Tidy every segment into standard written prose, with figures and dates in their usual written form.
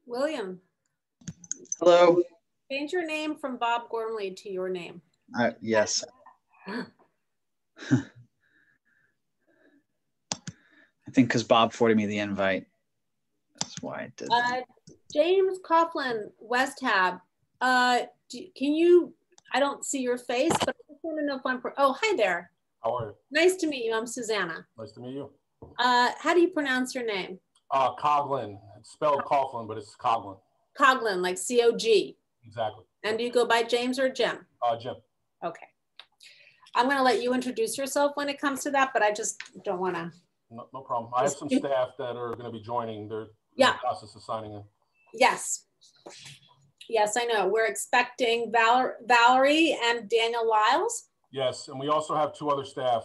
William. Hello. Change your name from Bob Gormley to your name. Yes. I think because Bob forwarded me the invite. That's why I did that. James Coughlin, Westhab. Can you, I don't see your face, but I just want to know if I'm, oh, hi there. How are you? Nice to meet you. I'm Susanna. Nice to meet you. How do you pronounce your name? Coughlin. It's spelled Coughlin, but it's Coughlin. Coughlin, like C-O-G. Exactly. And do you go by James or Jim? Jim. Okay. I'm going to let you introduce yourself when it comes to that, but I just don't want to. No problem. I have some staff that are going to be joining. They're in the process of signing in. Yes. Yes, I know. We're expecting Valerie and Daniel Lyles. Yes, and we also have two other staff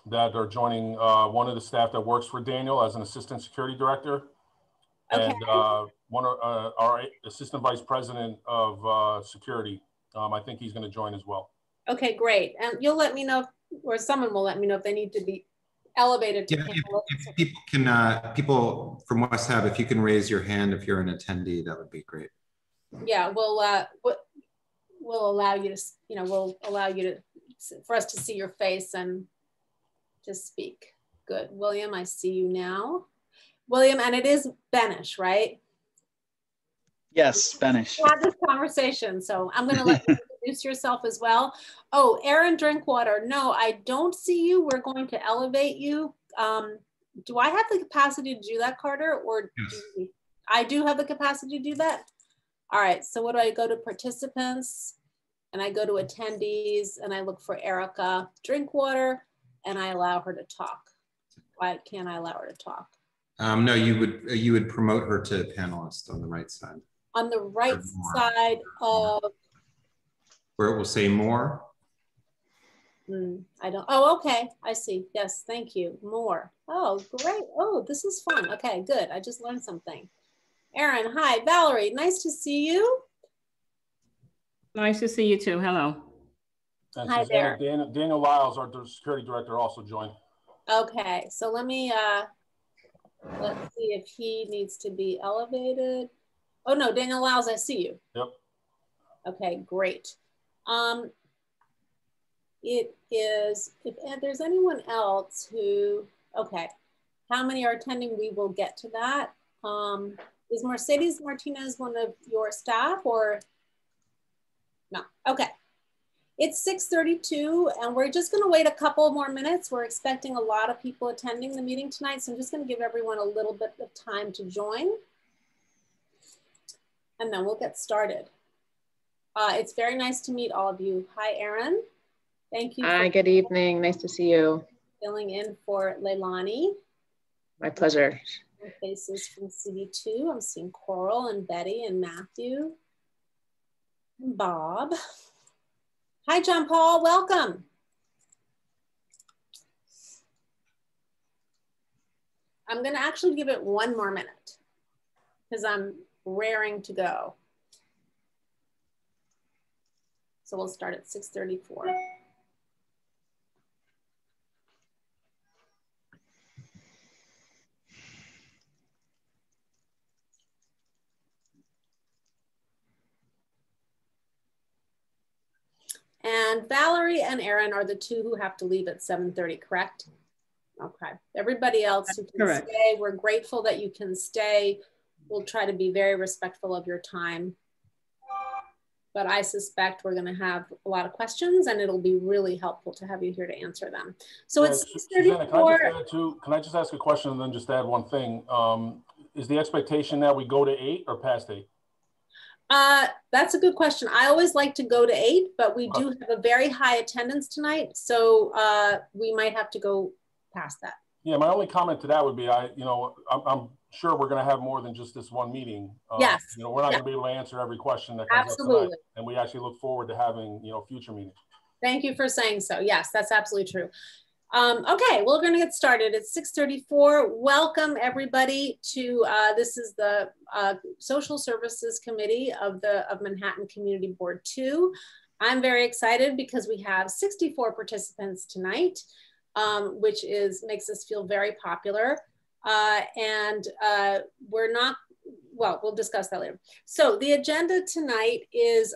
that are joining. One of the staff that works for Daniel as an assistant security director, okay. And our assistant vice president of security. I think he's going to join as well. Okay, great. And you'll let me know, or someone will let me know if they need to be elevated to if people can, people from Westhab, if you can raise your hand if you're an attendee, that would be great. Yeah, we'll allow you to, we'll allow you to, for us to see your face and just speak. Good. William, I see you now. William, and it is Benish, right? Yes, Benish. We had this conversation, so I'm going to let you introduce yourself as well. Oh, Aaron Drinkwater. No, I don't see you. We're going to elevate you. Do I have the capacity to do that, Carter? Or yes. I do have the capacity to do that? All right, so what do I go to participants? And I go to attendees and I look for Erica Drinkwater and I allow her to talk. Why can't I allow her to talk? No, you would promote her to panelist on the right side. On the right side of where it will say more. I don't. Oh, okay. I see. Yes, thank you. More. Oh, great. Oh, this is fun. Okay, good. I just learned something. Aaron, hi. Valerie, nice to see you. Nice to see you too. Hello. And hi Susanna, there. Daniel Lyles, our security director, also joined. Okay, so let me let's see if he needs to be elevated. Oh no, Daniel Lyles, I see you. Yep. Okay, great. It is, if there's anyone else who, okay, how many are attending? We will get to that. Is Mercedes Martinez one of your staff or no? Okay. It's 6:32 and we're just gonna wait a couple more minutes. We're expecting a lot of people attending the meeting tonight. So I'm just gonna give everyone a little bit of time to join and then we'll get started. It's very nice to meet all of you. Hi, Erin. Thank you. Hi, good evening. Nice to see you. Filling in for Leilani. My pleasure. Faces from Cb2. I'm seeing Coral and Betty and Matthew and Bob. Hi, John Paul. Welcome. I'm going to actually give it one more minute because I'm raring to go. So we'll start at 6:34. And Valerie and Aaron are the two who have to leave at 7:30, correct? Okay. Everybody else who can stay, we're grateful that you can stay. We'll try to be very respectful of your time. But I suspect we're going to have a lot of questions and it'll be really helpful to have you here to answer them. So it's 6:34. Can I just ask a question and then just add one thing? Is the expectation that we go to 8 or past 8? That's a good question. I always like to go to 8, but we do have a very high attendance tonight. So we might have to go past that. Yeah, my only comment to that would be, I'm sure we're going to have more than just this one meeting. Yes. We're not going to be able to answer every question that comes up tonight, and we actually look forward to having, future meetings. Thank you for saying so. Yes, that's absolutely true. Okay, we're going to get started. It's 6:34. Welcome everybody to this is the Social Services Committee of Manhattan Community Board 2. I'm very excited because we have 64 participants tonight, which makes us feel very popular. And we're not well, we'll discuss that later. So the agenda tonight is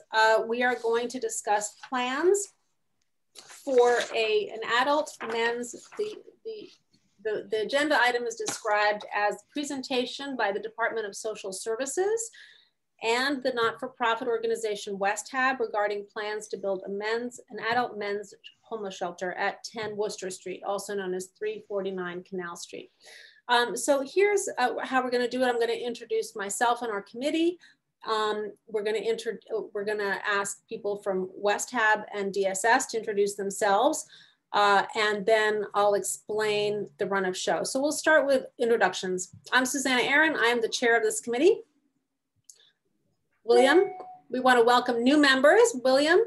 we are going to discuss plans for an adult men's, the agenda item is described as presentation by the Department of Social Services and the not-for-profit organization Westhab regarding plans to build an adult men's homeless shelter at 10 Wooster Street, also known as 349 Canal Street. So here's how we're going to do it. I'm going to introduce myself and our committee. We're going to ask people from Westhab and DSS to introduce themselves, and then I'll explain the run of show. So we'll start with introductions. I'm Susanna Aaron. I am the chair of this committee. William, we want to welcome new members. William.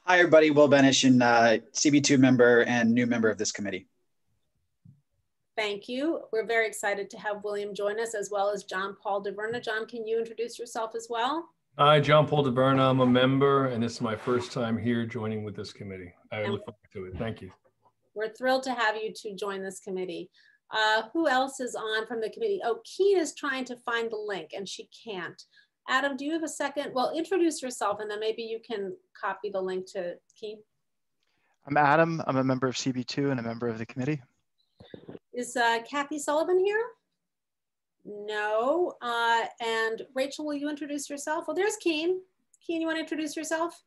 Hi, everybody. Will Benishin, CB2 member and new member of this committee. Thank you. We're very excited to have William join us, as well as John Paul DeVerna. John, can you introduce yourself as well? Hi, John Paul DeVerna. I'm a member, and this is my first time here joining with this committee. I look forward to it. Thank you. We're thrilled to have you to join this committee. Who else is on from the committee? Oh, Keen is trying to find the link, and she can't. Adam, do you have a second? Well, introduce yourself, and then maybe you can copy the link to Keen. I'm Adam. I'm a member of CB2 and a member of the committee. Is Kathy Sullivan here? No. And Rachel, will you introduce yourself? Well, there's Keen. Keen, you want to introduce yourself?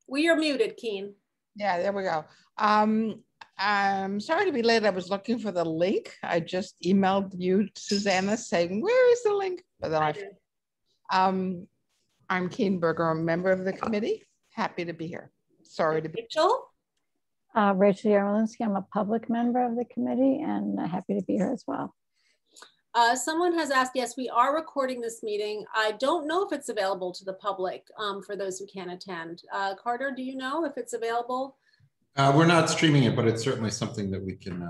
We are muted, Keen. Yeah, there we go. I'm sorry to be late. I was looking for the link. I just emailed you, Susanna, saying, where is the link? But then I'm Keen Berger, a member of the committee. Happy to be here. Sorry to be. Rachel? Rachel Yarmolinsky. I'm a public member of the committee and happy to be here as well. Someone has asked, yes, we are recording this meeting. I don't know if it's available to the public for those who can't attend. Carter, do you know if it's available? We're not streaming it, but it's certainly something that we can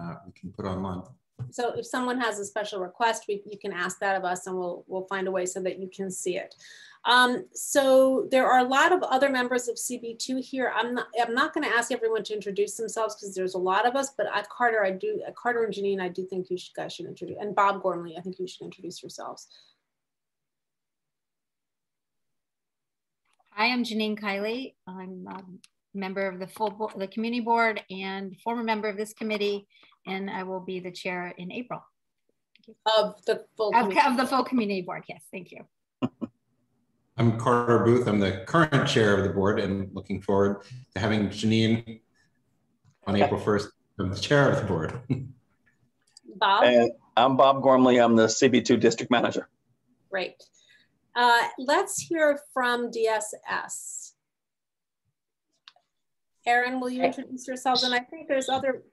put online. So if someone has a special request, you can ask that of us and we'll find a way so that you can see it. So there are a lot of other members of CB2 here. I'm not going to ask everyone to introduce themselves because there's a lot of us, but Carter and Janine, I do think you guys should introduce, and Bob Gormley, I think you should introduce yourselves. Hi, I'm Janine Kiley. I'm a member of the community board and former member of this committee, and I will be the chair in April. Of the full community board, yes, thank you. I'm Carter Booth. I'm the current chair of the board and looking forward to having Janine on April 1st become the chair of the board. Bob? And I'm Bob Gormley. I'm the Cb2 District Manager. Great. Let's hear from DSS. Erin, will you introduce yourselves? And I think there's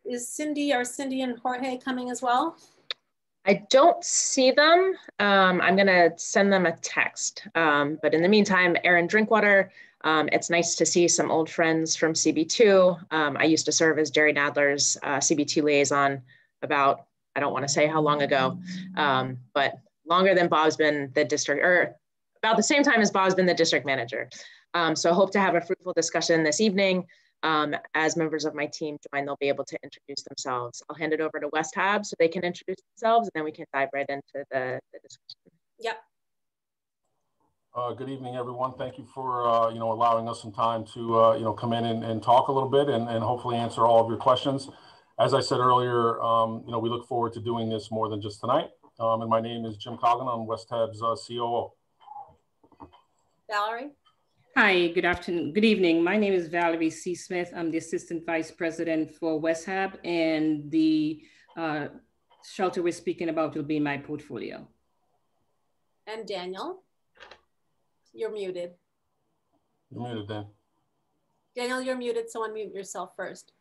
is Cindy and Jorge coming as well? I don't see them. I'm gonna send them a text. But in the meantime, Erin Drinkwater, it's nice to see some old friends from CB2. I used to serve as Jerry Nadler's CB2 liaison about, I don't wanna say how long ago, but longer than Bob's been the district, or about the same time as Bob's been the district manager. So I hope to have a fruitful discussion this evening. As members of my team join, they'll be able to introduce themselves. I'll hand it over to Westhab so they can introduce themselves, and then we can dive right into the discussion. Yep. Good evening, everyone. Thank you for allowing us some time to come in and talk a little bit and hopefully answer all of your questions. As I said earlier, we look forward to doing this more than just tonight. And my name is Jim Coggin. I'm Westhab's COO. Valerie. Hi, good afternoon, good evening. My name is Valerie C. Smith. I'm the Assistant Vice President for Westhab, and the shelter we're speaking about will be in my portfolio. And Daniel, you're muted. You're muted, Dan. Daniel, you're muted, so unmute yourself first.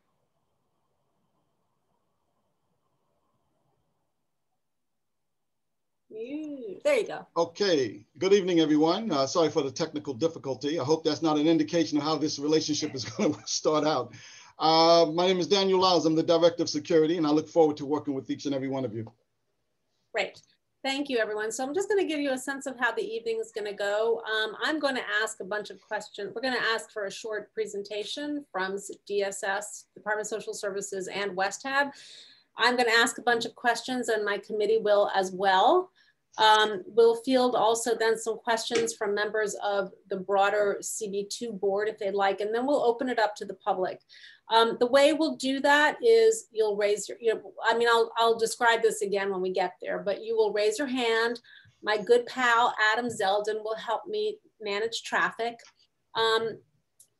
There you go. Okay, good evening, everyone. Sorry for the technical difficulty. I hope that's not an indication of how this relationship is going to start out. My name is Daniel Lyles. I'm the Director of Security, and I look forward to working with each and every one of you. Great. Thank you, everyone. So I'm just going to give you a sense of how the evening is going to go. I'm going to ask a bunch of questions. We're going to ask for a short presentation from DSS, Department of Social Services, and Westhab. I'm going to ask a bunch of questions and my committee will as well. We'll field also then some questions from members of the broader CB2 board if they'd like, and then we'll open it up to the public. The way we'll do that is you'll raise your, I'll describe this again when we get there, but you will raise your hand. My good pal, Adam Zeldin, will help me manage traffic.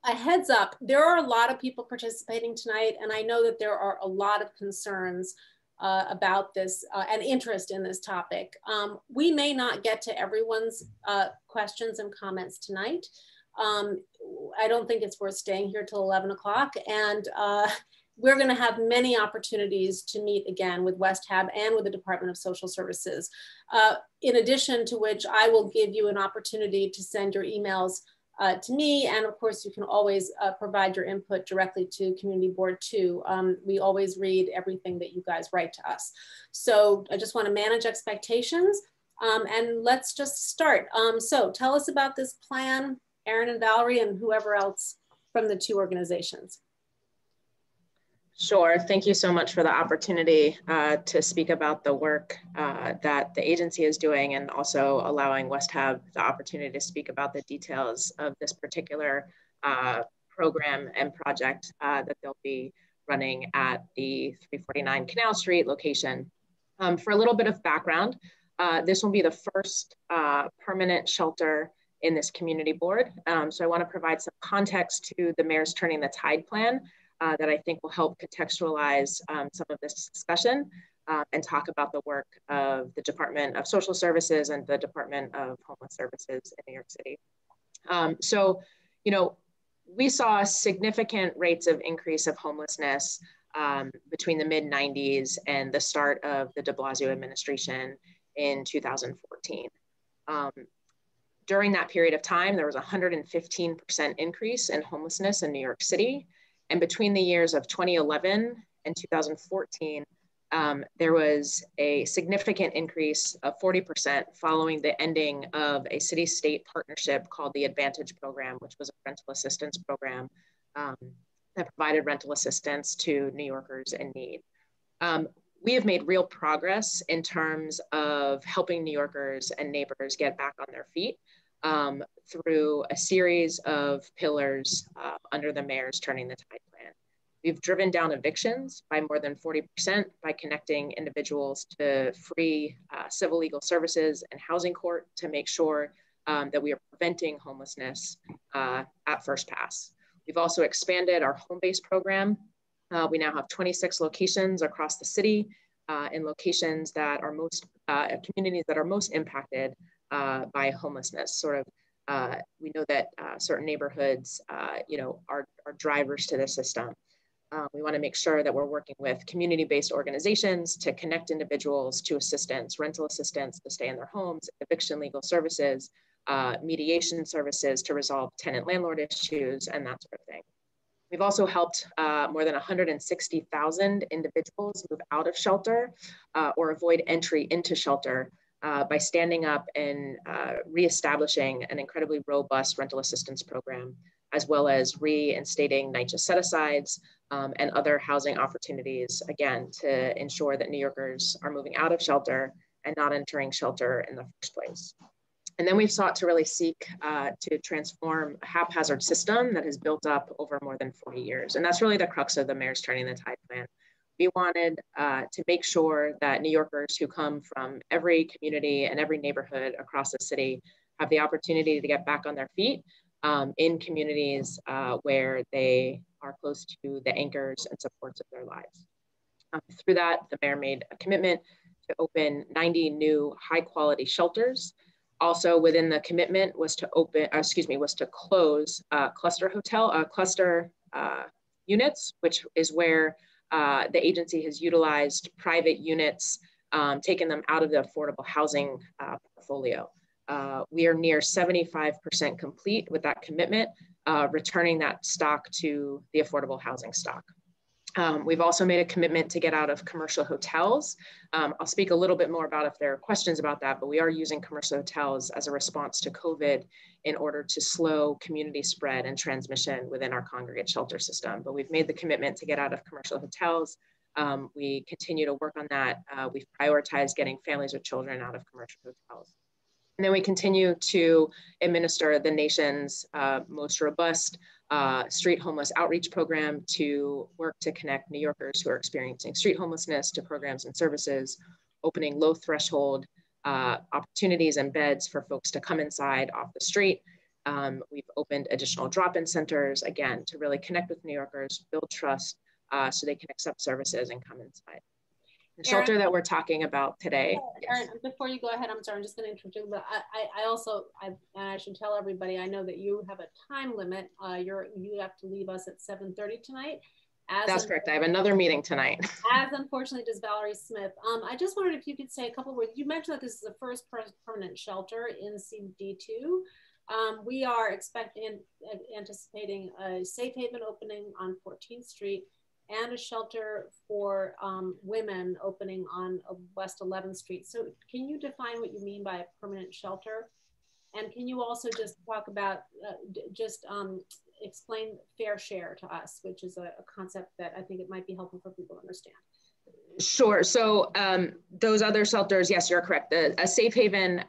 A heads up, there are a lot of people participating tonight, and I know that there are a lot of concerns about this and interest in this topic. We may not get to everyone's questions and comments tonight. I don't think it's worth staying here till 11 o'clock. And we're gonna have many opportunities to meet again with Westhab and with the Department of Social Services. In addition to which I will give you an opportunity to send your emails to me. And of course, you can always provide your input directly to Community Board 2. We always read everything that you guys write to us. So I just wanna manage expectations and let's just start. So tell us about this plan, Erin and Valerie and whoever else from the two organizations. Sure, thank you so much for the opportunity to speak about the work that the agency is doing and also allowing Westhab the opportunity to speak about the details of this particular program and project that they'll be running at the 349 Canal Street location. For a little bit of background, this will be the first permanent shelter in this community board. So I want to provide some context to the Mayor's Turning the Tide plan that I think will help contextualize some of this discussion and talk about the work of the Department of Social Services and the Department of Homeless Services in New York City. So, you know, we saw significant rates of increase of homelessness between the mid-90s and the start of the de Blasio administration in 2014. During that period of time, there was a 115% increase in homelessness in New York City. And between the years of 2011 and 2014, there was a significant increase of 40% following the ending of a city-state partnership called the Advantage Program, which was a rental assistance program that provided rental assistance to New Yorkers in need. We have made real progress in terms of helping New Yorkers and neighbors get back on their feet through a series of pillars under the Mayor's Turning the Tide plan. We've driven down evictions by more than 40% by connecting individuals to free civil legal services and housing court to make sure that we are preventing homelessness at first pass. We've also expanded our home-based program. We now have 26 locations across the city in locations that are communities that are most impacted by homelessness. We know that certain neighborhoods, are drivers to the system. We want to make sure that we're working with community-based organizations to connect individuals to assistance, rental assistance to stay in their homes, eviction legal services, mediation services to resolve tenant-landlord issues, and that sort of thing. We've also helped more than 160,000 individuals move out of shelter or avoid entry into shelter by standing up and reestablishing an incredibly robust rental assistance program, as well as reinstating NYCHA set-asides and other housing opportunities, again, to ensure that New Yorkers are moving out of shelter and not entering shelter in the first place. And then we've sought to really seek to transform a haphazard system that has built up over more than 40 years. And that's really the crux of the Mayor's Turning the Tide plan. We wanted to make sure that New Yorkers who come from every community and every neighborhood across the city have the opportunity to get back on their feet in communities where they are close to the anchors and supports of their lives. Through that, the mayor made a commitment to open 90 new high quality shelters. Also within the commitment was to close cluster units, which is where the agency has utilized private units, taken them out of the affordable housing portfolio. We are near 75% complete with that commitment, returning that stock to the affordable housing stock. We've also made a commitment to get out of commercial hotels. I'll speak a little bit more about if there are questions about that, but we are using commercial hotels as a response to COVID in order to slow community spread and transmission within our congregate shelter system. But we've made the commitment to get out of commercial hotels We continue to work on that. We've prioritized getting families with children out of commercial hotels. And then we continue to administer the nation's most robust street homeless outreach program to work to connect New Yorkers who are experiencing street homelessness to programs and services, opening low threshold opportunities and beds for folks to come inside off the street. We've opened additional drop-in centers, again, to really connect with New Yorkers, build trust so they can accept services and come inside. The shelter that we're talking about today. Erin, before you go ahead, I'm sorry, I'm just going to interrupt you, but I should tell everybody, I know that you have a time limit. You have to leave us at 7:30 tonight. That's correct. I have another meeting tonight. As unfortunately does Valerie Smith. I just wondered if you could say a couple of words. You mentioned that this is the first permanent shelter in Cb2. We are anticipating a safe haven opening on 14th Street and a shelter for women opening on West 11th Street. So can you define what you mean by a permanent shelter? And can you also just talk about, explain fair share to us, which is a concept that I think it might be helpful for people to understand. Sure. So those other shelters, yes, you're correct. A safe haven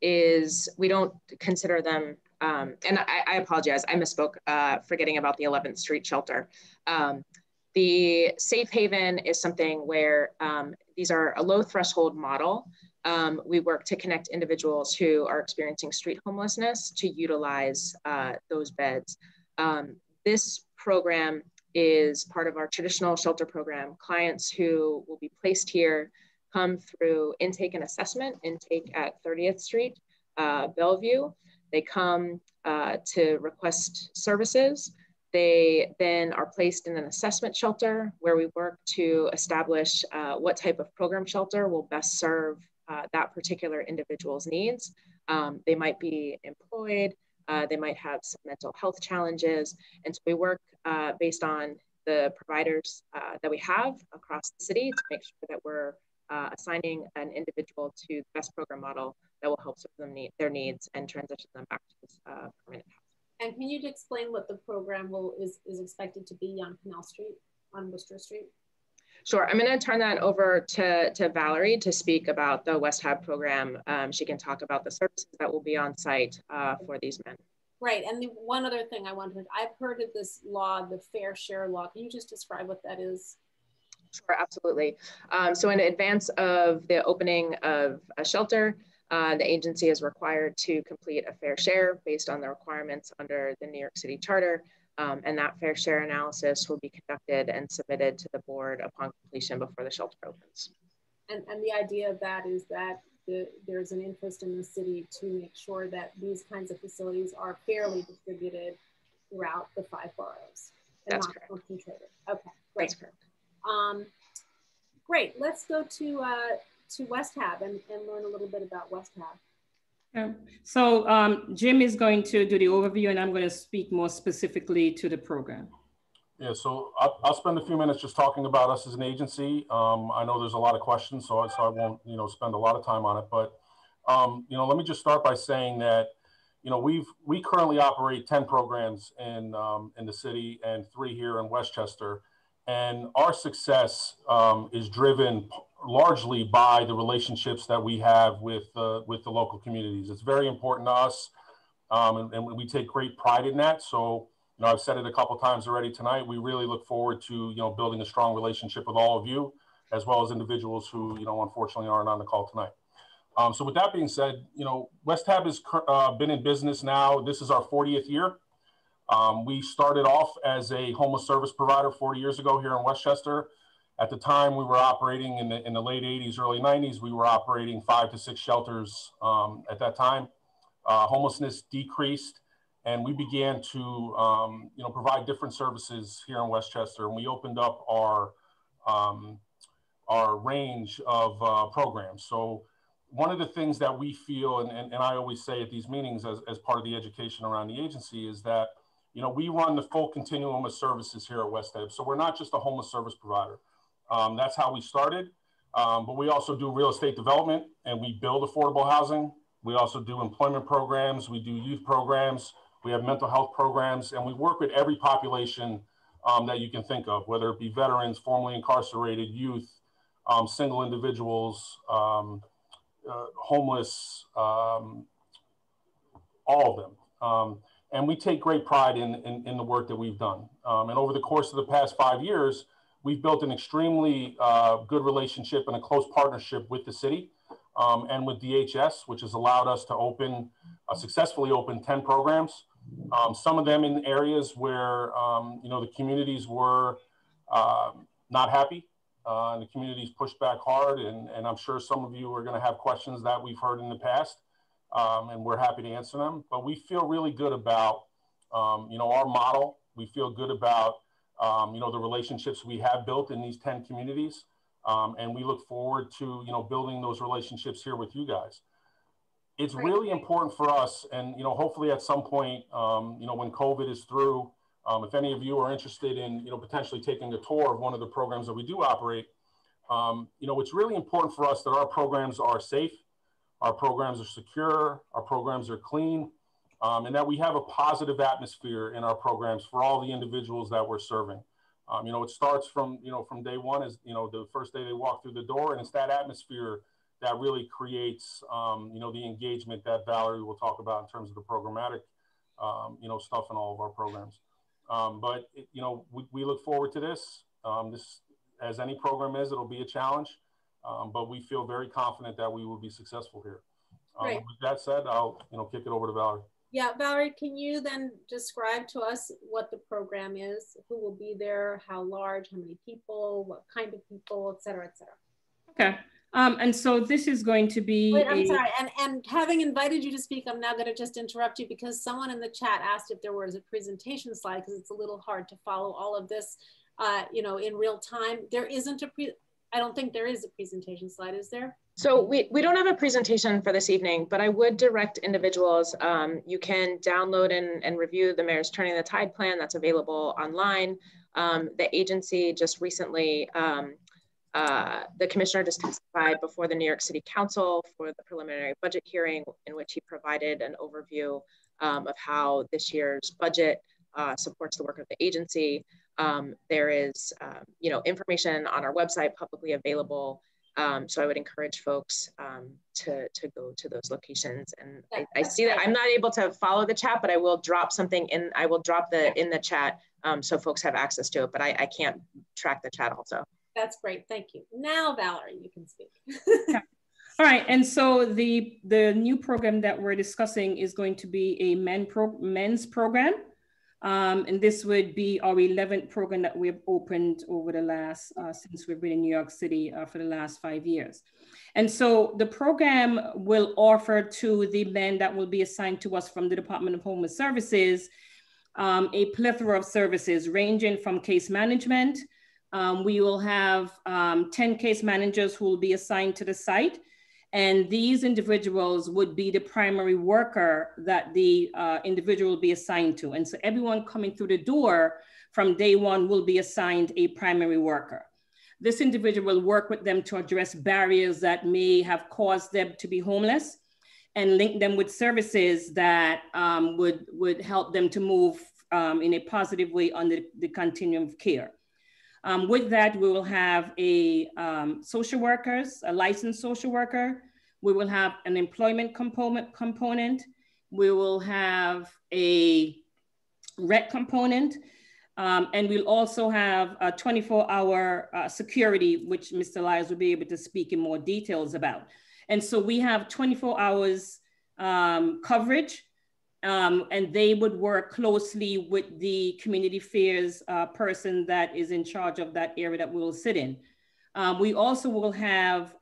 is, we don't consider them, and I apologize, I misspoke, forgetting about the 11th Street shelter. The safe haven is something where these are a low threshold model. We work to connect individuals who are experiencing street homelessness to utilize those beds. This program is part of our traditional shelter program. Clients who will be placed here come through intake and assessment, intake at 30th Street, Bellevue. They come to request services. They then are placed in an assessment shelter where we work to establish what type of program shelter will best serve that particular individual's needs. They might be employed, they might have some mental health challenges. And so we work based on the providers that we have across the city to make sure that we're assigning an individual to the best program model that will help serve them their needs and transition them back to this permanent housing. And can you explain what the program is expected to be on Canal Street, on Wooster Street? Sure, I'm gonna turn that over to Valerie to speak about the Westhab program. She can talk about the services that will be on site for these men. Right, and the one other thing I've heard of this law, the fair share law. Can you just describe what that is? Sure, absolutely. So in advance of the opening of a shelter, the agency is required to complete a fair share based on the requirements under the New York City Charter. And that fair share analysis will be conducted and submitted to the board upon completion before the shelter opens. And the idea of that is that there's an interest in the city to make sure that these kinds of facilities are fairly distributed throughout the 5 boroughs. That's correct. Concentrated. Okay, great. That's correct. Great, let's go to Westhab and learn a little bit about Westhab. Yeah. So Jim is going to do the overview and I'm going to speak more specifically to the program. Yeah, so I'll spend a few minutes just talking about us as an agency. I know there's a lot of questions, so I won't, spend a lot of time on it. But, let me just start by saying that, we currently operate 10 programs in the city and 3 here in Westchester. And our success is driven largely by the relationships that we have with the local communities. It's very important to us, and we take great pride in that. So, I've said it a couple of times already tonight. We really look forward to building a strong relationship with all of you, as well as individuals who unfortunately aren't on the call tonight. So with that being said, Westhab has been in business now. This is our 40th year. We started off as a homeless service provider 40 years ago here in Westchester. At the time, we were operating in the late 80s, early 90s. We were operating 5 to 6 shelters at that time. Homelessness decreased, and we began to provide different services here in Westchester. And we opened up our range of programs. So one of the things that we feel, and I always say at these meetings as part of the education around the agency, is that we run the full continuum of services here at Westhab. So we're not just a homeless service provider. That's how we started, but we also do real estate development and we build affordable housing. We also do employment programs, we do youth programs, we have mental health programs, and we work with every population that you can think of, whether it be veterans, formerly incarcerated, youth, single individuals, homeless, all of them. And we take great pride in the work that we've done. And over the course of the past 5 years, we've built an extremely good relationship and a close partnership with the city and with DHS, which has allowed us to successfully open 10 programs. Some of them in areas where the communities were not happy, and the communities pushed back hard. And I'm sure some of you are going to have questions that we've heard in the past, and we're happy to answer them. But we feel really good about our model. We feel good about the relationships we have built in these 10 communities, and we look forward to building those relationships here with you guys. It's really important for us, and hopefully at some point, when COVID is through, if any of you are interested in potentially taking a tour of one of the programs that we do operate, it's really important for us that our programs are safe, our programs are secure, our programs are clean, and that we have a positive atmosphere in our programs for all the individuals that we're serving. It starts from day one, as the first day they walk through the door, and it's that atmosphere that really creates, the engagement that Valerie will talk about in terms of the programmatic, stuff in all of our programs. But we look forward to this. This, as any program is, it'll be a challenge, but we feel very confident that we will be successful here. With that said, I'll kick it over to Valerie. Yeah, Valerie, can you then describe to us what the program is, who will be there, how large, how many people, what kind of people, et cetera, et cetera. Okay. And so this is going to be. Wait, I'm sorry. And having invited you to speak, I'm now going to just interrupt you because someone in the chat asked if there was a presentation slide, because it's a little hard to follow all of this, in real time. There isn't I don't think there is a presentation slide, is there? So we don't have a presentation for this evening, but I would direct individuals. You can download and review the Mayor's Turning the Tide plan that's available online. The agency just recently, the commissioner just testified before the New York City Council for the preliminary budget hearing, in which he provided an overview of how this year's budget supports the work of the agency. There is, information on our website publicly available. So I would encourage folks to go to those locations. And I see that I'm not able to follow the chat, but I will drop something in. I will drop in the chat so folks have access to it, but I can't track the chat also. That's great. Thank you. Now, Valerie, you can speak. Okay. All right. And so the new program that we're discussing is going to be a men's program. And this would be our 11th program that we've opened over the last, since we've been in New York City for the last 5 years. And so the program will offer to the men that will be assigned to us from the Department of Homeless Services a plethora of services ranging from case management. We will have 10 case managers who will be assigned to the site. And these individuals would be the primary worker that the individual will be assigned to. And so everyone coming through the door from day one will be assigned a primary worker. This individual will work with them to address barriers that may have caused them to be homeless and link them with services that would help them to move in a positive way on the continuum of care. With that, we will have a social workers, a licensed social worker. We will have an employment component. We will have a rec component. And we'll also have a 24-hour security, which Mr. Lyles will be able to speak in more details about. And so we have 24 hours coverage. And they would work closely with the community affairs person that is in charge of that area that we will sit in. We also will have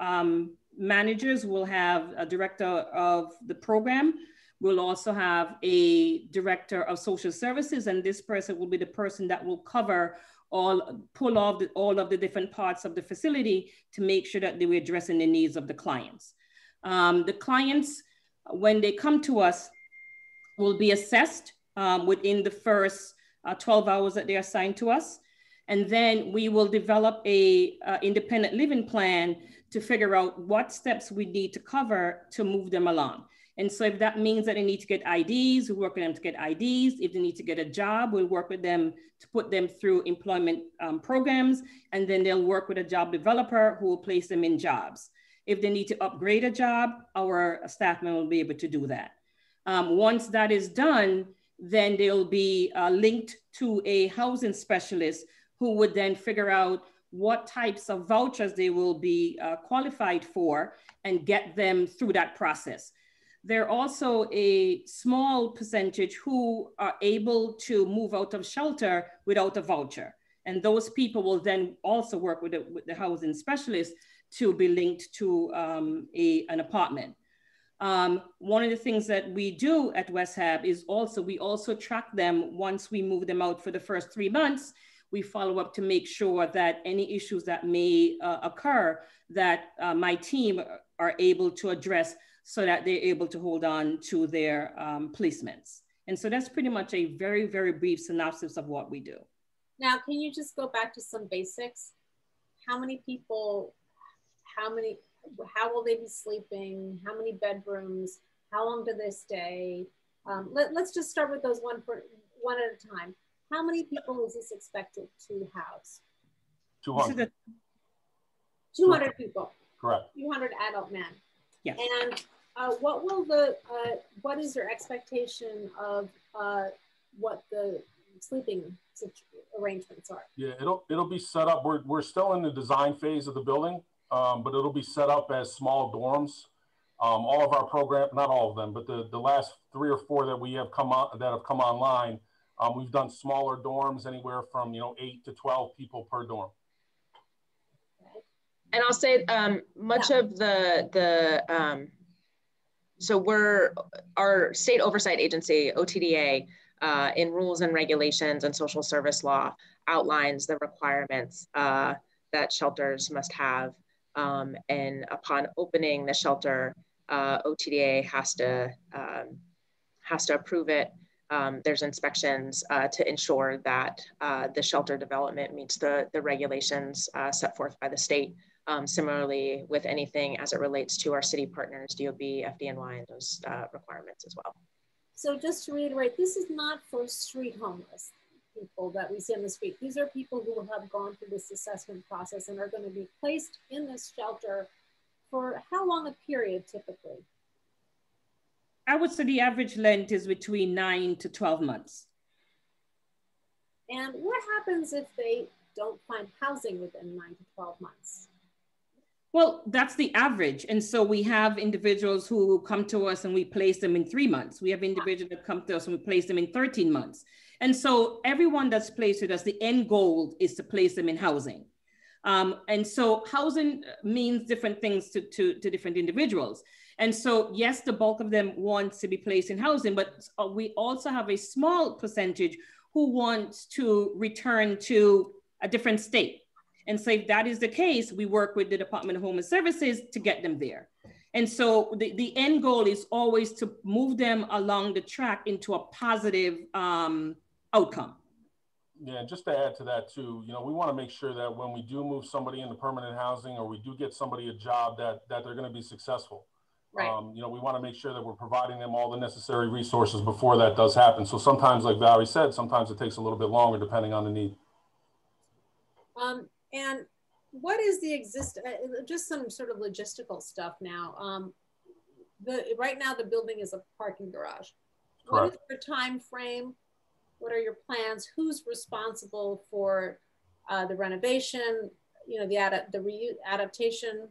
managers, we'll have a director of the program. We'll also have a director of social services, and this person will be the person that will cover pull off all of the different parts of the facility to make sure that they were addressing the needs of the clients. The clients, when they come to us, will be assessed within the first 12 hours that they're assigned to us. And then we will develop a independent living plan to figure out what steps we need to cover to move them along. And so if that means that they need to get IDs, we work with them to get IDs. If they need to get a job, we'll work with them to put them through employment programs, and then they'll work with a job developer who will place them in jobs. If they need to upgrade a job, our staff member will be able to do that. Once that is done, then they'll be linked to a housing specialist who would then figure out what types of vouchers they will be qualified for and get them through that process. There are also a small percentage who are able to move out of shelter without a voucher. And those people will then also work with the housing specialist to be linked to an apartment. One of the things that we do at Westhab is we also track them once we move them out for the first 3 months. We follow up to make sure that any issues that may occur that my team are able to address so that they're able to hold on to their placements. And so that's pretty much a very, very brief synopsis of what we do. Now, can you just go back to some basics? How many people, how will they be sleeping? How many bedrooms? How long do they stay? Let's just start with those one at a time. How many people is this expected to house? 200. 200 people. Correct. 200 adult men. Yes. And what is your expectation of what the sleeping arrangements are? Yeah, it'll be set up. We're still in the design phase of the building, but it'll be set up as small dorms. All of our program, not all of them, but the last 3 or 4 that we have come online, we've done smaller dorms, anywhere from 8 to 12 people per dorm. And I'll say much of so our state oversight agency, OTDA, in rules and regulations and social service law outlines the requirements that shelters must have. And upon opening the shelter, OTDA has to approve it. There's inspections to ensure that the shelter development meets the regulations set forth by the state. Similarly, with anything as it relates to our city partners, DOB, FDNY, and those requirements as well. So just to reiterate, this is not for street homeless people that we see on the street. These are people who will have gone through this assessment process and are going to be placed in this shelter for how long a period typically? I would say the average length is between 9 to 12 months. And what happens if they don't find housing within 9 to 12 months? Well, that's the average. And so we have individuals who come to us and we place them in 3 months. We have individuals that come to us and we place them in 13 months. And so everyone that's placed with us, the end goal is to place them in housing. And so housing means different things to different individuals. And so, yes, the bulk of them wants to be placed in housing, but we also have a small percentage who wants to return to a different state. And so if that is the case, we work with the Department of Human Services to get them there. And so the end goal is always to move them along the track into a positive outcome. Yeah, just to add to that too, we want to make sure that when we do move somebody into permanent housing or we do get somebody a job that they're going to be successful. Right. We want to make sure that we're providing them all the necessary resources before that does happen. So sometimes, like Valerie said, sometimes it takes a little bit longer depending on the need. And what is the just some sort of logistical stuff now. Right now the building is a parking garage. Correct. What is your time frame? What are your plans? Who's responsible for the renovation, the adaptation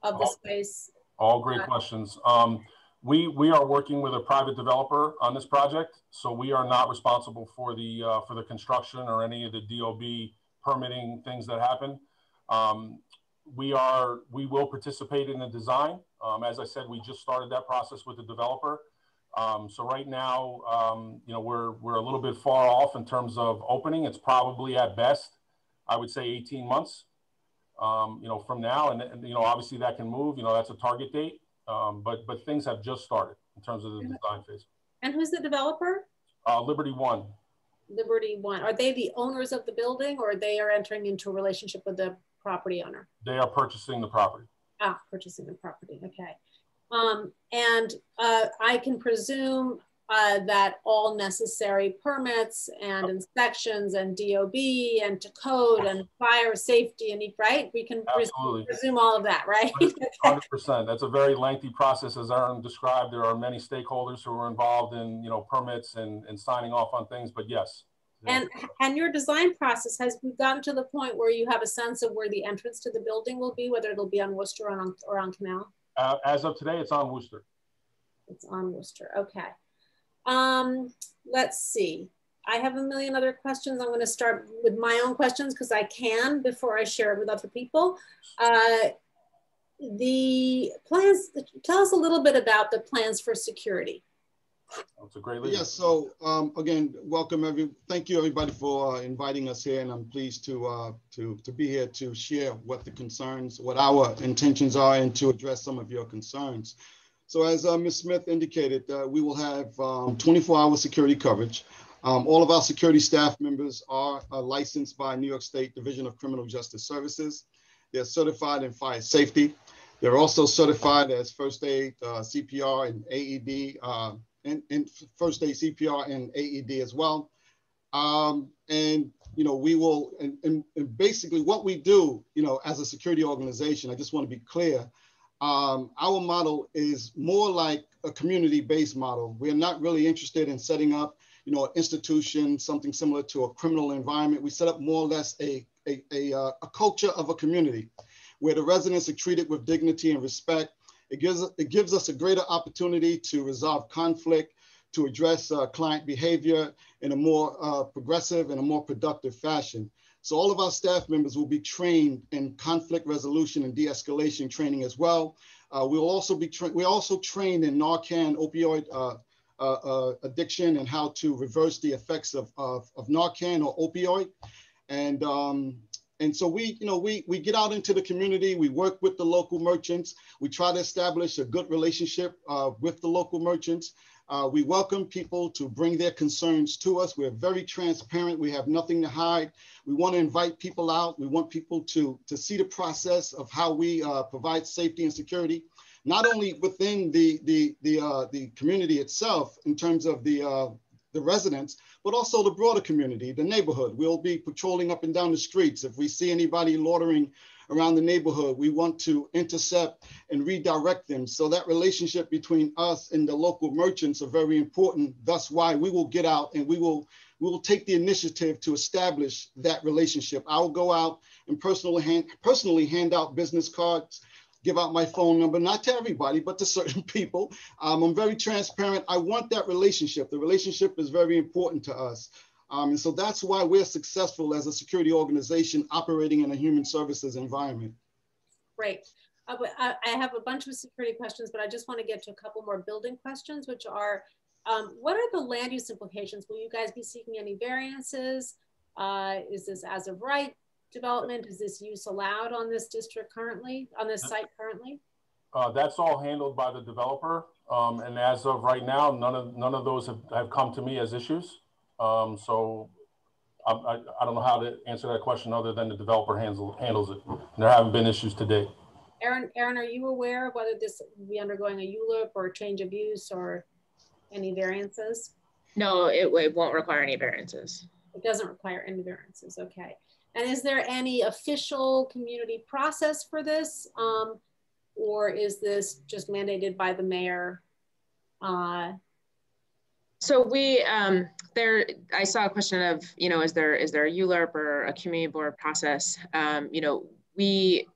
of the space? All great questions. We are working with a private developer on this project, so we are not responsible for the construction or any of the DOB permitting things that happen. We will participate in the design. As I said, we just started that process with the developer. So right now, we're a little bit far off in terms of opening. It's probably at best, I would say 18 months. From now, and obviously that can move, that's a target date, but things have just started in terms of the design phase. And who's the developer? Liberty One. Liberty One. Are they the owners of the building, or they are entering into a relationship with the property owner? They are purchasing the property. Purchasing the property, okay. I can presume that all necessary permits and inspections and DOB and to code and fire safety and right? We can presume all of that, right? 100%. That's a very lengthy process. As Aaron described, there are many stakeholders who are involved in, you know, permits and signing off on things, but yes. And your design process, has gotten to the point where you have a sense of where the entrance to the building will be, whether it'll be on Wooster or on Canal? As of today, it's on Wooster. It's on Wooster, okay. Let's see. I have a million other questions. I'm going to start with my own questions because I can before I share it with other people. The plans, tell us a little bit about the plans for security. That's a great lead. Yes, so again, thank you everybody for inviting us here, and I'm pleased to be here to share what our intentions are and to address some of your concerns. So as Ms. Smith indicated, we will have 24-hour security coverage. All of our security staff members are licensed by New York State Division of Criminal Justice Services. They're certified in fire safety. They're also certified as first aid, CPR, and AED, and first aid, CPR, and AED as well. And you know, we will, and basically what we do, you know, as a security organization, I just want to be clear. Our model is more like a community-based model. We're not really interested in setting up, you know, an institution, something similar to a criminal environment. We set up more or less a culture of a community where the residents are treated with dignity and respect. It gives us a greater opportunity to resolve conflict, to address client behavior in a more progressive and a more productive fashion. So all of our staff members will be trained in conflict resolution and de-escalation training as well. We're also trained in Narcan opioid addiction and how to reverse the effects of Narcan or opioid. And so we get out into the community, we work with the local merchants, we try to establish a good relationship with the local merchants. We welcome people to bring their concerns to us. We're very transparent. We have nothing to hide. We want to invite people out. We want people to see the process of how we provide safety and security, not only within the community itself in terms of the residents, but also the broader community, the neighborhood. We'll be patrolling up and down the streets. If we see anybody loitering around the neighborhood, we want to intercept and redirect them. So that relationship between us and the local merchants are very important. That's why we will get out and we will take the initiative to establish that relationship. I'll go out and personally hand out business cards, give out my phone number, not to everybody, but to certain people. I'm very transparent. I want that relationship. The relationship is very important to us. And so that's why we're successful as a security organization operating in a human services environment. Great. I have a bunch of security questions, but I just want to get to a couple more building questions, which are, what are the land use implications? Will you guys be seeking any variances? Is this as of right development? Is this use allowed on this district currently, on this site currently? That's all handled by the developer. And as of right now, none of those have come to me as issues. So I don't know how to answer that question other than the developer handles it. And there haven't been issues to date. Aaron, are you aware of whether this will be undergoing a ULURP or a change of use or any variances? No, it won't require any variances. It doesn't require any variances, okay. And is there any official community process for this? Or is this just mandated by the mayor? So we, I saw a question of, you know, is there a ULURP or a community board process? You know, we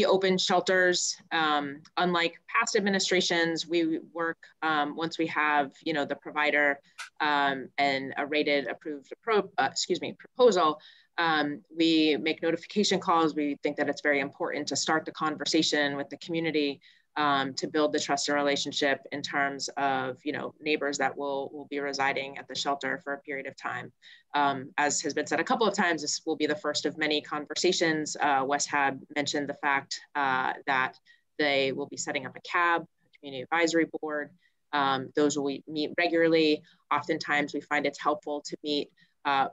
open shelters. Unlike past administrations, we work once we have, you know, the provider and a rated approved proposal. We make notification calls. We think that it's very important to start the conversation with the community to build the trust and relationship in terms of, you know, neighbors that will be residing at the shelter for a period of time. As has been said a couple of times, this will be the first of many conversations. Westhab mentioned the fact that they will be setting up a CAB, a community advisory board. Those will meet regularly. Oftentimes we find it's helpful to meet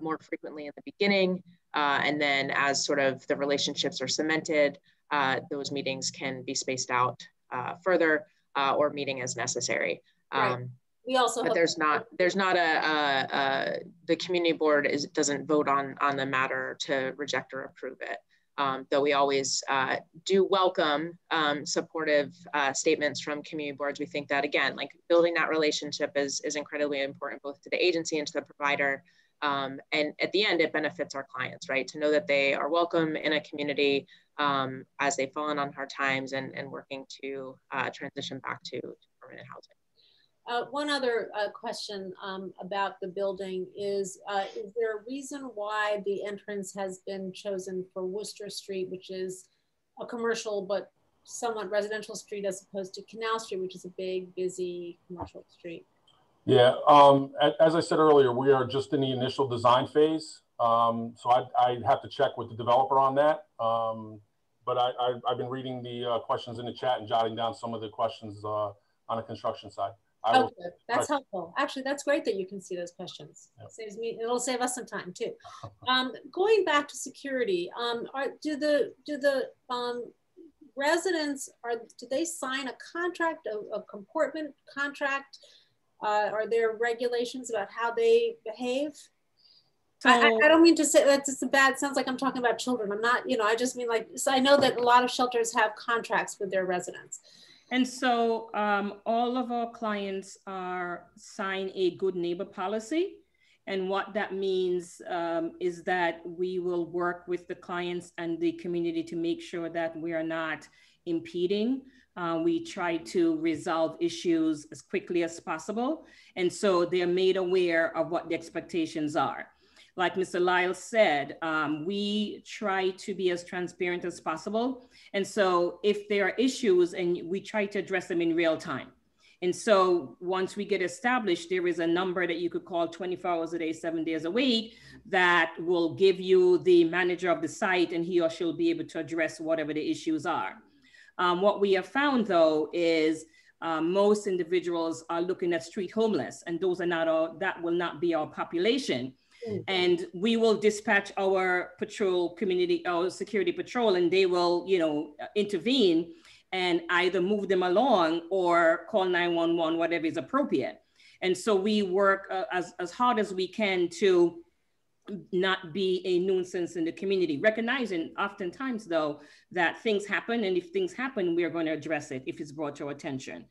more frequently in the beginning. And then as sort of the relationships are cemented, those meetings can be spaced out further. or meeting as necessary. Right. We also, but there's not the community board doesn't vote on the matter to reject or approve it. Though we always do welcome supportive statements from community boards. We think that, again, like building that relationship is incredibly important, both to the agency and to the provider. And at the end, it benefits our clients, right? To know that they are welcome in a community as they've fallen on hard times and working to transition back to permanent housing. One other question about the building is there a reason why the entrance has been chosen for Wooster Street, which is a commercial but somewhat residential street, as opposed to Canal Street, which is a big, busy commercial street? Yeah, as I said earlier, we are just in the initial design phase. So I'd have to check with the developer on that. But I've been reading the questions in the chat and jotting down some of the questions on the construction side. Oh, good. That's helpful. Actually, that's great that you can see those questions. Yep. Saves me. It'll save us some time too. Going back to security, do the residents do they sign a contract, a comportment contract? Are there regulations about how they behave? So, I don't mean to say that's just sounds like I'm talking about children. I'm not. I just mean like. So I know that a lot of shelters have contracts with their residents. And so all of our clients sign a good neighbor policy. And what that means is that we will work with the clients and the community to make sure that we are not impeding. We try to resolve issues as quickly as possible. And so they're made aware of what the expectations are. Like Mr. Lyle said, we try to be as transparent as possible. And so if there are issues, and we try to address them in real time. And so once we get established, there is a number that you could call 24 hours a day, 7 days a week, that will give you the manager of the site, and he or she will be able to address whatever the issues are. What we have found, though, is most individuals are looking at street homeless, and those are not that will not be our population. And we will dispatch our our security patrol, and they will, intervene and either move them along or call 911, whatever is appropriate. And so we work as hard as we can to not be a nuisance in the community, recognizing oftentimes, though, that things happen. And if things happen, we are going to address it if it's brought to our attention.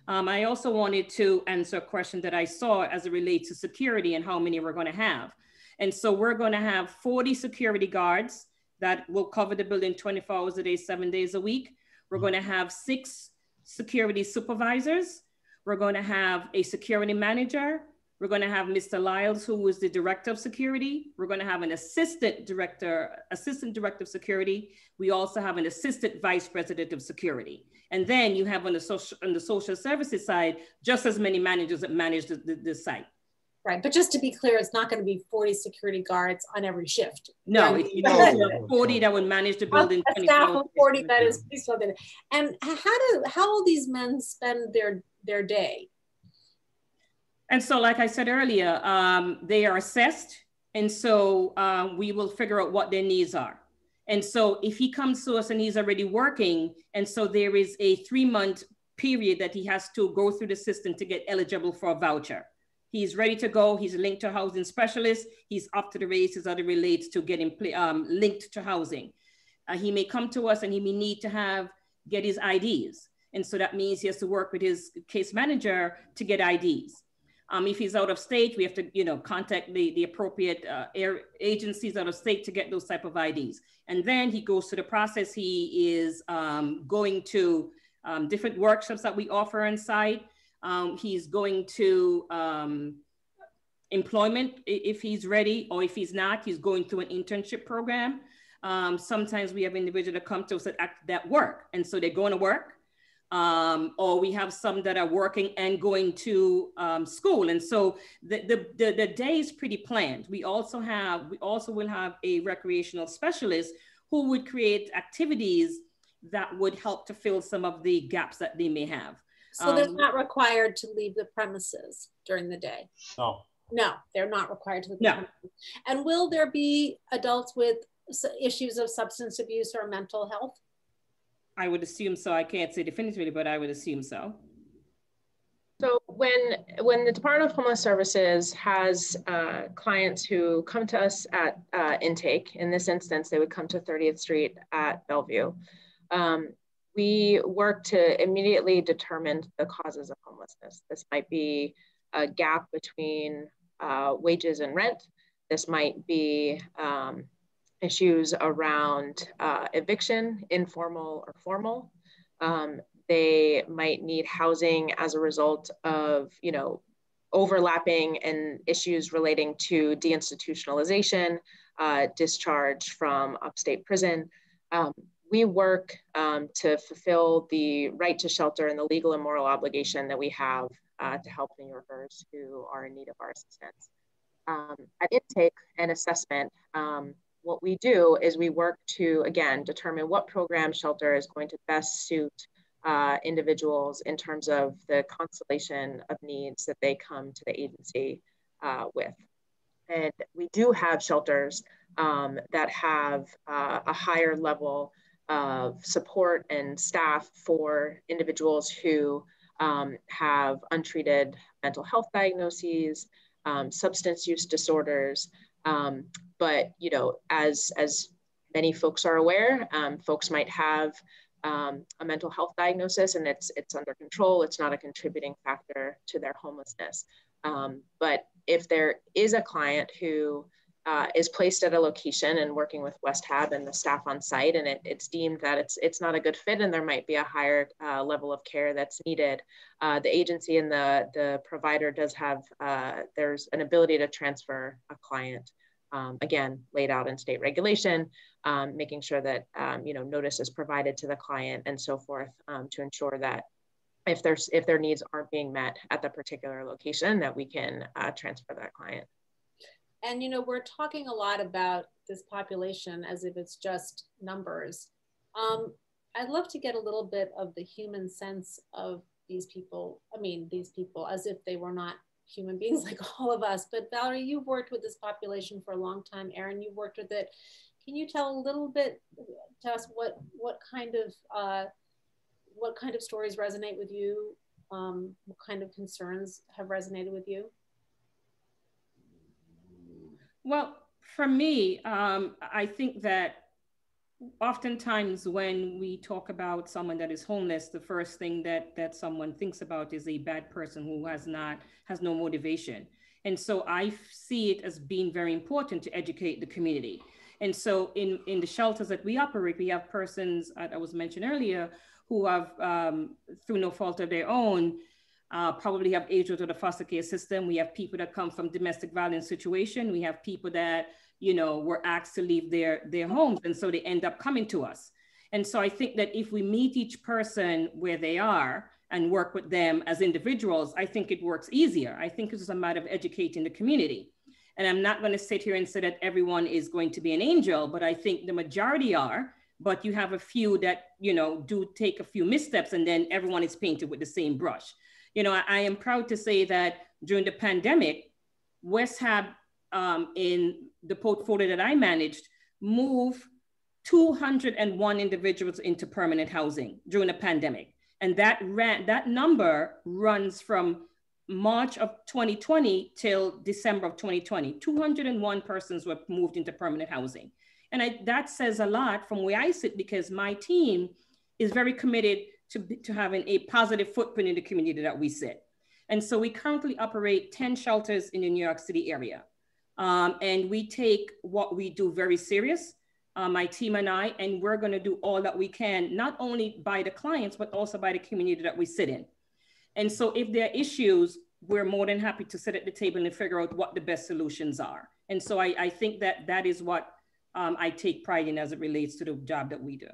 I also wanted to answer a question that I saw as it relates to security and how many we're going to have. And so we're going to have 40 security guards that will cover the building 24 hours a day, 7 days a week. We're going to have 6 security supervisors. We're going to have a security manager. We're going to have Mr. Lyles, who is the director of security. We're going to have an assistant director of security. We also have an assistant vice president of security. And then you have on the social services side, just as many managers that manage the site. Right, but just to be clear, it's not going to be 40 security guards on every shift. No, it's 40 that would manage the building. A staff of 40 that is. And how will these men spend their day? And so, like I said earlier, they are assessed. And so we will figure out what their needs are. And so if he comes to us and he's already working, and so there is a 3-month period that he has to go through the system to get eligible for a voucher. He's ready to go. He's linked to a housing specialist. He's up to the races as it relates to getting linked to housing. He may come to us and he may need to get his IDs. And so that means he has to work with his case manager to get IDs. If he's out of state, we have to, contact the appropriate agencies out of state to get those type of IDs. And then he goes through the process. He is going to different workshops that we offer on site. He's going to employment if he's ready, or if he's not, he's going through an internship program. Sometimes we have individuals that come to us that work, and so they're going to work. Or we have some that are working and going to school. And so the day is pretty planned. We also will have a recreational specialist who would create activities that would help to fill some of the gaps that they may have. So they're not required to leave the premises during the day? No, they're not required to leave the premises. And will there be adults with issues of substance abuse or mental health? I would assume so. I can't say definitively, but I would assume so. So when the Department of Homeless Services has clients who come to us at intake, in this instance, they would come to 30th Street at Bellevue. We work to immediately determine the causes of homelessness. This might be a gap between wages and rent. This might be issues around eviction, informal or formal. They might need housing as a result of, overlapping and issues relating to deinstitutionalization, discharge from upstate prison. We work to fulfill the right to shelter and the legal and moral obligation that we have to help New Yorkers who are in need of our assistance. At intake and assessment, what we do is we work to, again, determine what program shelter is going to best suit individuals in terms of the constellation of needs that they come to the agency with. And we do have shelters that have a higher level of support and staff for individuals who have untreated mental health diagnoses, substance use disorders. But as many folks are aware, folks might have a mental health diagnosis and it's under control. It's not a contributing factor to their homelessness. But if there is a client who is placed at a location and working with Westhab and the staff on site, and it's deemed that it's not a good fit and there might be a higher level of care that's needed, the agency and the provider does have, there's an ability to transfer a client, again, laid out in state regulation, making sure that, notice is provided to the client and so forth, to ensure that if their needs aren't being met at the particular location, that we can transfer that client. And, we're talking a lot about this population as if it's just numbers. I'd love to get a little bit of the human sense of these people. I mean, these people as if they were not human beings like all of us. But Valerie, you've worked with this population for a long time. Aaron, you've worked with it. Can you tell a little bit to us what kind of stories resonate with you? What kind of concerns have resonated with you? Well, for me, I think that oftentimes when we talk about someone that is homeless, the first thing that someone thinks about is a bad person who has no motivation. And so I see it as being very important to educate the community. And so in the shelters that we operate, we have persons, I was mentioned earlier, who have, through no fault of their own, probably have aged out of the foster care system. We have people that come from domestic violence situation. We have people that, were asked to leave their homes. And so they end up coming to us. And so I think that if we meet each person where they are and work with them as individuals, I think it works easier. I think it's just a matter of educating the community. And I'm not going to sit here and say that everyone is going to be an angel, but I think the majority are. But you have a few that, do take a few missteps and then everyone is painted with the same brush. I am proud to say that during the pandemic, Westhab, in the portfolio that I managed, moved 201 individuals into permanent housing during the pandemic. And that number runs from March of 2020 till December of 2020. 201 persons were moved into permanent housing. And that says a lot from where I sit, because my team is very committed to having a positive footprint in the community that we sit. And so we currently operate 10 shelters in the New York City area. And we take what we do very serious, my team and I, and we're gonna do all that we can, not only by the clients, but also by the community that we sit in. And so if there are issues, we're more than happy to sit at the table and figure out what the best solutions are. And so I think that is what I take pride in as it relates to the job that we do.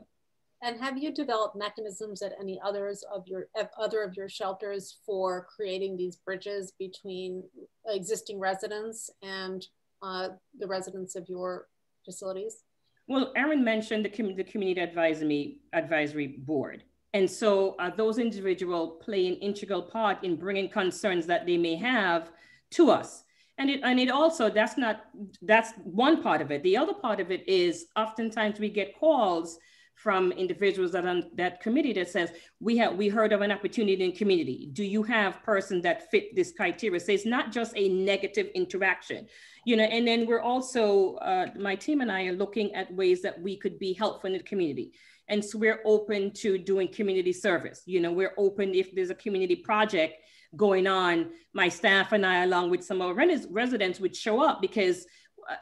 And have you developed mechanisms at any other of your shelters for creating these bridges between existing residents and the residents of your facilities? Well, Aaron mentioned the Community Advisory Board. And so those individuals play an integral part in bringing concerns that they may have to us. And it also, that's one part of it. The other part of it is oftentimes we get calls from individuals that on that committee that says, we heard of an opportunity in community. Do you have person that fit this criteria? So it's not just a negative interaction, you know, and then we're also, my team and I are looking at ways that we could be helpful in the community. And so we're open to doing community service. You know, we're open if there's a community project going on, my staff and I, along with some of our residents, would show up, because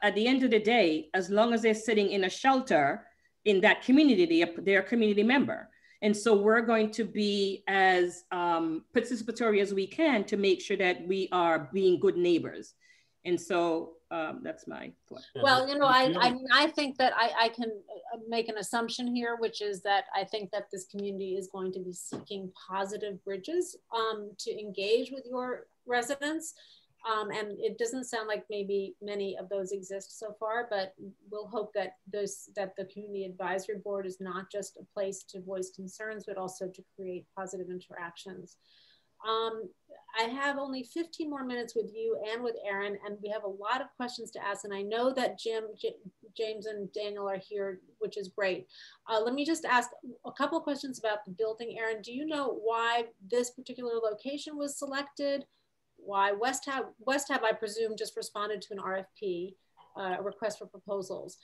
at the end of the day, as long as they're sitting in a shelter in that community, they're a community member. And so we're going to be as participatory as we can to make sure that we are being good neighbors. And so that's my thought. Well, you know, I think that I can make an assumption here, which is that I think that this community is going to be seeking positive bridges to engage with your residents. And it doesn't sound like maybe many of those exist so far, but we'll hope that the Community Advisory Board is not just a place to voice concerns, but also to create positive interactions. I have only 15 more minutes with you and with Aaron, and we have a lot of questions to ask. And I know that James and Daniel are here, which is great. Let me just ask a couple of questions about the building. Aaron, do you know why this particular location was selected? Why Westhab, I presume, just responded to an RFP, a request for proposals.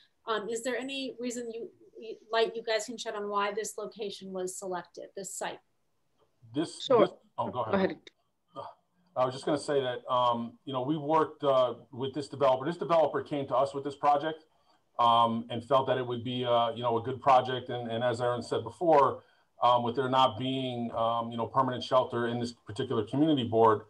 Is there any reason you guys can shed on why this location was selected, this site? Sure. Oh, go ahead. I was just going to say that, you know, we worked with this developer. This developer came to us with this project and felt that it would be, you know, a good project. And as Aaron said before, with there not being, you know, permanent shelter in this particular community board,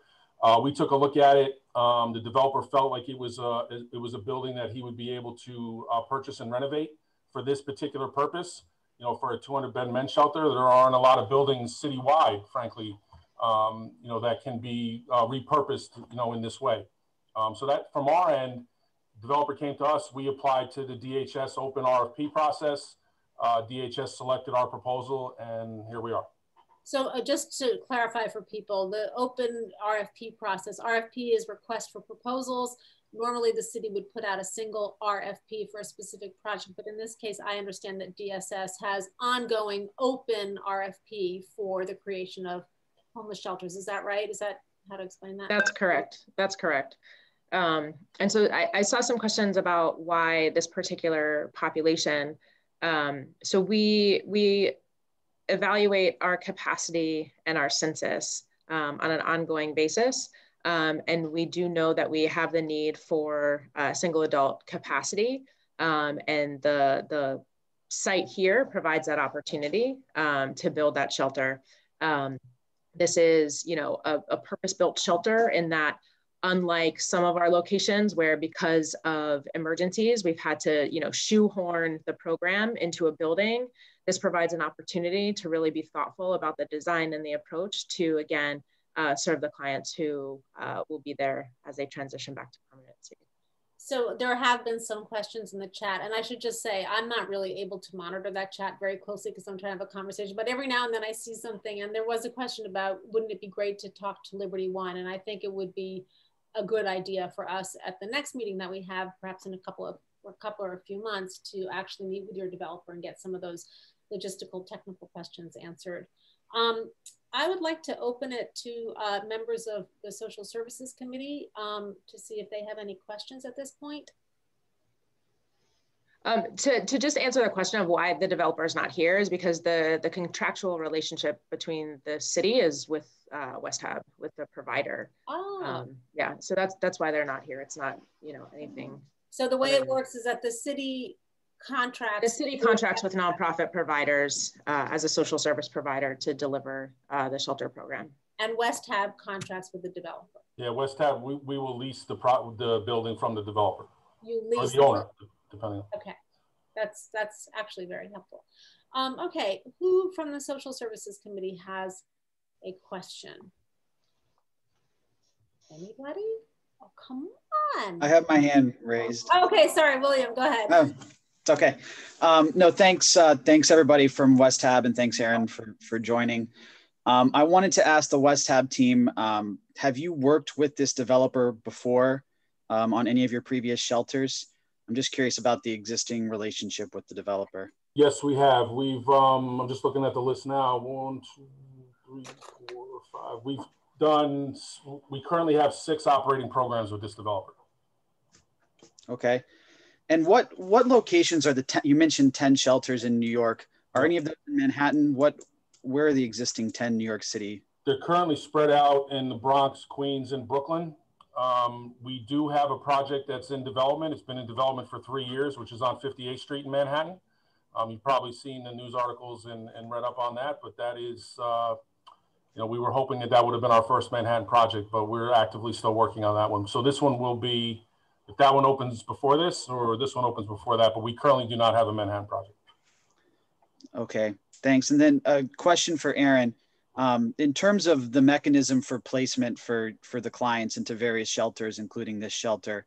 we took a look at it. The developer felt like it was a building that he would be able to purchase and renovate for this particular purpose. You know, for a 200-bed men's shelter, there aren't a lot of buildings citywide, frankly, you know, that can be repurposed, you know, in this way. So that from our end, developer came to us. We applied to the DHS open RFP process. DHS selected our proposal, and here we are. So just to clarify for people, the open RFP process, RFP is request for proposals. Normally the city would put out a single RFP for a specific project, but in this case, I understand that DSS has ongoing open RFP for the creation of homeless shelters. Is that right? Is that how to explain that? That's correct. That's correct. And so I saw some questions about why this particular population. So we evaluate our capacity and our census on an ongoing basis. And we do know that we have the need for single adult capacity. And the site here provides that opportunity to build that shelter. This is, you know, a purpose-built shelter in that, unlike some of our locations where because of emergencies, we've had to, you know, shoehorn the program into a building. This provides an opportunity to really be thoughtful about the design and the approach to, again, serve the clients who will be there as they transition back to permanency. So there have been some questions in the chat, and I should just say, I'm not really able to monitor that chat very closely because I'm trying to have a conversation, but every now and then I see something, and there was a question about, wouldn't it be great to talk to Liberty One? And I think it would be a good idea for us at the next meeting that we have, perhaps in a couple or a few months, to actually meet with your developer and get some of those logistical technical questions answered. I would like to open it to members of the Social Services Committee to see if they have any questions at this point. To just answer the question of why the developer is not here is because the contractual relationship between the city is with Westhab, with the provider. Oh. Yeah, so that's why they're not here. It's not, you know, anything. So the way it works is that the city contracts. The city contracts with nonprofit providers as a social service provider to deliver the shelter program. And Westhab contracts with the developer. Yeah, Westhab, we will lease the building from the developer. You lease or the owner, depending on. Okay, that's actually very helpful. Okay, who from the Social Services Committee has a question? Anybody? Oh, come on. I have my hand raised. Okay, sorry, William, go ahead. Oh, it's okay. No, thanks everybody from Westhab, and thanks Aaron for joining. I wanted to ask the Westhab team, have you worked with this developer before on any of your previous shelters? I'm just curious about the existing relationship with the developer. Yes, we have. I'm just looking at the list now. 1, 2, 3, 4, 5. We currently have 6 operating programs with this developer. Okay. And what locations are you mentioned 10 shelters in New York. Are any of them in Manhattan? Where are the existing 10 New York City? They're currently spread out in the Bronx, Queens, and Brooklyn. We do have a project that's in development. It's been in development for 3 years, which is on 58th Street in Manhattan. You've probably seen the news articles and read up on that, but that is, we were hoping that would have been our first Manhattan project, but we're actively still working on that one. So this one will be, if that one opens before this, or this one opens before that, but we currently do not have a Manhattan project. Okay, thanks. And then a question for Aaron. In terms of the mechanism for placement for the clients into various shelters, including this shelter,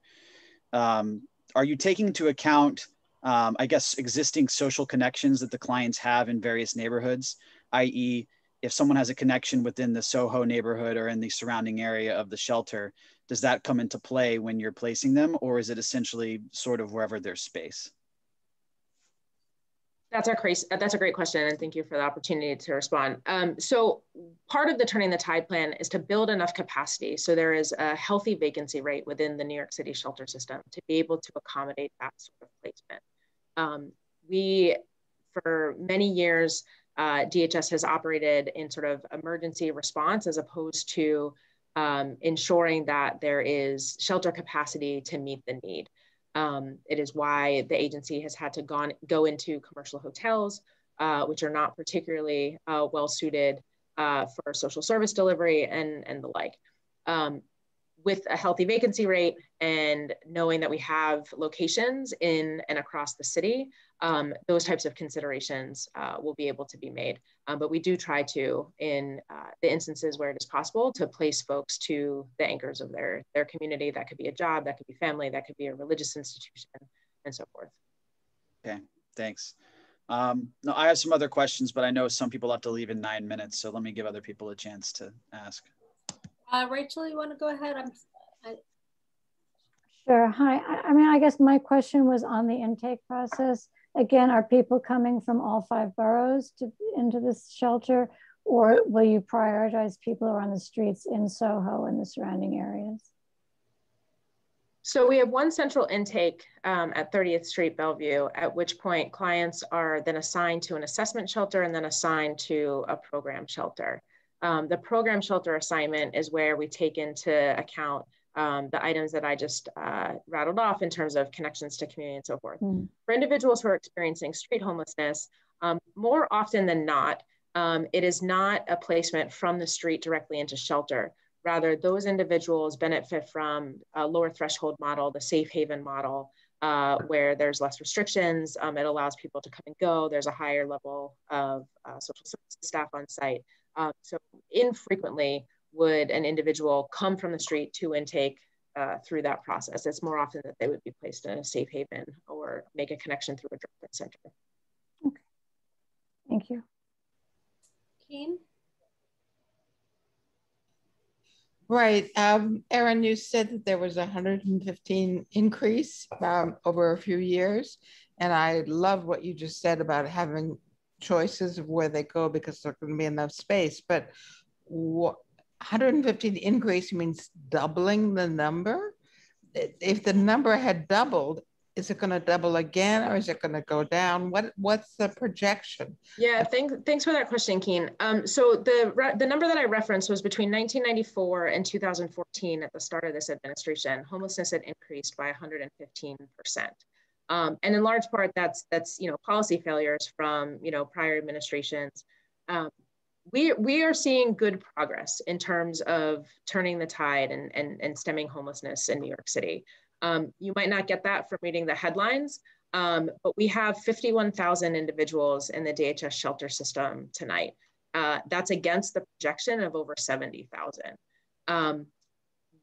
are you taking into account, I guess, existing social connections that the clients have in various neighborhoods, i.e., if someone has a connection within the Soho neighborhood or in the surrounding area of the shelter, does that come into play when you're placing them, or is it essentially sort of wherever there's space? That's a great question, and thank you for the opportunity to respond. So part of the Turning the Tide plan is to build enough capacity so there is a healthy vacancy rate within the New York City shelter system to be able to accommodate that sort of placement. We, for many years, DHS has operated in sort of emergency response as opposed to ensuring that there is shelter capacity to meet the need. It is why the agency has had to go into commercial hotels, which are not particularly well suited for social service delivery and the like. With a healthy vacancy rate and knowing that we have locations in and across the city, those types of considerations will be able to be made. But we do try to, in the instances where it is possible, to place folks to the anchors of their community. That could be a job, that could be family, that could be a religious institution, and so forth. Okay, thanks. No, I have some other questions, but I know some people have to leave in 9 minutes, so let me give other people a chance to ask. Rachel, you want to go ahead? Sure. Hi. I mean, I guess my question was on the intake process. Again, are people coming from all 5 boroughs into this shelter, or will you prioritize people who are on the streets in Soho and the surrounding areas? So we have one central intake at 30th Street, Bellevue, at which point clients are then assigned to an assessment shelter and then assigned to a program shelter. The program shelter assignment is where we take into account the items that I just rattled off in terms of connections to community and so forth. For individuals who are experiencing street homelessness, more often than not, it is not a placement from the street directly into shelter. Rather, those individuals benefit from a lower threshold model, the safe haven model, where there's less restrictions. It allows people to come and go. There's a higher level of social services staff on site. So infrequently would an individual come from the street to intake through that process. It's more often that they would be placed in a safe haven or make a connection through a drop-in center. Okay, thank you. Keen? Right. Aaron, you said that there was a 115 increase over a few years. And I love what you just said about having choices of where they go because there's going to be enough space. But 115 increase means doubling the number? If the number had doubled, is it going to double again or is it going to go down? What's the projection? Yeah, thanks for that question, Keen. So the number that I referenced was between 1994 and 2014 at the start of this administration. Homelessness had increased by 115%. And in large part, that's policy failures from prior administrations. We are seeing good progress in terms of turning the tide and stemming homelessness in New York City. You might not get that from reading the headlines, but we have 51,000 individuals in the DHS shelter system tonight. That's against the projection of over 70,000.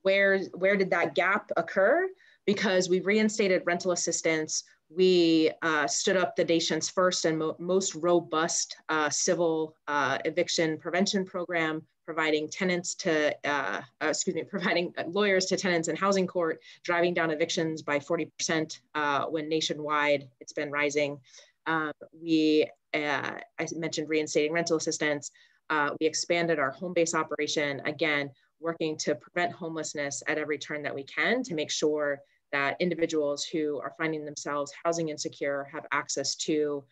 Where did that gap occur? Because we reinstated rental assistance. We stood up the nation's first and most robust civil eviction prevention program, providing providing lawyers to tenants in housing court, driving down evictions by 40% when nationwide it's been rising. I mentioned reinstating rental assistance. We expanded our home-based operation, again, working to prevent homelessness at every turn that we can to make sure that individuals who are finding themselves housing insecure have access to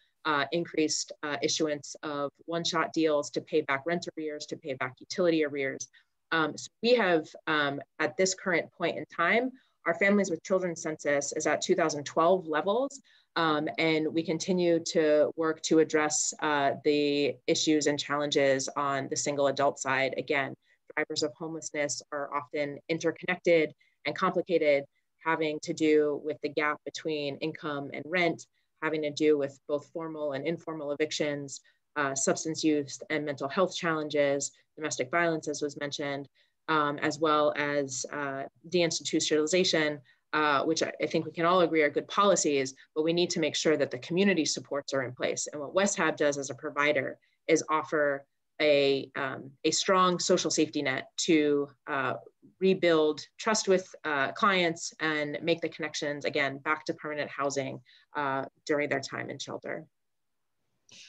increased issuance of one-shot deals to pay back rent arrears, to pay back utility arrears. So we have, at this current point in time, our families with children census is at 2012 levels, and we continue to work to address the issues and challenges on the single adult side. Again, drivers of homelessness are often interconnected and complicated, having to do with the gap between income and rent, having to do with both formal and informal evictions, substance use and mental health challenges, domestic violence, as was mentioned, as well as deinstitutionalization, which I think we can all agree are good policies, but we need to make sure that the community supports are in place. And what Westhab does as a provider is offer a strong social safety net to rebuild trust with clients and make the connections, again, back to permanent housing during their time in shelter.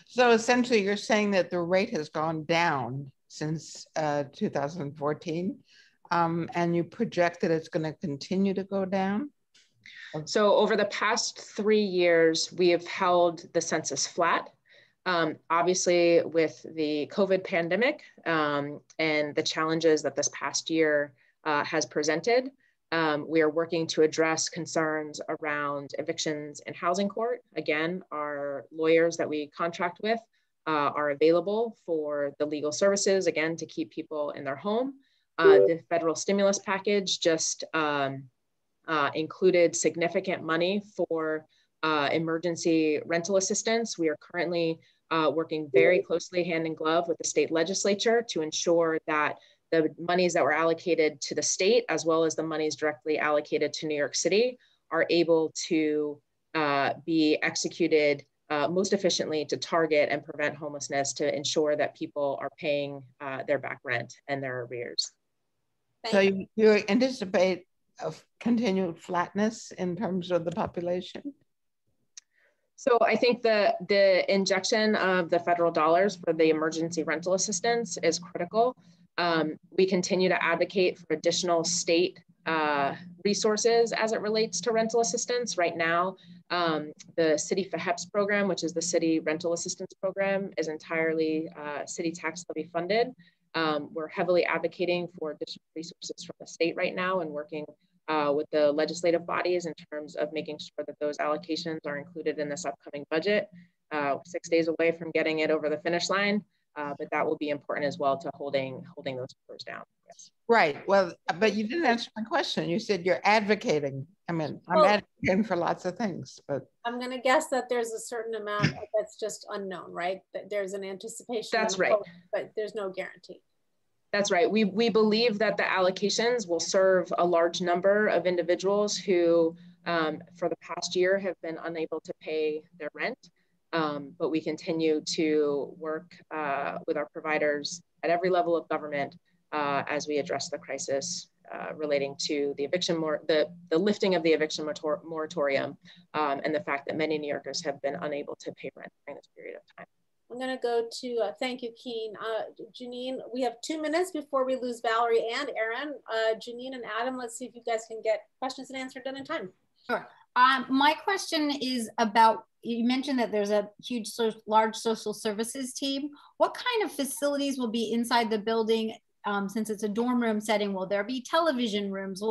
So essentially you're saying that the rate has gone down since 2014, and you project that it's going to continue to go down? So over the past 3 years, we have held the census flat. Obviously, with the COVID pandemic and the challenges that this past year has presented, we are working to address concerns around evictions in housing court. Again, our lawyers that we contract with are available for the legal services, again, to keep people in their home. The federal stimulus package just included significant money for emergency rental assistance. We are currently working very closely hand in glove with the state legislature to ensure that the monies that were allocated to the state, as well as the monies directly allocated to New York City, are able to be executed most efficiently to target and prevent homelessness, to ensure that people are paying their back rent and their arrears. So you anticipate a continued flatness in terms of the population? So I think the injection of the federal dollars for the emergency rental assistance is critical. We continue to advocate for additional state resources as it relates to rental assistance. Right now, the City FHEPS program, which is the City Rental Assistance Program, is entirely city tax levy funded. We're heavily advocating for additional resources from the state right now and working with the legislative bodies in terms of making sure that those allocations are included in this upcoming budget. 6 days away from getting it over the finish line, but that will be important as well to holding those numbers down. Yes. Right. Well, but you didn't answer my question. You said you're advocating. I mean, I'm advocating for lots of things, but I'm going to guess that there's a certain amount that's just unknown, right? That there's an anticipation. That's right. Hope, but there's no guarantee. That's right. We believe that the allocations will serve a large number of individuals who, for the past year, have been unable to pay their rent. But we continue to work with our providers at every level of government as we address the crisis relating to the eviction, the lifting of the eviction moratorium, and the fact that many New Yorkers have been unable to pay rent during this period of time. I'm going to go to, thank you, Keen. Janine, we have 2 minutes before we lose Valerie and Aaron. Janine and Adam, let's see if you guys can get questions and answered done in time. Sure. My question is about, you mentioned that there's a huge, large social services team. What kind of facilities will be inside the building? Since it's a dorm room setting, will there be television rooms?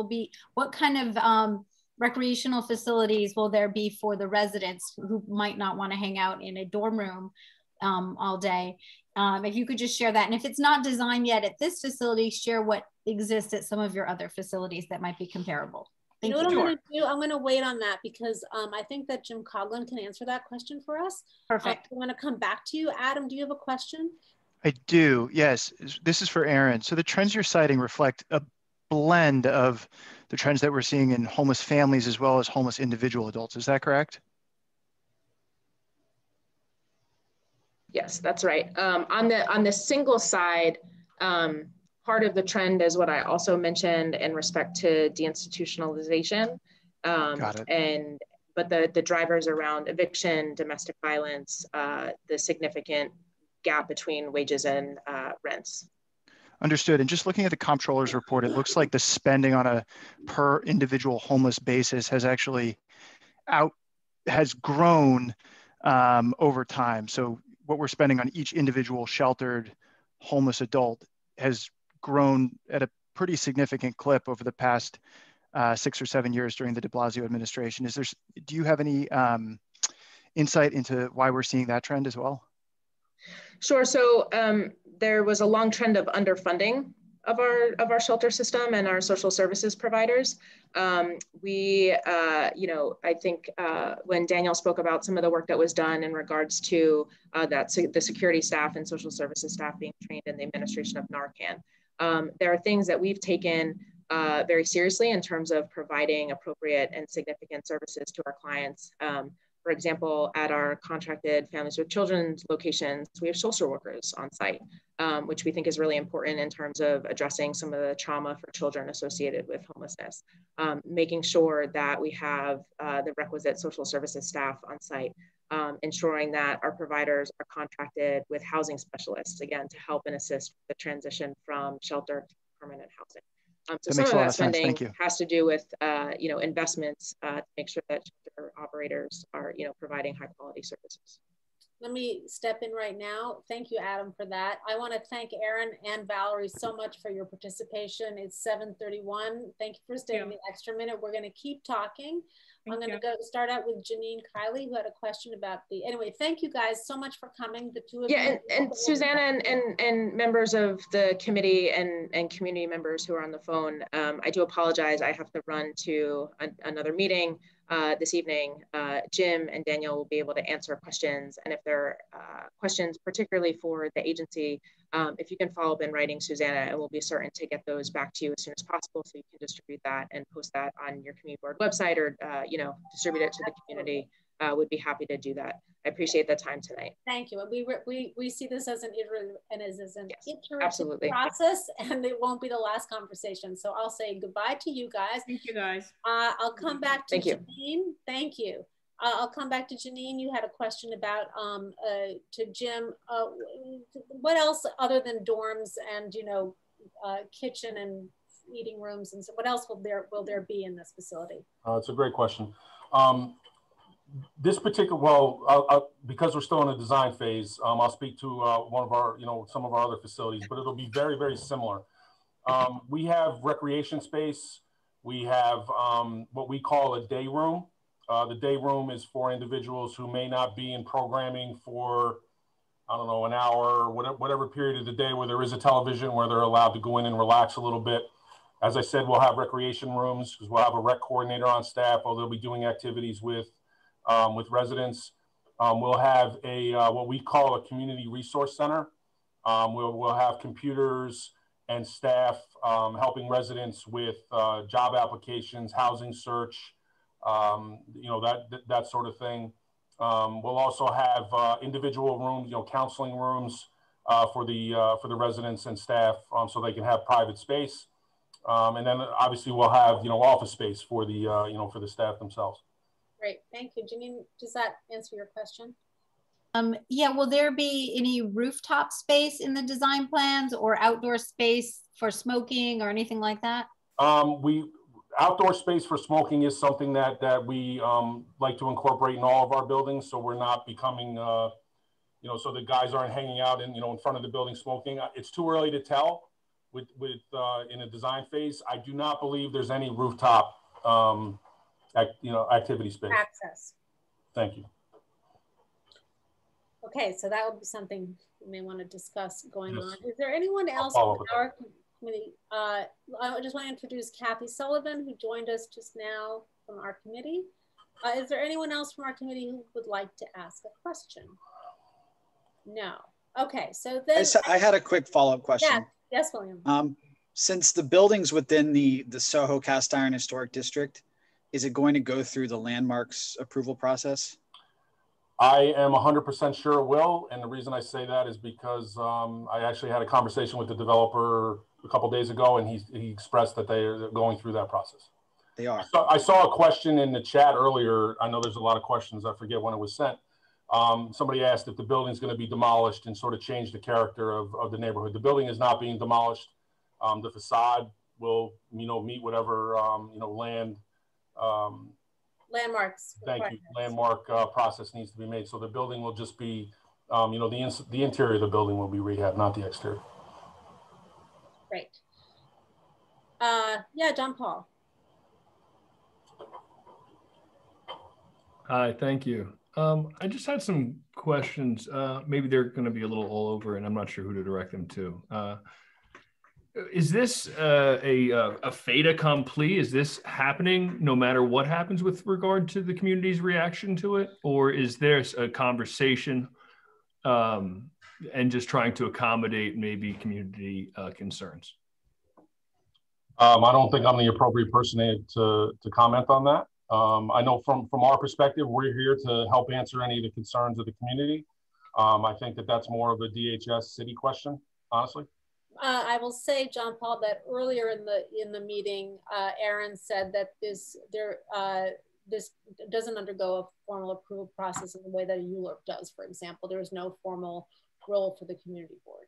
What kind of recreational facilities will there be for the residents who might not want to hang out in a dorm room all day? If you could just share that. And if it's not designed yet at this facility, share what exists at some of your other facilities that might be comparable. You know what I'm going to do? I'm going to wait on that because I think that Jim Coughlin can answer that question for us. Perfect. I want to come back to you. Adam, do you have a question? I do, yes. This is for Aaron. So the trends you're citing reflect a blend of the trends that we're seeing in homeless families as well as homeless individual adults. Is that correct? Yes, that's right. On the single side, part of the trend is what I also mentioned in respect to deinstitutionalization. Got it. And but the drivers around eviction, domestic violence, the significant gap between wages and rents. Understood. And just looking at the comptroller's report, it looks like the spending on a per individual homeless basis has actually grown over time. So what we're spending on each individual sheltered homeless adult has grown at a pretty significant clip over the past 6 or 7 years during the de Blasio administration. Do you have any insight into why we're seeing that trend as well? Sure. So there was a long trend of underfunding of our shelter system and our social services providers. I think when Daniel spoke about some of the work that was done in regards to the security staff and social services staff being trained in the administration of Narcan, there are things that we've taken very seriously in terms of providing appropriate and significant services to our clients. For example, at our contracted families with children locations, we have social workers on site, which we think is really important in terms of addressing some of the trauma for children associated with homelessness. Making sure that we have the requisite social services staff on site, ensuring that our providers are contracted with housing specialists, again, to help and assist the transition from shelter to permanent housing. So some of that spending has to do with, investments to make sure that shelter operators are, providing high quality services. Let me step in right now. Thank you, Adam, for that. I want to thank Aaron and Valerie so much for your participation. It's 7:31. Thank you for staying the extra minute. We're going to keep talking. I'm going to start out with Janine Kiley, who had a question about anyway, thank you guys so much for coming, the two of you. And Susanna and members of the committee and community members who are on the phone, I do apologize. I have to run to another meeting this evening. Jim and Daniel will be able to answer questions. And if there are questions, particularly for the agency, if you can follow up in writing, Susanna, and we'll be certain to get those back to you as soon as possible so you can distribute that and post that on your community board website or, distribute it to the community. Would be happy to do that. I appreciate the time tonight. Thank you. We see this as an iterative absolutely. process, and it won't be the last conversation. So I'll say goodbye to you guys. Thank you, guys. I'll come back to Janine. Thank you. I'll come back to Janine. You had a question about to Jim. What else other than dorms and kitchen and eating rooms, and so what else will there be in this facility? It's a great question. This particular, because we're still in the design phase, I'll speak to one of our, some of our other facilities, but it'll be very, very similar. We have recreation space. We have what we call a day room. The day room is for individuals who may not be in programming for, I don't know, an hour or whatever period of the day where there is a television, where they're allowed to go in and relax a little bit. As I said, we'll have recreation rooms because we'll have a rec coordinator on staff, or they'll be doing activities with residents. We'll have what we call a community resource center. We'll have computers and staff helping residents with job applications, housing search, that sort of thing. We'll also have individual rooms, counseling rooms for the residents and staff, so they can have private space. And then obviously we'll have, office space for the, for the staff themselves. Great, thank you. Janine, does that answer your question? Yeah, will there be any rooftop space in the design plans or outdoor space for smoking or anything like that? Outdoor space for smoking is something that we like to incorporate in all of our buildings. So we're not becoming, so the guys aren't hanging out in front of the building smoking. It's too early to tell with in a design phase. I do not believe there's any rooftop, activity space. Access. Thank you. Okay, so that would be something we may want to discuss going on. Is there anyone else on our committee? I just want to introduce Kathy Sullivan, who joined us just now from our committee. Is there anyone else from our committee who would like to ask a question? No. Okay, so then I had a quick follow-up question. Yeah. Yes, William. Since the building's within the Soho Cast Iron Historic District, is it going to go through the landmarks approval process? I am 100% sure it will. And the reason I say that is because I actually had a conversation with the developer a couple of days ago, and he expressed that they're going through that process. They are. So I saw a question in the chat earlier. I know there's a lot of questions. I forget when it was sent. Somebody asked if the building's going to be demolished and sort of change the character of the neighborhood. The building is not being demolished. The facade will, meet whatever, landmarks. Thank you. Landmark process needs to be made. So the building will just be, the interior of the building will be rehabbed, not the exterior. Great. Yeah, John Paul. Hi, thank you. I just had some questions. Maybe they're going to be a little all over, and I'm not sure who to direct them to. Is this a fait accompli? Is this happening no matter what happens with regard to the community's reaction to it? Or is there a conversation and just trying to accommodate maybe community concerns? I don't think I'm the appropriate person to comment on that. I know from our perspective, we're here to help answer any of the concerns of the community. I think that's more of a DHS city question, honestly. I will say, John Paul, that earlier in the meeting, Aaron said that this doesn't undergo a formal approval process in the way that a ULURP does, for example. There is no formal role for the community board.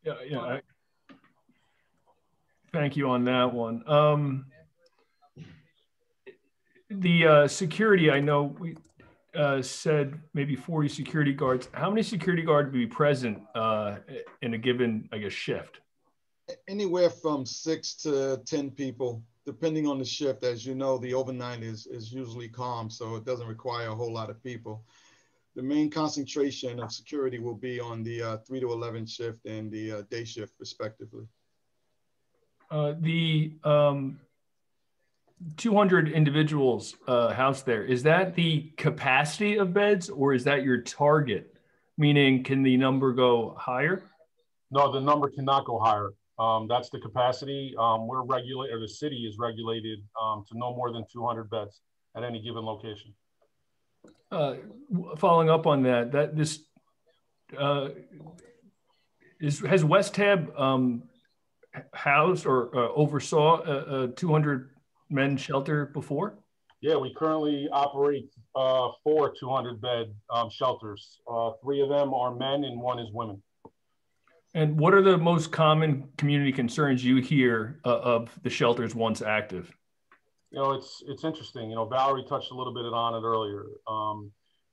Yeah. Thank you on that one. The security, I know we said maybe 40 security guards. How many security guards would be present in a given, I guess, shift? Anywhere from 6 to 10 people, depending on the shift. As you know, the overnight is usually calm, so it doesn't require a whole lot of people. The main concentration of security will be on the 3 to 11 shift and the day shift, respectively. 200 individuals housed there, is that the capacity of beds or is that your target? Meaning, can the number go higher? No, the number cannot go higher. That's the capacity. We're regulated, or the city is regulated to no more than 200 beds at any given location. Following up on that, has Westhab housed or oversaw a 200 men shelter before? Yeah, we currently operate 4 200-bed shelters. 3 of them are men and 1 is women. And what are the most common community concerns you hear of the shelters once active? It's interesting. Valerie touched a little bit on it earlier.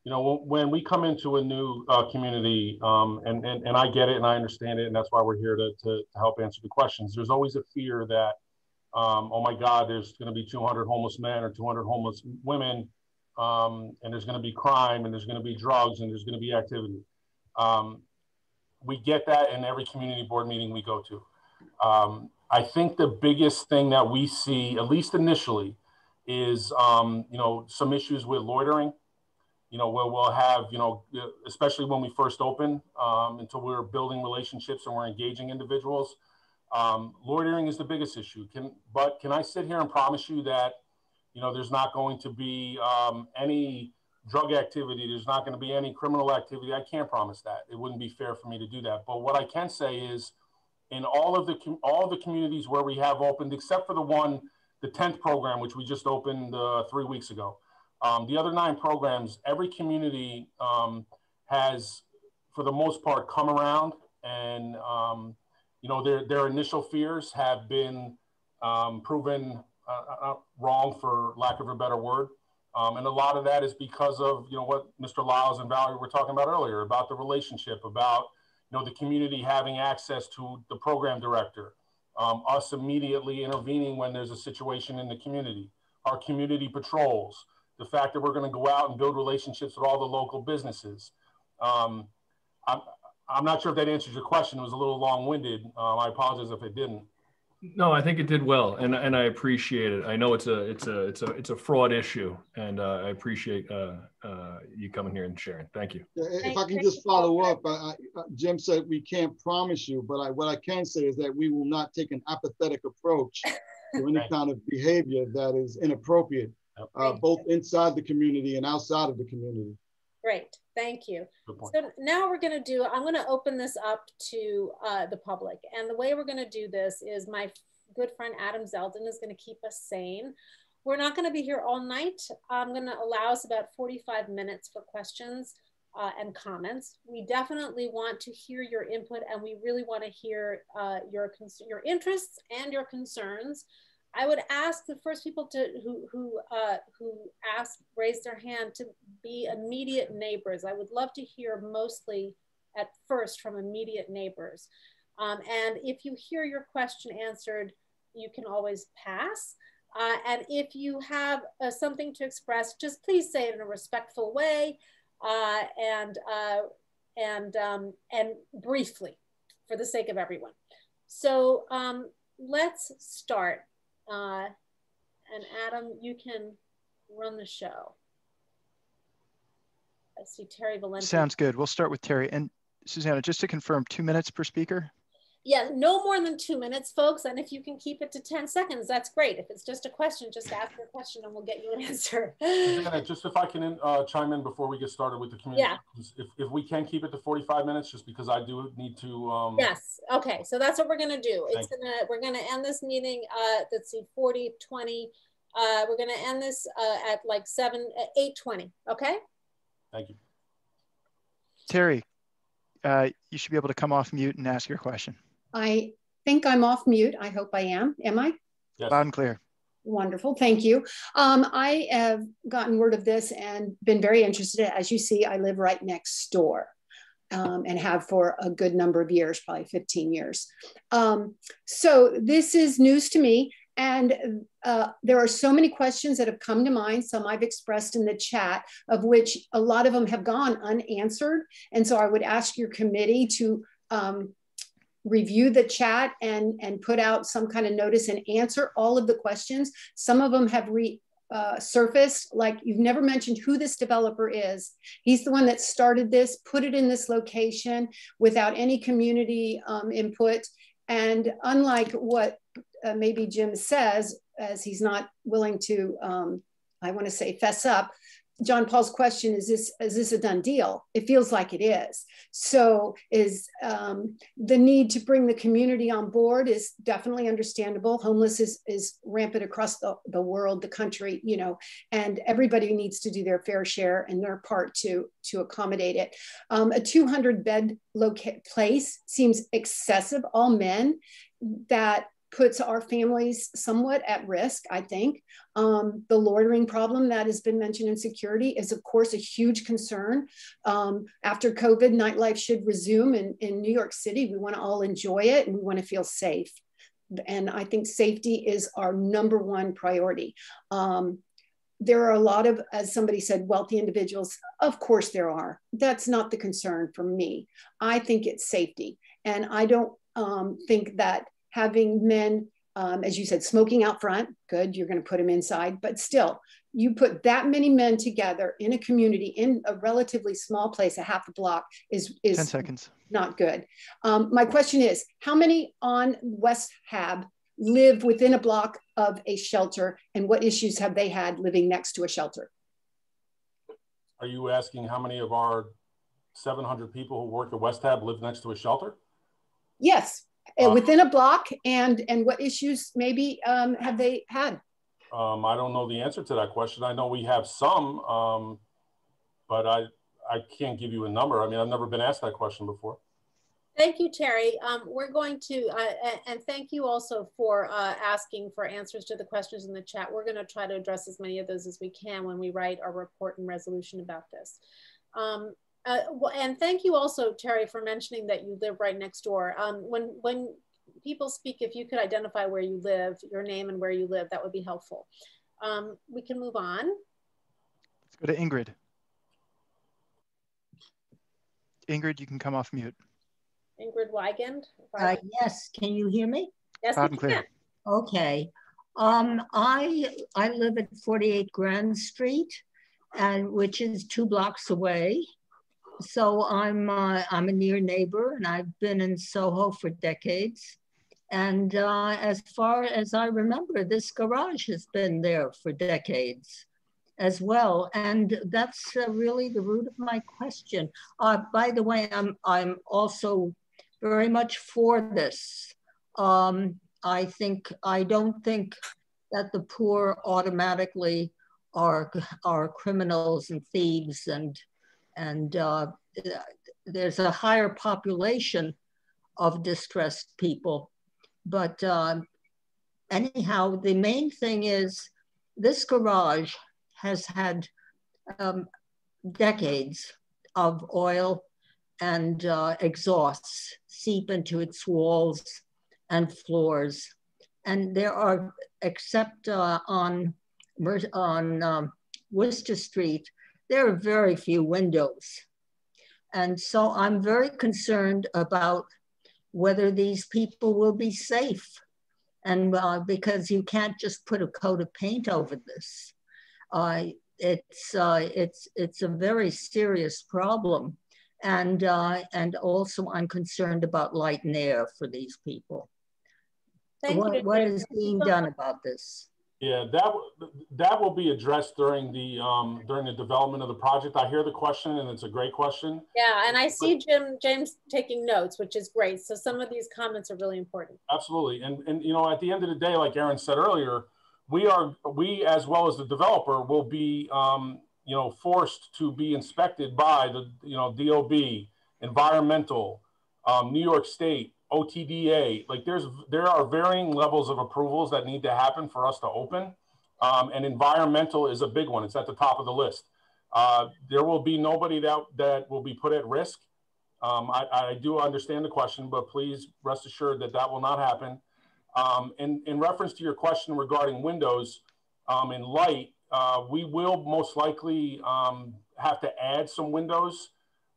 When we come into a new community, and I get it and I understand it, and that's why we're here to help answer the questions. There's always a fear that oh my God, there's going to be 200 homeless men or 200 homeless women, and there's going to be crime, and there's going to be drugs, and there's going to be activity. We get that in every community board meeting we go to. I think the biggest thing that we see, at least initially, is some issues with loitering. Where we'll have, especially when we first open, until we're building relationships and we're engaging individuals. Loitering is the biggest issue. But can I sit here and promise you that, there's not going to be any drug activity, there's not going to be any criminal activity? I can't promise that. It wouldn't be fair for me to do that. But what I can say is, in all the communities where we have opened, except for the 10th program, which we just opened 3 weeks ago, the other 9 programs, every community has, for the most part, come around and their initial fears have been proven wrong, for lack of a better word. And a lot of that is because of, what Mr. Lyles and Valerie were talking about earlier, about the relationship, about, the community having access to the program director, us immediately intervening when there's a situation in the community, our community patrols, the fact that we're going to go out and build relationships with all the local businesses. I'm not sure if that answers your question. It was a little long-winded. I apologize if it didn't. No, I think it did well, and I appreciate it. I know it's a fraud issue, and I appreciate you coming here and sharing. Thank you. If I can just follow up, Jim said we can't promise you, but what I can say is that we will not take an apathetic approach to any kind of behavior that is inappropriate, both inside the community and outside of the community. Great, thank you. So now I'm going to open this up to the public. And the way we're going to do this is my good friend Adam Zeldin is going to keep us sane. We're not going to be here all night. I'm going to allow us about 45 minutes for questions and comments. We definitely want to hear your input, and we really want to hear your interests and your concerns. I would ask the first people who raised their hand to be immediate neighbors. I would love to hear mostly at first from immediate neighbors. And if you hear your question answered, you can always pass. And if you have something to express, just please say it in a respectful way and briefly, for the sake of everyone. So let's start. And Adam, you can run the show. I see Terry Valenti. Sounds good. We'll start with Terry. And Susanna, just to confirm, 2 minutes per speaker? Yeah, no more than 2 minutes, folks. And if you can keep it to 10 seconds, that's great. If it's just a question, just ask your question and we'll get you an answer. Susanna, just if I can chime in before we get started with the community. Yeah. If we can keep it to 45 minutes, just because I do need to. Yes. Okay. So that's what we're going to do. We're going to end this meeting. Let's see, 40, 20. We're going to end this at like 8:20. Okay. Thank you. Terry, you should be able to come off mute and ask your question. I think I'm off mute. I hope I am. Am I? Yes. Loud and clear. Wonderful. Thank you. I have gotten word of this and been very interested. As you see, I live right next door and have for a good number of years, probably 15 years. So this is news to me. And there are so many questions that have come to mind. Some I've expressed in the chat, of which a lot of them have gone unanswered. And so I would ask your committee to review the chat and put out some kind of notice and answer all of the questions. Some of them have surfaced, like you've never mentioned who this developer is. He's the one that started this, put it in this location without any community input. And unlike what maybe Jim says, as he's not willing to, I want to say, fess up, John Paul's question, is this a done deal? It feels like it is. So is the need to bring the community on board is definitely understandable. Homeless is rampant across the world, the country, you know, and everybody needs to do their fair share and their part to accommodate it. A 200-bed place seems excessive, all men. That puts our families somewhat at risk, I think. The loitering problem that has been mentioned in security is, of course, a huge concern. After COVID, nightlife should resume in New York City. We want to all enjoy it and we want to feel safe. And I think safety is our #1 priority. There are a lot of, as somebody said, wealthy individuals. Of course there are. That's not the concern for me. I think it's safety. And I don't think that having men, as you said, smoking out front, good, you're going to put them inside, but still, you put that many men together in a community, in a relatively small place, a half a block, is 10 seconds. Not good. My question is, how many on Westhab live within a block of a shelter, and what issues have they had living next to a shelter? Are you asking how many of our 700 people who work at Westhab live next to a shelter? Yes. Within a block, and what issues maybe have they had? I don't know the answer to that question. I know we have some, but I can't give you a number. I mean, I've never been asked that question before. Thank you, Terry. We're going to, and thank you also for asking for answers to the questions in the chat. We're going to try to address as many of those as we can when we write our report and resolution about this. And thank you also, Terry, for mentioning that you live right next door. When people speak, if you could identify where you live, your name and where you live, that would be helpful. We can move on. Let's go to Ingrid. Ingrid, you can come off mute. Ingrid Weigand. Yes, can you hear me? Yes, loud and clear. Okay. I live at 48 Grand Street, and which is 2 blocks away. So I'm a near neighbor, and I've been in Soho for decades. And as far as I remember, this garage has been there for decades as well. And that's really the root of my question. By the way, I'm also very much for this. I don't think that the poor automatically are criminals and thieves, and there's a higher population of distressed people. But anyhow, the main thing is this garage has had decades of oil and exhausts seep into its walls and floors. And there are, except on Wooster Street, there are very few windows. And so I'm very concerned about whether these people will be safe. And because you can't just put a coat of paint over this. It's a very serious problem. And also I'm concerned about light and air for these people. What is being done about this? Yeah, that will be addressed during the development of the project. I hear the question, and it's a great question. Yeah, and I see James taking notes, which is great. So some of these comments are really important. Absolutely, and you know, at the end of the day, like Aaron said earlier, we as well as the developer will be you know, forced to be inspected by the DOB, environmental, New York State, OTDA. Like there are varying levels of approvals that need to happen for us to open. And environmental is a big one. It's at the top of the list. There will be nobody that will be put at risk. I do understand the question, but please rest assured that will not happen. In reference to your question regarding windows and light, we will most likely have to add some windows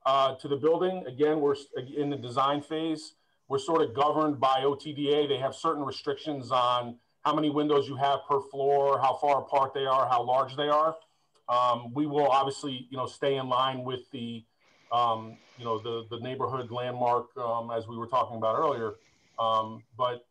to the building. Again, we're in the design phase. We're sort of governed by OTDA. They have certain restrictions on how many windows you have per floor, how far apart they are, how large they are. We will obviously, stay in line with the, the neighborhood landmark as we were talking about earlier. But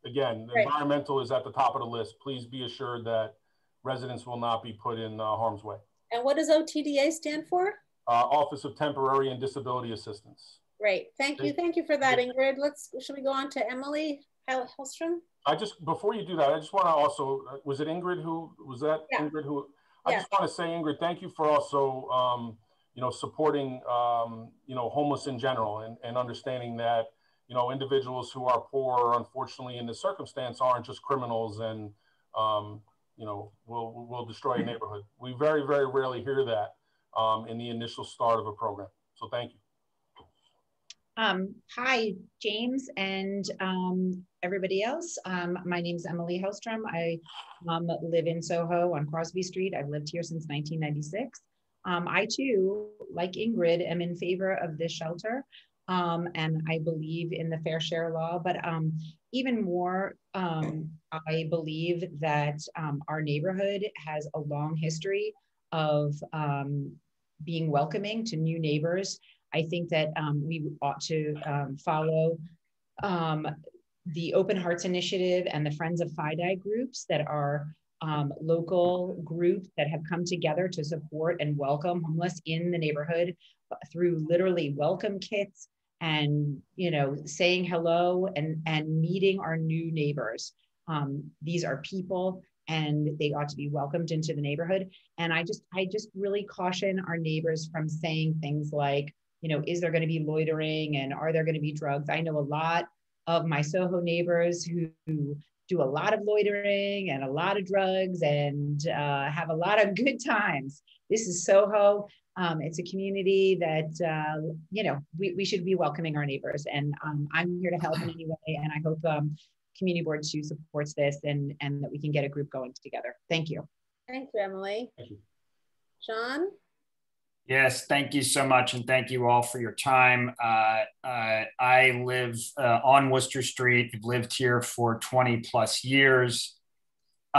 again, environmental is at the top of the list. Please be assured that residents will not be put in harm's way. And what does OTDA stand for? Office of Temporary and Disability Assistance. Great, thank you for that, Ingrid. Should we go on to Emily Hellstrom? Before you do that, I just want to also, was it Ingrid who, Yeah. Ingrid who, I just want to say, Ingrid, thank you for also, supporting, homeless in general and understanding that, individuals who are poor, unfortunately, in this circumstance aren't just criminals and, will destroy a neighborhood. We very, very rarely hear that in the initial start of a program. So thank you. Hi, James and everybody else. My name is Emily Hellstrom. I live in Soho on Crosby Street. I've lived here since 1996. I too, like Ingrid, am in favor of this shelter and I believe in the fair share law, but even more, I believe that our neighborhood has a long history of being welcoming to new neighbors. I think that we ought to follow the Open Hearts Initiative and the Friends of FIDI groups that are local groups that have come together to support and welcome homeless in the neighborhood through literally welcome kits and, saying hello and meeting our new neighbors. These are people and they ought to be welcomed into the neighborhood. And I just really caution our neighbors from saying things like, is there going to be loitering and are there going to be drugs? I know a lot of my Soho neighbors who do a lot of loitering and a lot of drugs and have a lot of good times. This is Soho. It's a community that, we should be welcoming our neighbors. And I'm here to help in any way. And I hope Community Board 2 supports this and that we can get a group going together. Thank you. Thank you, Emily. Thank you. John? Yes, thank you so much. And thank you all for your time. I live on Wooster Street. I've lived here for 20 plus years.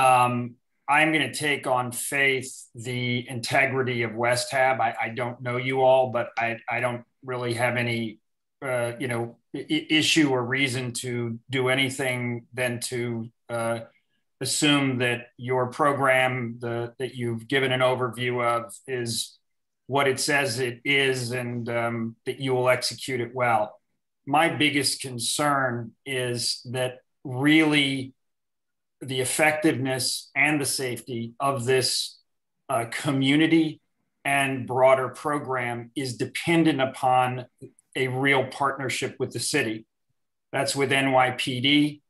I'm going to take on faith the integrity of Westhab. I don't know you all, but I don't really have any, issue or reason to do anything than to assume that your program that you've given an overview of is what it says it is and that you will execute it well. My biggest concern is that really the effectiveness and the safety of this community and broader program is dependent upon a real partnership with the city. That's with NYPD.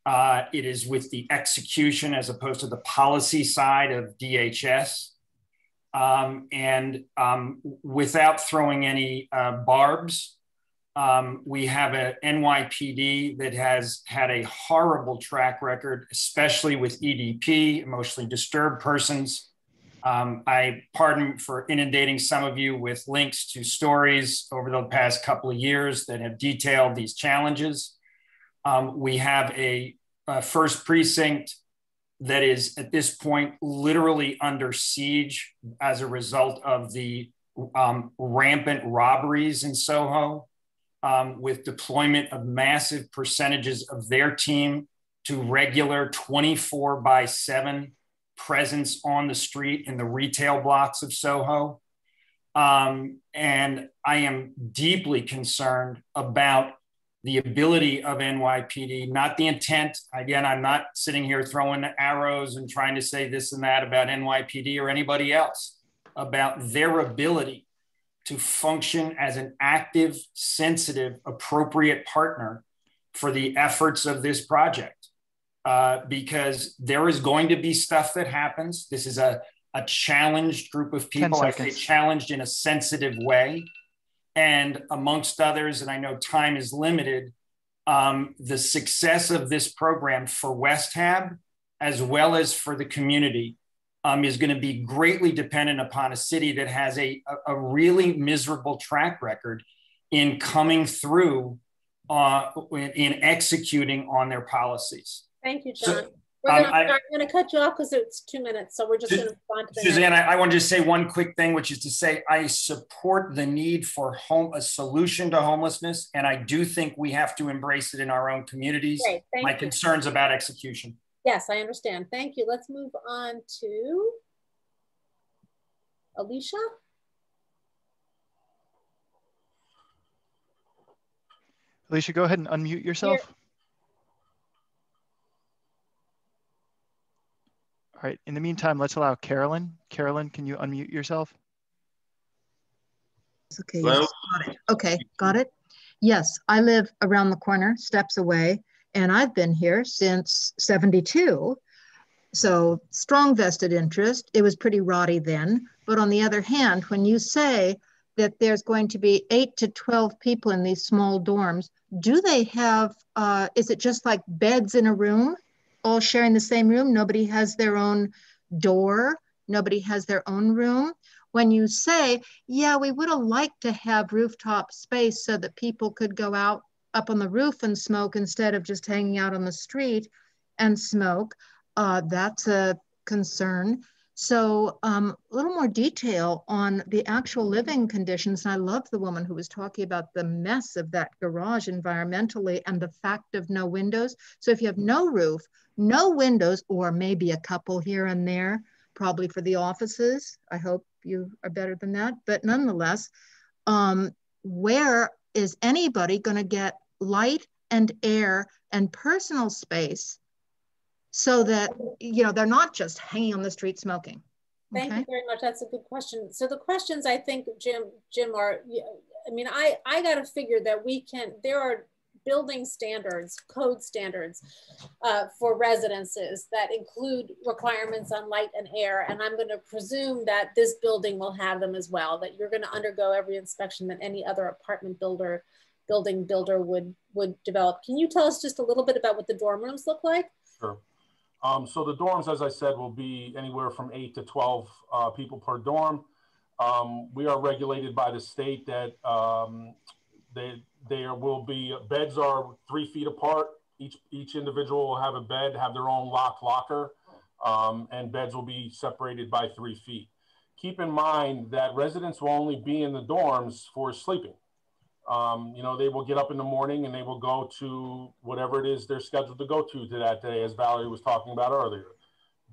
It is with the execution as opposed to the policy side of DHS. Without throwing any barbs, we have a NYPD that has had a horrible track record, especially with EDP, emotionally disturbed persons. I pardon for inundating some of you with links to stories over the past couple of years that have detailed these challenges. We have a first precinct that is at this point literally under siege as a result of the rampant robberies in Soho, with deployment of massive percentages of their team to regular 24/7 presence on the street in the retail blocks of Soho. And I am deeply concerned about the ability of NYPD, not the intent. Again, I'm not sitting here throwing arrows and trying to say this and that about NYPD or anybody else, about their ability to function as an active, sensitive, appropriate partner for the efforts of this project. Because there is going to be stuff that happens. This is a challenged group of people. I say challenged in a sensitive way. And amongst others, and I know time is limited, the success of this program for Westhab, as well as for the community, is going to be greatly dependent upon a city that has a really miserable track record in coming through, in executing on their policies. Thank you, John. I'm going to cut you off because it's 2 minutes. So we're just going to move on to the Suzanne, I want to just say one quick thing, which is to say I support the need for a solution to homelessness. And I do think we have to embrace it in our own communities. Great, My concerns about execution. Yes, I understand. Thank you. Let's move on to Alicia. Alicia, go ahead and unmute yourself. Here. All right, in the meantime, let's allow Carolyn. Carolyn, can you unmute yourself? Okay, yes, got it. Okay, got it. Yes, I live around the corner, steps away, and I've been here since '72. So strong vested interest. It was pretty rotty then. But on the other hand, when you say that there's going to be 8 to 12 people in these small dorms, do they have, is it just like beds in a room? All sharing the same room? Nobody has their own door. Nobody has their own room. When you say, yeah, we would have liked to have rooftop space so that people could go out up on the roof and smoke instead of just hanging out on the street and smoke, that's a concern. So a little more detail on the actual living conditions. And I love the woman who was talking about the mess of that garage environmentally and the fact of no windows. So if you have no roof, no windows, or maybe a couple here and there, probably for the offices. I hope you are better than that. But nonetheless, where is anybody going to get light and air and personal space so that, you know, they're not just hanging on the street smoking? Thank you very much. That's a good question. So the questions, I think, Jim, are, I mean, I got to figure that there are building standards, code standards for residences that include requirements on light and air. And I'm going to presume that this building will have them as well, that you're going to undergo every inspection that any other apartment building builder would develop. Can you tell us just a little bit about what the dorm rooms look like? Sure. So the dorms, as I said, will be anywhere from 8 to 12 people per dorm. We are regulated by the state that there will be, beds are 3 feet apart. Each individual will have a bed, have their own locked locker, and beds will be separated by 3 feet. Keep in mind that residents will only be in the dorms for sleeping. You know, they will get up in the morning and they will go to whatever it is they're scheduled to go to that day, as Valerie was talking about earlier.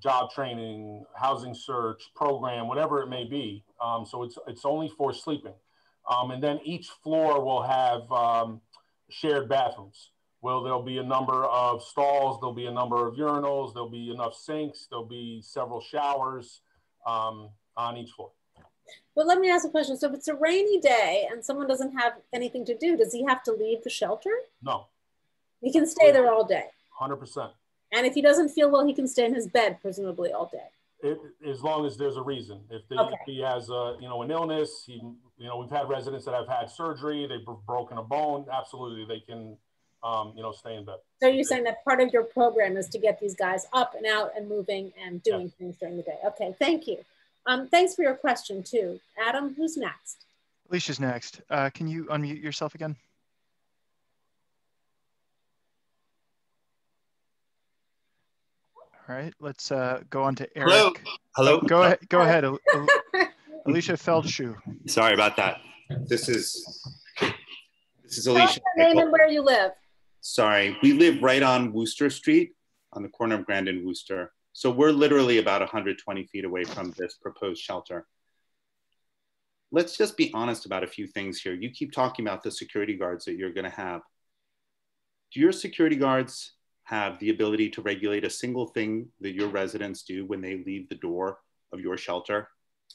Job training, housing search, program, whatever it may be. So it's only for sleeping. And then each floor will have shared bathrooms Well, there'll be a number of stalls, there'll be a number of urinals, there'll be enough sinks, there'll be several showers on each floor. But let me ask a question. So if it's a rainy day and someone doesn't have anything to do, does he have to leave the shelter? No. He can stay there all day. 100%. And if he doesn't feel well, he can stay in his bed, presumably all day. As long as there's a reason. If he has a, an illness, we've had residents that have had surgery, they've broken a bone, absolutely, they can, stay in bed. So you're saying that part of your program is to get these guys up and out and moving and doing things during the day. Okay, thank you. Thanks for your question too. Adam, who's next? Alicia's next. Can you unmute yourself again? All right, let's go on to Eric. Hello. Hello. Go ahead. Go ahead, Alicia Feldschuh. Sorry about that. This is Tell Alicia. us your name and where you live. Sorry, we live right on Wooster Street, on the corner of Grand and Wooster. So we're literally about 120 feet away from this proposed shelter. Let's just be honest about a few things here. You keep talking about the security guards that you're going to have. Do your security guards have the ability to regulate a single thing that your residents do when they leave the door of your shelter?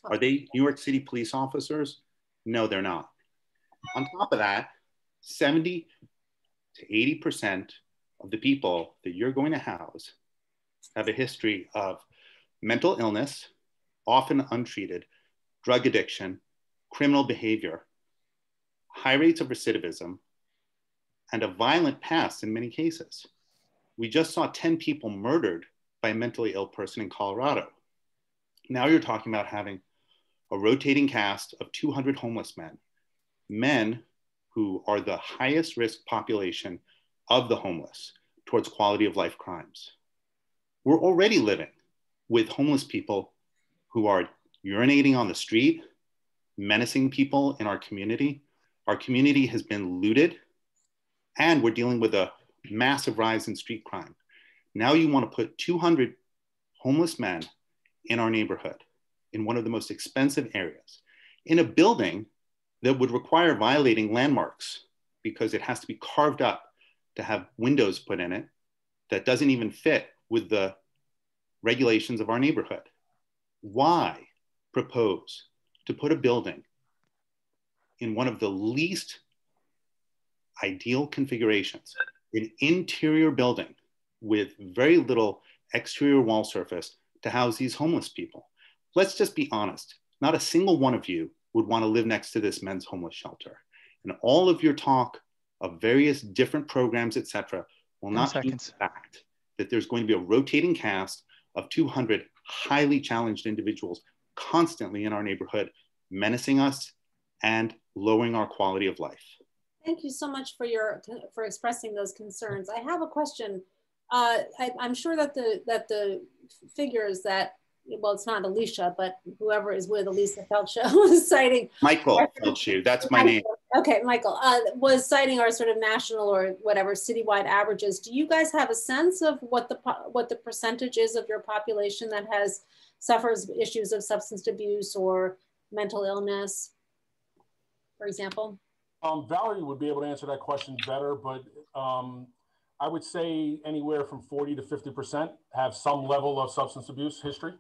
Are they New York City police officers? No, they're not. On top of that, 70 to 80% of the people that you're going to house have a history of mental illness, often untreated, drug addiction, criminal behavior, high rates of recidivism, and a violent past in many cases. We just saw 10 people murdered by a mentally ill person in Colorado. Now you're talking about having a rotating cast of 200 homeless men who are the highest risk population of the homeless towards quality of life crimes. We're already living with homeless people who are urinating on the street, menacing people in our community. Our community has been looted, and we're dealing with a massive rise in street crime. Now you want to put 200 homeless men in our neighborhood, in one of the most expensive areas, in a building that would require violating landmarks because it has to be carved up to have windows put in it that doesn't even fit with the regulations of our neighborhood. Why propose to put a building in one of the least ideal configurations, an interior building with very little exterior wall surface to house these homeless people? Let's just be honest. Not a single one of you would want to live next to this men's homeless shelter. And all of your talk of various different programs, et cetera, will not change the fact that there's going to be a rotating cast of 200 highly challenged individuals constantly in our neighborhood, menacing us and lowering our quality of life. Thank you so much for expressing those concerns. I have a question. I'm sure that the figures that, well, it's not Alicia, but whoever is with Alicia Feldschuh was citing. Michael Feldschuh, that's my name. Okay, Michael, was citing our sort of national or whatever citywide averages. Do you guys have a sense of what the percentage is of your population that suffers issues of substance abuse or mental illness, for example? Valerie would be able to answer that question better, but I would say anywhere from 40 to 50% have some level of substance abuse history.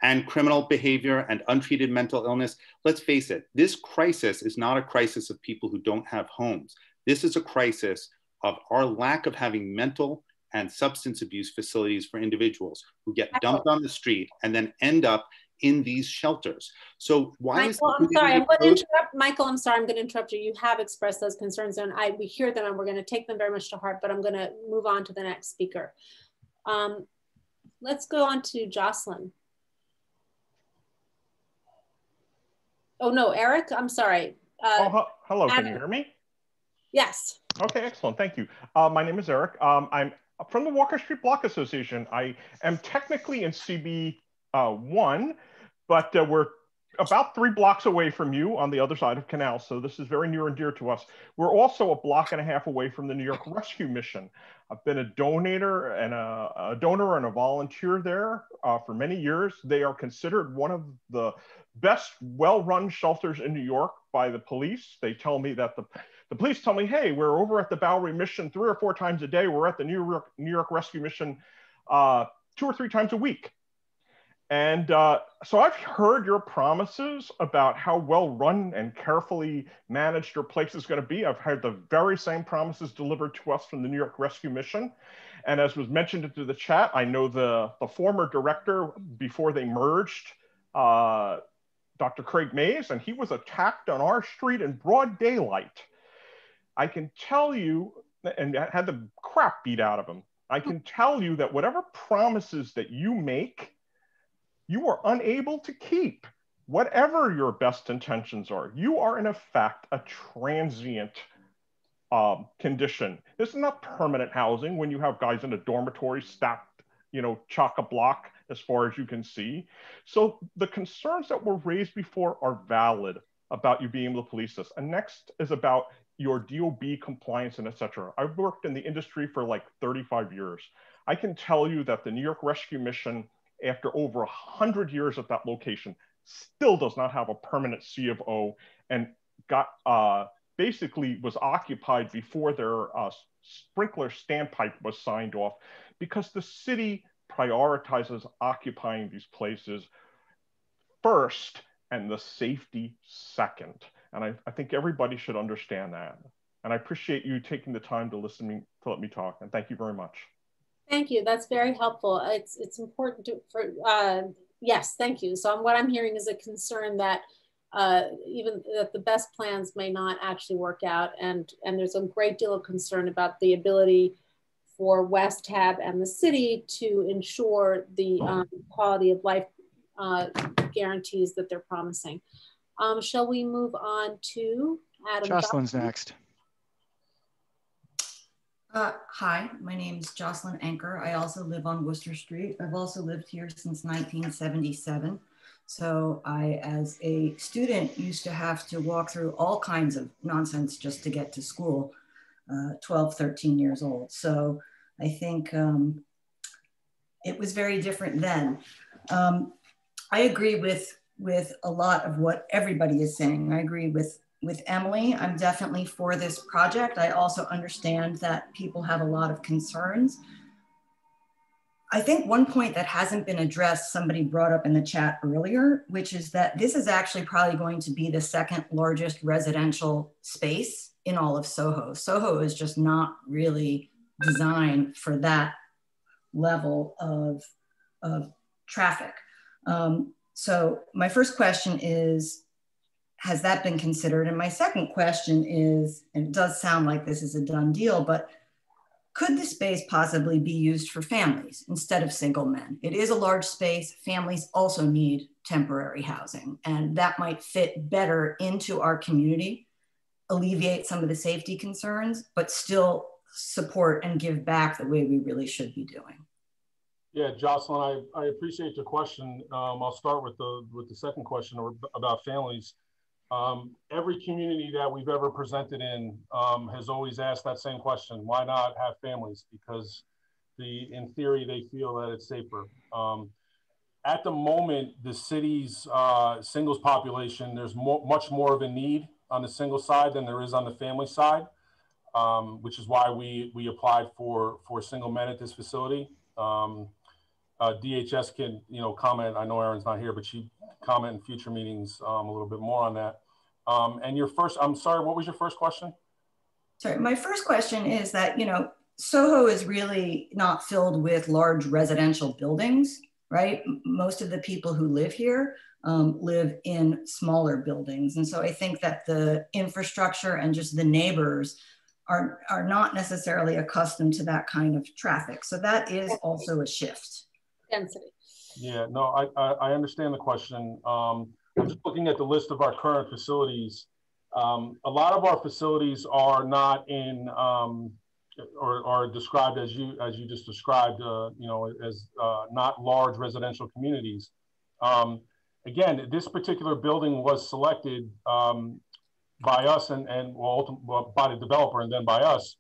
And criminal behavior and untreated mental illness. Let's face it, this crisis is not a crisis of people who don't have homes. This is a crisis of our lack of having mental and substance abuse facilities for individuals who get dumped on the street and then end up in these shelters. So why is Michael, I'm sorry, I'm going to interrupt. Michael, I'm sorry, I'm going to interrupt you. You have expressed those concerns and we hear them and we're going to take them very much to heart, but I'm going to move on to the next speaker. Let's go on to Jocelyn. Oh no, Eric, I'm sorry. Hello, Adam. can you hear me? Yes. Okay, excellent, thank you. My name is Eric. I'm from the Walker Street Block Association. I am technically in Cb1, but we're about 3 blocks away from you on the other side of Canal, so this is very near and dear to us. We're also a block and a half away from the New York Rescue Mission. I've been a donor and a volunteer there for many years. They are considered one of the best well-run shelters in New York by the police. They tell me that the The police tell me, hey, we're over at the Bowery Mission 3 or 4 times a day. We're at the New York Rescue Mission 2 or 3 times a week. And so I've heard your promises about how well run and carefully managed your place is going to be. I've heard the very same promises delivered to us from the New York Rescue Mission. And as was mentioned into the chat, I know the former director before they merged, Dr. Craig Mays, and he was attacked on our street in broad daylight. I can tell you, and had the crap beat out of him. I can tell you that whatever promises that you make, you are unable to keep. Whatever your best intentions are, you are in effect a transient condition. This is not permanent housing when you have guys in a dormitory stacked, chock-a-block as far as you can see. So the concerns that were raised before are valid about you being able to police this. And next is about your DOB compliance and et cetera. I've worked in the industry for like 35 years. I can tell you that the New York Rescue Mission, after over 100 years at that location, still does not have a permanent C of O, and got basically was occupied before their sprinkler standpipe was signed off, because the city prioritizes occupying these places first and the safety second. And I think everybody should understand that. And I appreciate you taking the time to listen to let me talk. And thank you very much. Thank you. That's very helpful. It's important yes, thank you. So what I'm hearing is a concern that even that the best plans may not actually work out. And there's a great deal of concern about the ability for Westhab and the city to ensure the quality of life guarantees that they're promising. Shall we move on to Adam? Jocelyn's next. Hi, my name is Jocelyn Anker. I also live on Wooster Street. I've also lived here since 1977. So I, as a student, used to have to walk through all kinds of nonsense just to get to school, 12, 13 years old. So I think it was very different then. I agree with a lot of what everybody is saying. I agree with Emily. I'm definitely for this project. I also understand that people have a lot of concerns. I think one point that hasn't been addressed, somebody brought up in the chat earlier, which is that this is actually probably going to be the second largest residential space in all of Soho. Soho is just not really designed for that level of traffic. So my first question is, has that been considered? And my second question is, and it does sound like this is a done deal, but could the space possibly be used for families instead of single men? It is a large space. Families also need temporary housing, and that might fit better into our community, alleviate some of the safety concerns, but still support and give back the way we really should be doing. Yeah, Jocelyn, I appreciate your question. I'll start with the second question about families. Every community that we've ever presented in has always asked that same question: why not have families? Because in theory, they feel that it's safer. At the moment, the city's singles population, there's much more of a need on the single side than there is on the family side, which is why we applied for single men at this facility. DHS can comment. I know Erin's not here, but she comment in future meetings a little bit more on that. And I'm sorry, what was your first question? Sorry, my first question is that, Soho is really not filled with large residential buildings, right? Most of the people who live here live in smaller buildings. And so I think that the infrastructure and just the neighbors are not necessarily accustomed to that kind of traffic. So that is also a shift. Density. Yeah, no, I understand the question. I'm just looking at the list of our current facilities. A lot of our facilities are not in, or are described as you just described, as not large residential communities. Again, this particular building was selected by us and by the developer and then by us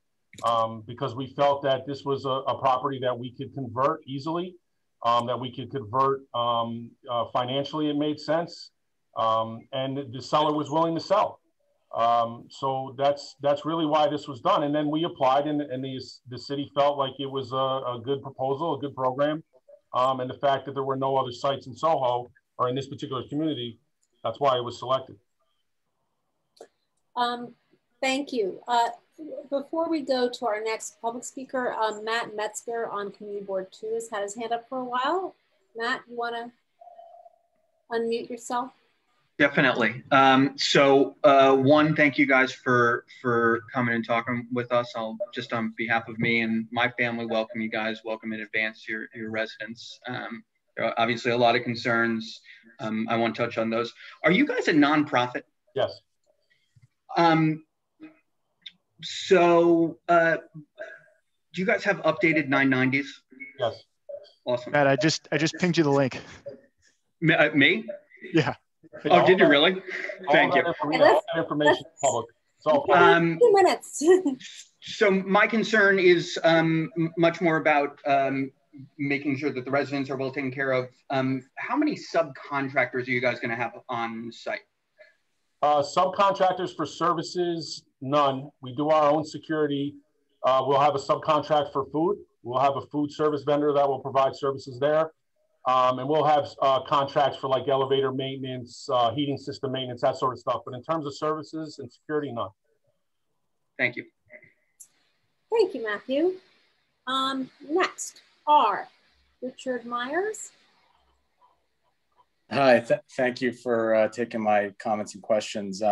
because we felt that this was a property that we could convert easily. That we could convert financially, it made sense, and the seller was willing to sell. So that's really why this was done. And then we applied, and the city felt like it was a good proposal, a good program. And the fact that there were no other sites in Soho or in this particular community, that's why it was selected. Thank you. Before we go to our next public speaker, Matt Metzger on Community Board 2 has had his hand up for a while. Matt, you want to unmute yourself? Definitely. One, thank you guys for coming and talking with us. I'll just on behalf of me and my family welcome you guys, welcome in advance to your residents. There are obviously a lot of concerns. I want to touch on those. Are you guys a nonprofit? Yes. Do you guys have updated 990s? Yes. Awesome. Matt, I just pinged you the link. Me? Yeah. Oh, did you really? Thank you. All that information is public. So, 2 minutes. So my concern is much more about making sure that the residents are well taken care of. How many subcontractors are you guys going to have on site? Subcontractors for services, none. We do our own security. We'll have a subcontract for food. We'll have a food service vendor that will provide services there. And we'll have contracts for like elevator maintenance, heating system maintenance, that sort of stuff. But in terms of services and security, none. Thank you. Thank you, Matthew. Next are Richard Myers. Hi, thank you for taking my comments and questions.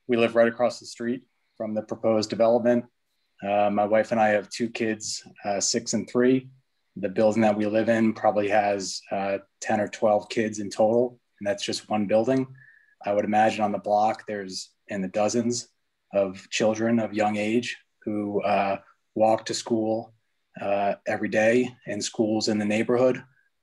We live right across the street from the proposed development. My wife and I have 2 kids, 6 and 3. The building that we live in probably has 10 or 12 kids in total, and that's just one building. I would imagine on the block there's in the dozens of children of young age who walk to school every day in schools in the neighborhood,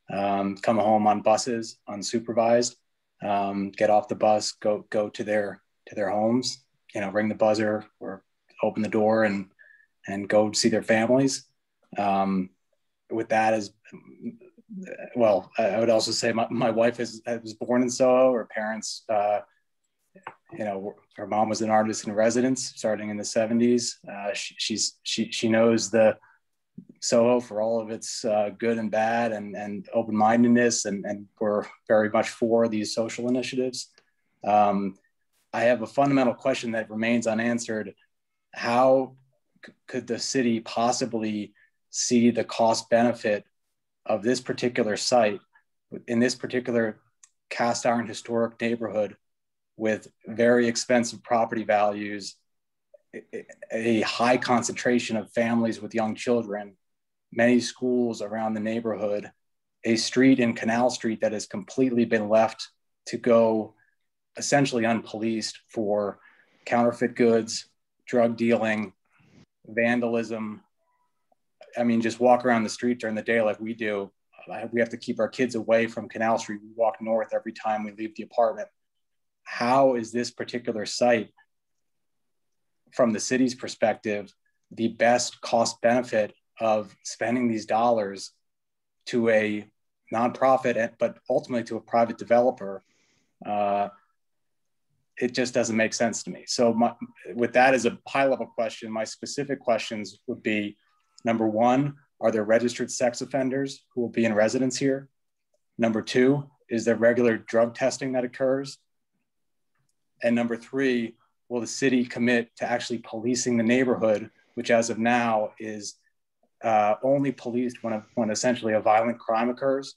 come home on buses unsupervised, get off the bus, go to their homes, ring the buzzer or open the door and go see their families. With that as well, I would also say my wife was born in Soho. Her parents, her mom was an artist in residence starting in the 70s. She knows the Soho for all of its good and bad and open-mindedness, and we're very much for these social initiatives. I have a fundamental question that remains unanswered. How could the city possibly see the cost benefit of this particular site in this particular cast iron historic neighborhood with very expensive property values, a high concentration of families with young children, many schools around the neighborhood, a street in Canal Street that has completely been left to go essentially unpoliced for counterfeit goods, drug dealing, vandalism. I mean, just walk around the street during the day like we do. We have to keep our kids away from Canal Street. We walk north every time we leave the apartment. How is this particular site, from the city's perspective, the best cost benefit of spending these dollars to a nonprofit, but ultimately to a private developer? It just doesn't make sense to me. So with that as a high level question, my specific questions would be, number 1, are there registered sex offenders who will be in residence here? Number 2, is there regular drug testing that occurs? And number 3, will the city commit to actually policing the neighborhood, which as of now is only policed when essentially a violent crime occurs?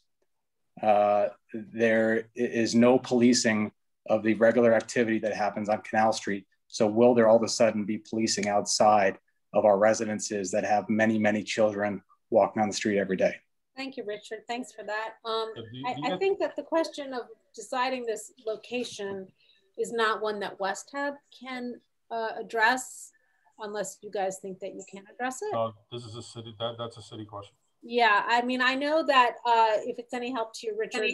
There is no policing of the regular activity that happens on Canal Street. So will there all of a sudden be policing outside of our residences that have many, many children walking on the street every day? Thank you, Richard. Thanks for that. I think that the question of deciding this location is not one that Westhab can address, unless you guys think that you can address it. This is a city, that's a city question. Yeah, I mean, I know that if it's any help to you, Richard,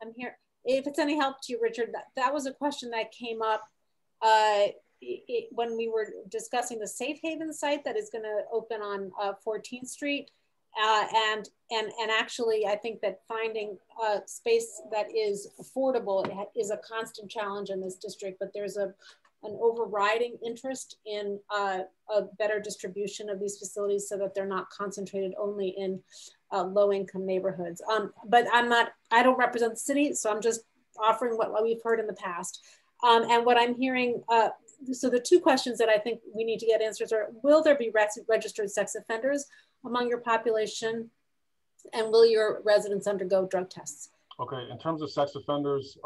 I'm here. If it's any help to you, Richard, that was a question that came up when we were discussing the Safe Haven site that is going to open on 14th Street. And actually, I think that finding a space that is affordable is a constant challenge in this district, but there's an overriding interest in a better distribution of these facilities so that they're not concentrated only in low-income neighborhoods. But I don't represent the city, so I'm just offering what we've heard in the past. And what I'm hearing, so the two questions that I think we need to get answers are, will there be registered sex offenders among your population? And will your residents undergo drug tests? Okay, in terms of sex offenders,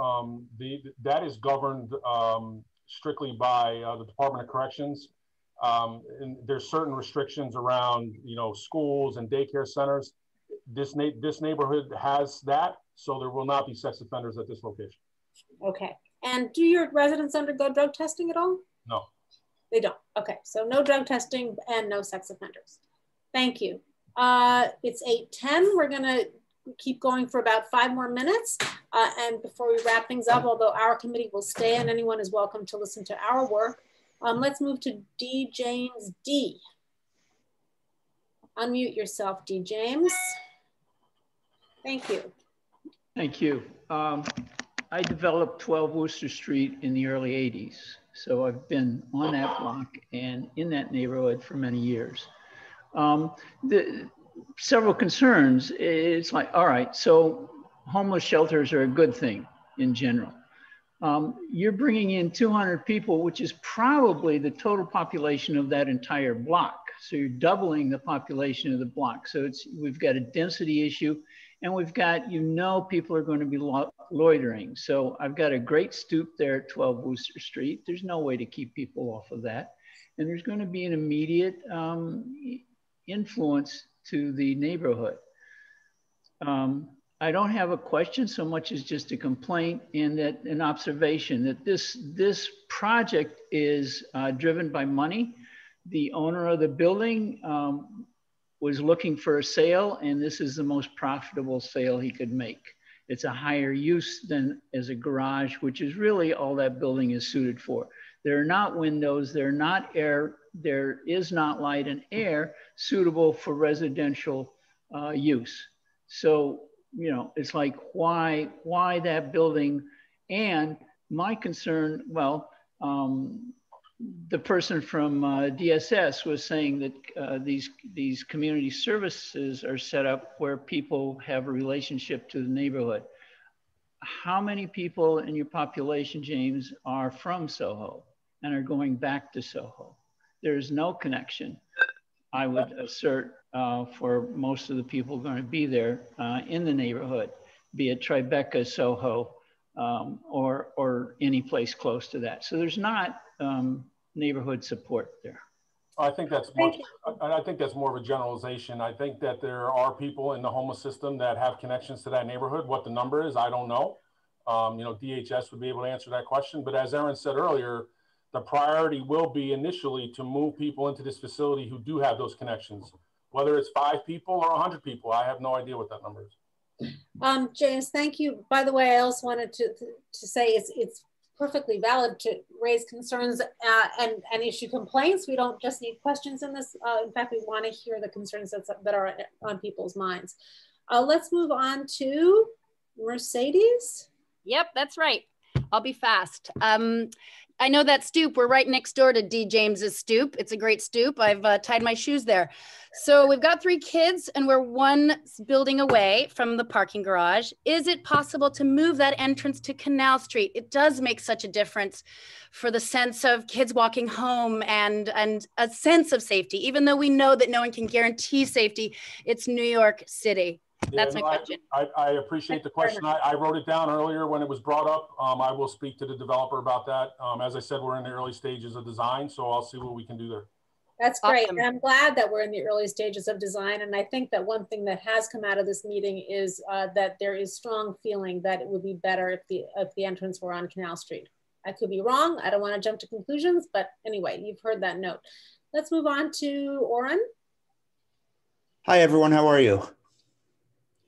that is governed strictly by the Department of Corrections. And there's certain restrictions around, schools and daycare centers. This neighborhood has that, so there will not be sex offenders at this location. Okay, and do your residents undergo drug testing at all? No. They don't. Okay, so no drug testing and no sex offenders. Thank you. It's 8:10. We're gonna keep going for about 5 more minutes. And before we wrap things up, although our committee will stay and anyone is welcome to listen to our work, let's move to D. James D. Unmute yourself, D. James. Thank you. Thank you. I developed 12 Wooster Street in the early 80s. So I've been on that block and in that neighborhood for many years. Several concerns. It's like, all right, so homeless shelters are a good thing in general. You're bringing in 200 people, which is probably the total population of that entire block. So you're doubling the population of the block. So we've got a density issue, and we've got, people are going to be loitering. So I've got a great stoop there at 12 Wooster Street. There's no way to keep people off of that. And there's going to be an immediate influence to the neighborhood. I don't have a question so much as just a complaint and an observation that this project is driven by money. The owner of the building was looking for a sale, and this is the most profitable sale he could make. It's a higher use than as a garage, which is really all that building is suited for. There are not windows, there are not air, there is not light and air suitable for residential use. So, it's like, why that building? And my concern, the person from DSS was saying that these community services are set up where people have a relationship to the neighborhood. How many people in your population, James, are from Soho and are going back to Soho? There's no connection, I would assert, for most of the people going to be there in the neighborhood, be it Tribeca, Soho, or any place close to that. So there's not neighborhood support there. I think that's more of a generalization. I think that there are people in the homeless system that have connections to that neighborhood. What the number is, I don't know. DHS would be able to answer that question. But as Erin said earlier, the priority will be initially to move people into this facility who do have those connections. Whether it's 5 people or 100 people, I have no idea what that number is. James, thank you. By the way, I also wanted to say it's perfectly valid to raise concerns and issue complaints. We don't just need questions in this. In fact, we want to hear the concerns that are on people's minds. Let's move on to Mercedes. Yep, that's right. I'll be fast. I know that stoop, we're right next door to D. James's stoop. It's a great stoop. I've tied my shoes there. So we've got 3 kids and we're 1 building away from the parking garage. Is it possible to move that entrance to Canal Street? It does make such a difference for the sense of kids walking home and a sense of safety, even though we know that no one can guarantee safety. It's New York City. That's my question. I appreciate the question. I wrote it down earlier when it was brought up. I will speak to the developer about that. As I said, we're in the early stages of design, so I'll see what we can do there. That's great. Awesome. And I'm glad that we're in the early stages of design. And I think that one thing that has come out of this meeting is that there is strong feeling that it would be better if the entrance were on Canal Street. I could be wrong. I don't want to jump to conclusions, but anyway, you've heard that note. Let's move on to Oren. Hi, everyone. How are you?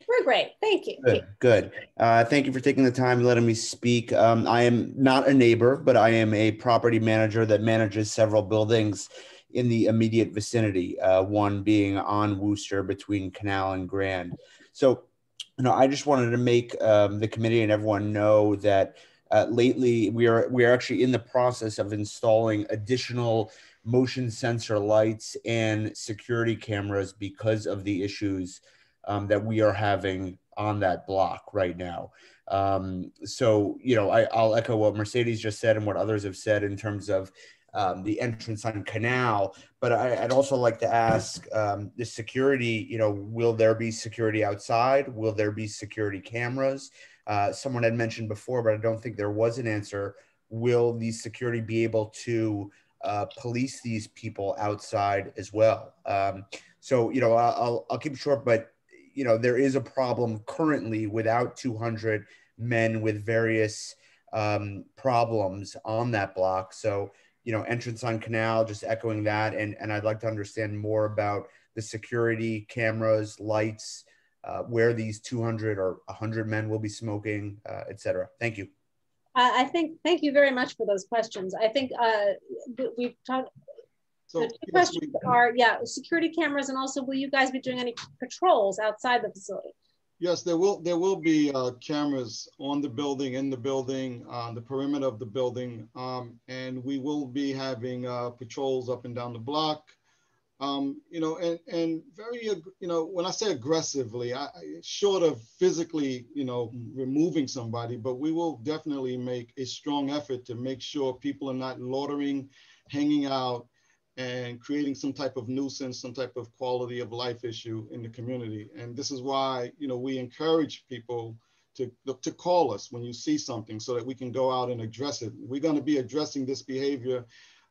We're great. Thank you. Good. Thank you for taking the time and letting me speak. I am not a neighbor, but I am a property manager that manages several buildings in the immediate vicinity, one being on Wooster between Canal and Grand. So, I just wanted to make the committee and everyone know that lately we are actually in the process of installing additional motion sensor lights and security cameras because of the issues that we are having on that block right now. So, I'll echo what Mercedes just said and what others have said in terms of the entrance on Canal, but I'd also like to ask the security, will there be security outside? Will there be security cameras? Someone had mentioned before, but I don't think there was an answer. Will the security be able to police these people outside as well? So, I'll keep it short, but, there is a problem currently without 200 men with various problems on that block. So, entrance on Canal, just echoing that. And I'd like to understand more about the security cameras, lights, where these 200 or 100 men will be smoking, et cetera. Thank you. Thank you very much for those questions. I think we've talked, the two questions are, security cameras, and also will you guys be doing any patrols outside the facility? Yes, there will be cameras on the building, in the building, on the perimeter of the building, and we will be having patrols up and down the block. And very, when I say aggressively, short of physically, removing somebody, but we will definitely make a strong effort to make sure people are not loitering, hanging out, and creating some type of nuisance, some type of quality of life issue in the community. And this is why, we encourage people to call us when you see something so that we can go out and address it. We're going to be addressing this behavior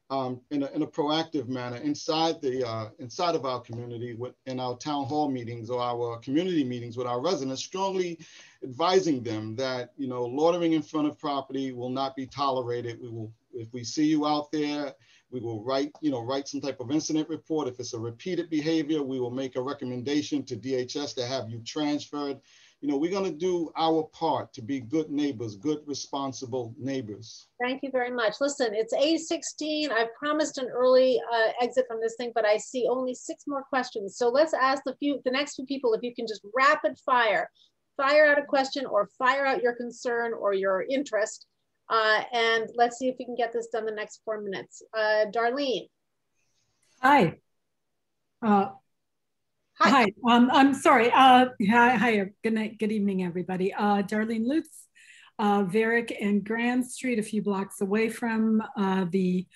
in a proactive manner inside of our community, in our town hall meetings or our community meetings with our residents, strongly advising them that, loitering in front of property will not be tolerated. If we see you out there, we will write some type of incident report. If it's a repeated behavior, we will make a recommendation to DHS to have you transferred. We're going to do our part to be good neighbors, good, responsible neighbors. Thank you very much. Listen, it's 8:16. I've promised an early exit from this thing, but I see only 6 more questions. So let's ask the next few people if you can just rapid fire out a question or fire out your concern or your interest. And let's see if we can get this done the next 4 minutes. Darlene. Hi. Hi. I'm sorry. Hi. Good night. Good evening, everybody. Darlene Lutz, Varick and Grand Street, a few blocks away from the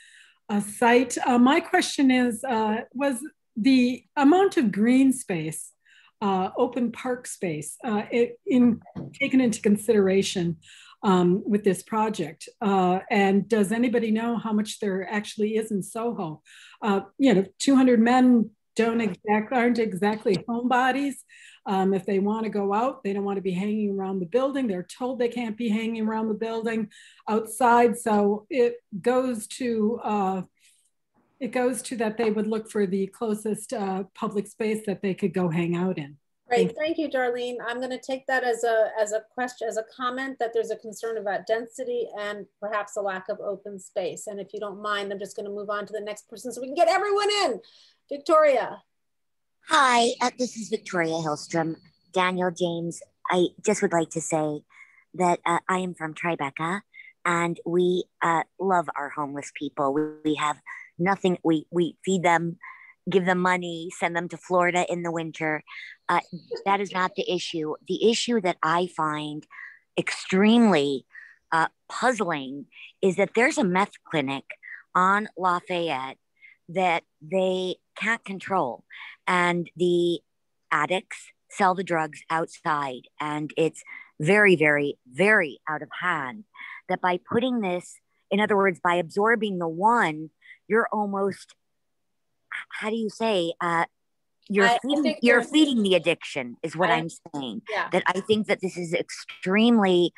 site. My question is, was the amount of green space, open park space, taken into consideration with this project? And does anybody know how much there actually is in Soho? 200 men aren't exactly homebodies. If they want to go out, they don't want to be hanging around the building. They're told they can't be hanging around the building outside. So it goes to that they would look for the closest public space that they could go hang out in. Great, thank you, Darlene. I'm going to take that as a question, as a comment that there's a concern about density and perhaps a lack of open space. And if you don't mind, I'm just going to move on to the next person so we can get everyone in. Victoria. Hi, this is Victoria Hillstrom. Daniel James, I just would like to say that I am from Tribeca, and we love our homeless people. We have nothing, we feed them, give them money, send them to Florida in the winter. That is not the issue. The issue that I find extremely puzzling is that there's a meth clinic on Lafayette that they can't control, and the addicts sell the drugs outside, and it's very, very, very out of hand. That by putting this, in other words, by absorbing the one, you're almost, how do you say, you're feeding the addiction is what I'm saying. Yeah. That I think that this is extremely,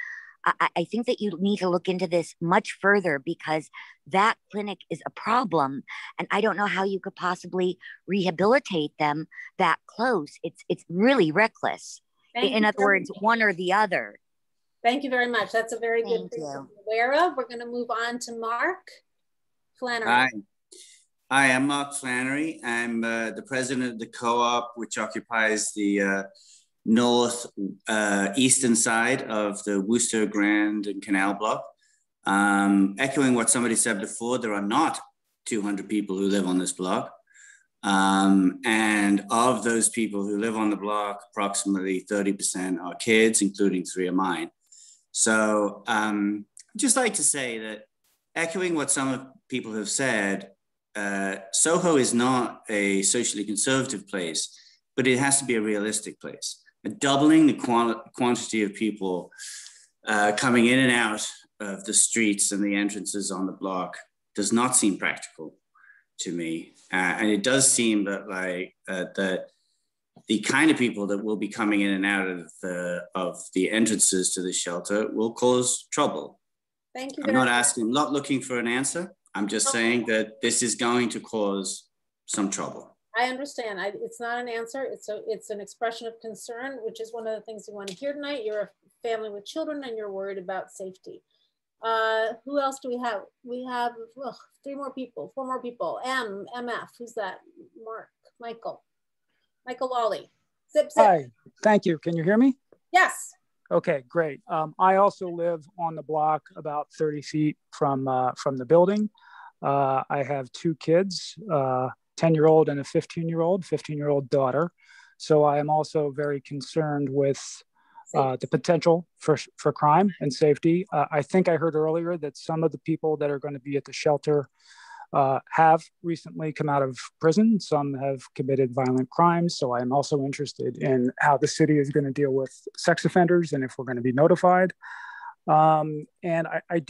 I think that you need to look into this much further, because that clinic is a problem, and I don't know how you could possibly rehabilitate them that close. It's really reckless. In other words, one or the other. Thank you very much. That's a very good thing to be aware of. We're going to move on to Mark Flannery. Hi, I'm Mark Flannery. I'm the president of the co-op, which occupies the eastern side of the Wooster, Grand, and Canal block. Echoing what somebody said before, there are not 200 people who live on this block. And of those people who live on the block, approximately 30% are kids, including 3 of mine. So I'd just like to say that echoing what some people have said, Soho is not a socially conservative place, but it has to be a realistic place. Doubling the quantity of people coming in and out of the streets and the entrances on the block does not seem practical to me. And it does seem that the kind of people that will be coming in and out of the entrances to the shelter will cause trouble. Thank you. I'm not looking for an answer. I'm just saying that this is going to cause some trouble. I understand. It's not an answer. It's an expression of concern, which is one of the things we want to hear tonight. You're a family with children and you're worried about safety. Who else do we have? We have 4 more people. MF, who's that? Mark, Michael Lawley. Zip. Hi, thank you. Can you hear me? Yes. Okay, great. I also live on the block about 30 feet from the building. I have 2 kids, 10-year-old and a 15-year-old daughter. So I am also very concerned with the potential for crime and safety. I think I heard earlier that some of the people that are going to be at the shelter have recently come out of prison. Some have committed violent crimes. So I am also interested in how the city is going to deal with sex offenders and if we're going to be notified. And I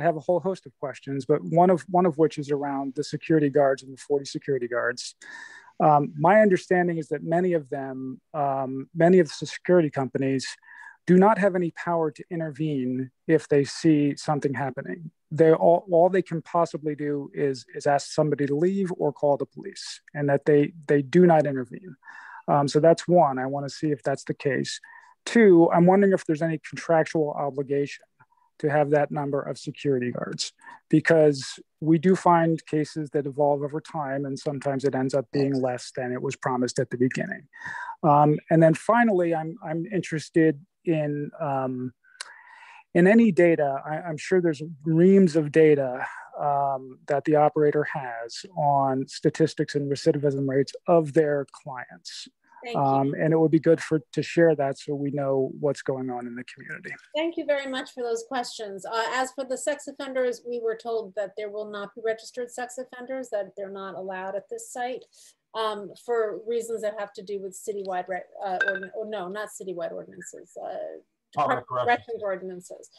have a whole host of questions, but one of which is around the security guards and the 40 security guards. My understanding is that many of the security companies do not have any power to intervene if they see something happening. All they can possibly do is ask somebody to leave or call the police, and that they do not intervene. So that's one. I want to see if that's the case. 2, I'm wondering if there's any contractual obligation to have that number of security guards, because we do find cases that evolve over time, and sometimes it ends up being less than it was promised at the beginning. And then finally, I'm interested in any data. I'm sure there's reams of data that the operator has on statistics and recidivism rates of their clients. And it would be good to share that so we know what's going on in the community. Thank you very much for those questions. As for the sex offenders, we were told that there will not be registered sex offenders, that they're not allowed at this site for reasons that have to do with citywide, not citywide ordinances, corrections ordinances.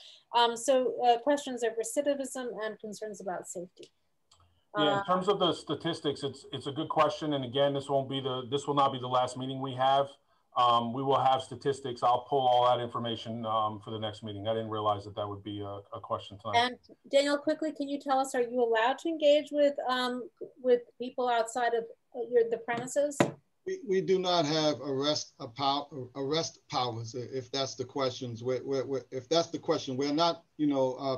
Questions of recidivism and concerns about safety. Yeah, in terms of the statistics, it's a good question. And again, this will not be the last meeting we have. We will have statistics. I'll pull all that information for the next meeting. I didn't realize that would be a question tonight. And Daniel, quickly, can you tell us, are you allowed to engage with people outside of the premises? We do not have arrest powers, if that's the questions. If that's the question, we're not,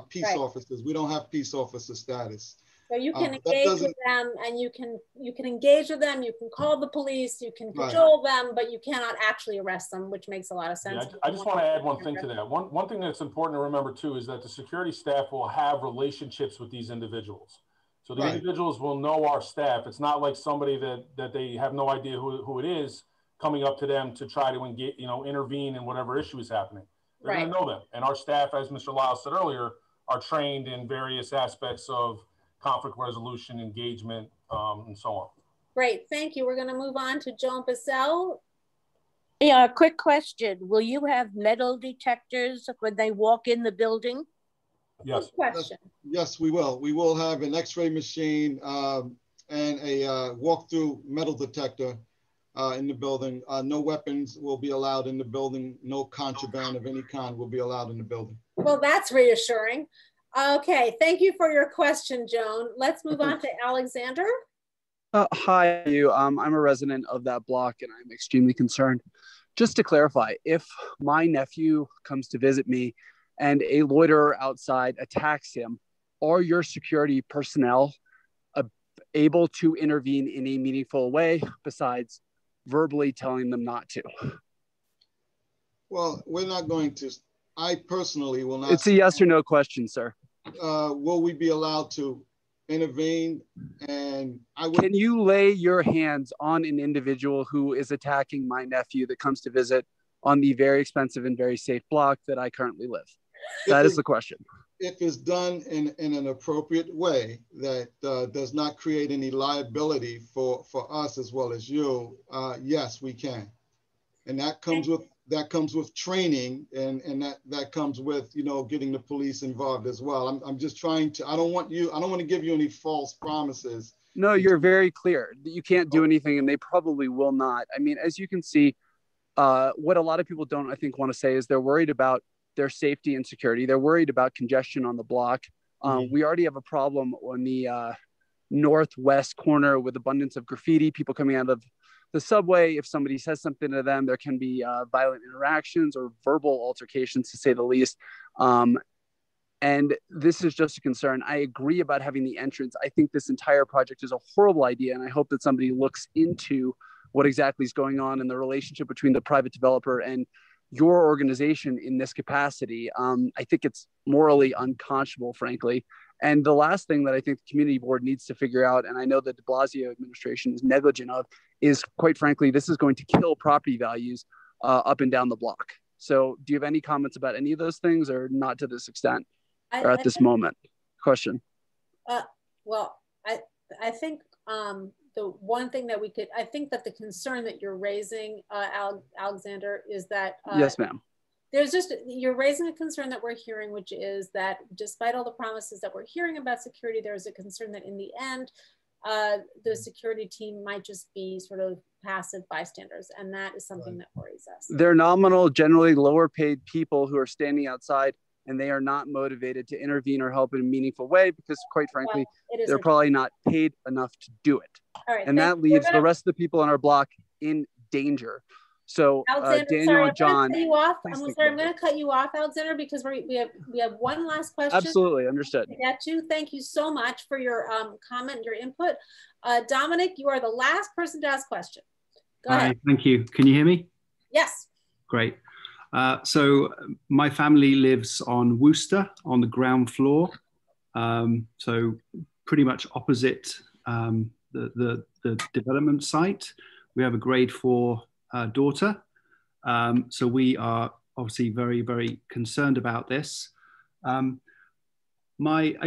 peace officers. We don't have peace officer status. So you can engage with them, and you can engage with them. You can call the police. You can cajole them, but you cannot actually arrest them, which makes a lot of sense. Yeah, I just want to add one thing to that. One thing that's important to remember too is that the security staff will have relationships with these individuals. So the individuals will know our staff. It's not like somebody that they have no idea who it is coming up to them to try to engage, intervene in whatever issue is happening. They're going to know them. And our staff, as Mr. Lyles said earlier, are trained in various aspects of conflict resolution, engagement, and so on. Great, thank you. We're going to move on to Joan Bissell. Yeah, quick question. Will you have metal detectors when they walk in the building? Yes. Good question. Yes, we will. We will have an X-ray machine and a walk-through metal detector in the building. No weapons will be allowed in the building. No contraband of any kind will be allowed in the building. Well, that's reassuring. Okay, thank you for your question, Joan. Let's move on to Alexander. Hi, I'm a resident of that block and I'm extremely concerned. Just to clarify, if my nephew comes to visit me and a loiterer outside attacks him, are your security personnel able to intervene in a meaningful way besides verbally telling them not to? Well, we're not going to, I personally will not. It's a yes or no question, sir. Will we be allowed to intervene? And I would. Can you lay your hands on an individual who is attacking my nephew that comes to visit on the very expensive and very safe block that I currently live? That is the question. If it's done in an appropriate way that does not create any liability for us as well as you, yes, we can. And that comes with training, and that comes with, you know, getting the police involved as well. I'm just trying to, I don't want to give you any false promises. No, you're very clear that you can't do anything, and they probably will not. I mean, as you can see, what a lot of people don't, I think, want to say is they're worried about their safety and security. They're worried about congestion on the block. We already have a problem on the northwest corner with abundance of graffiti, people coming out of the subway. If somebody says something to them, there can be violent interactions or verbal altercations, to say the least. And this is just a concern. I agree about having the entrance. I think this entire project is a horrible idea, and I hope that somebody looks into what exactly is going on in the relationship between the private developer and your organization in this capacity. I think it's morally unconscionable, frankly. And the last thing that I think the community board needs to figure out, and I know the de Blasio administration is negligent of, is, quite frankly, this is going to kill property values up and down the block. So do you have any comments about any of those things, or not to this extent, or at this moment? Question. Well, I think the one thing that we could, I think that the concern that you're raising, Alexander, is that yes, ma'am. There's just, you're raising a concern that we're hearing, which is that despite all the promises that we're hearing about security, there's a concern that in the end, the security team might just be sort of passive bystanders. And that is something that worries us. They're nominal, generally lower paid people who are standing outside, and they are not motivated to intervene or help in a meaningful way because, quite frankly, they're probably not paid enough to do it. All right, and that leaves the rest of the people on our block in danger. So Daniel and John, I'm going to cut you off, Alexander, because we have one last question. Absolutely, understood. To get to. Thank you so much for your comment, your input. Dominic, you are the last person to ask question. Go ahead. Thank you. Can you hear me? Yes. Great. So my family lives on Wooster on the ground floor. So pretty much opposite the development site. We have a grade 4 daughter. So we are obviously very, very concerned about this. I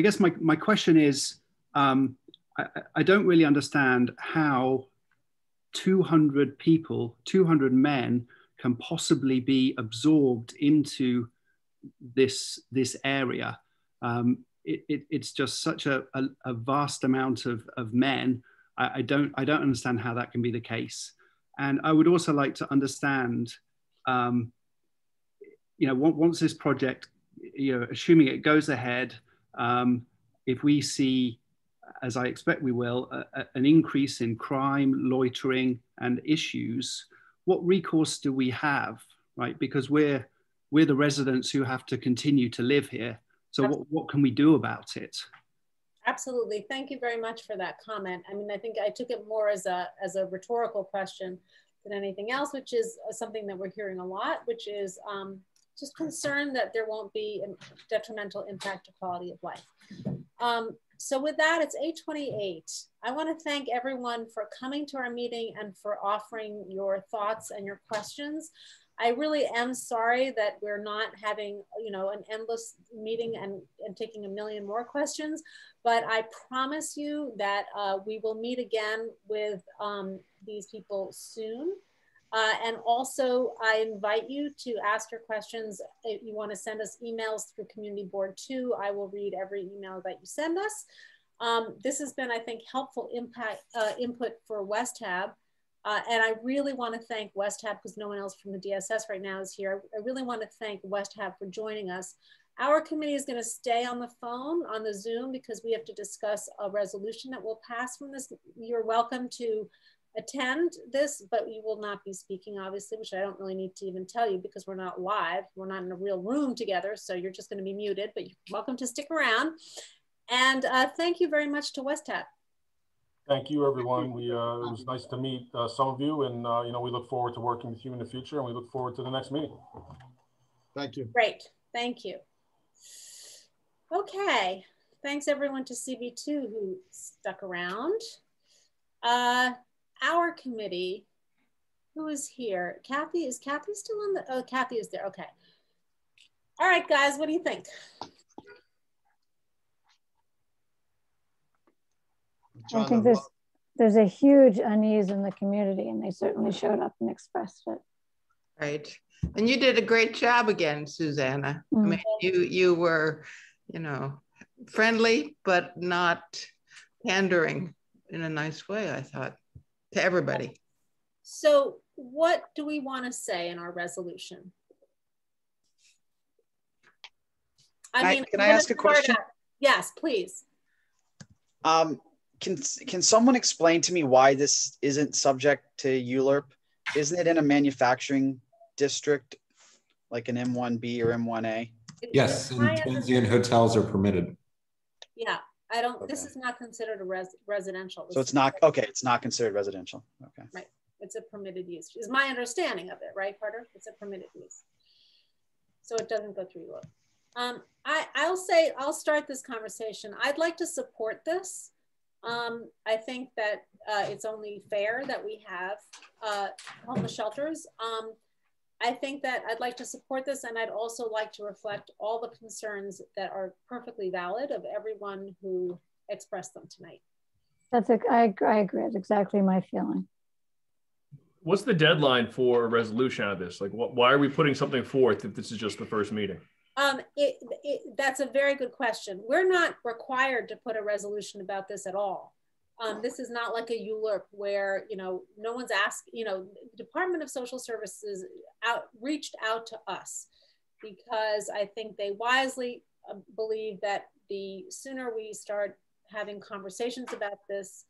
guess my question is, I don't really understand how 200 people, 200 men can possibly be absorbed into this area. It's just such a vast amount of men. I don't understand how that can be the case. And I would also like to understand, once this project, assuming it goes ahead, if we see, as I expect we will, an increase in crime, loitering, and issues, what recourse do we have, right? Because we're the residents who have to continue to live here. So what can we do about it? Absolutely. Thank you very much for that comment. I mean, I think I took it more as a rhetorical question than anything else, which is something that we're hearing a lot, which is just concern that there won't be a detrimental impact to quality of life. So with that, it's 8:28. I want to thank everyone for coming to our meeting and for offering your thoughts and your questions. I really am sorry that we're not having, an endless meeting and taking a million more questions, but I promise you that we will meet again with these people soon. And also I invite you to ask your questions. If you want to send us emails through Community Board 2, I will read every email that you send us. This has been, I think, helpful input for Westhab. And I really want to thank Westhab, because no one else from the DSS right now is here. I really want to thank Westhab for joining us. Our committee is going to stay on the phone, on the Zoom, because we have to discuss a resolution that will pass from this. You're welcome to attend this, but you will not be speaking, obviously, which I don't really need to even tell you because we're not live. We're not in a real room together, so you're just going to be muted, but you're welcome to stick around. And thank you very much to Westhab. Thank you, everyone. It was nice to meet some of you, and you know, we look forward to working with you in the future, and we look forward to the next meeting. Thank you. Great, thank you. Okay, thanks everyone to CB2 who stuck around. Our committee, who is here? Kathy, is Kathy still on the, oh, Kathy is there, okay. All right, guys, what do you think? I think there's a huge unease in the community, and they certainly showed up and expressed it. Right. And you did a great job again, Susanna. I mean, you were, you know, friendly, but not pandering in a nice way, I thought, to everybody. So what do we want to say in our resolution? Can I ask a question? Yes, please. Can someone explain to me why this isn't subject to ULURP? Isn't it in a manufacturing district, like an M1B or M1A? Yes, and transient hotels are permitted. Yeah, I don't, okay. This is not considered a residential. So it's not, okay, it's not considered residential. Okay. Right, it's a permitted use, is my understanding of it, right, Carter? It's a permitted use. So it doesn't go through ULURP. I'll start this conversation. I'd like to support this. I think that it's only fair that we have homeless shelters. I think that I'd like to support this, and I'd also like to reflect all the concerns that are perfectly valid of everyone who expressed them tonight. I agree. It's exactly my feeling. What's the deadline for a resolution out of this? Like, why are we putting something forth if this is just the first meeting? That's a very good question. We're not required to put a resolution about this at all. This is not like a ULURP where, you know, no one's asked, you know, the Department of Social Services reached out to us because I think they wisely believe that the sooner we start having conversations about this,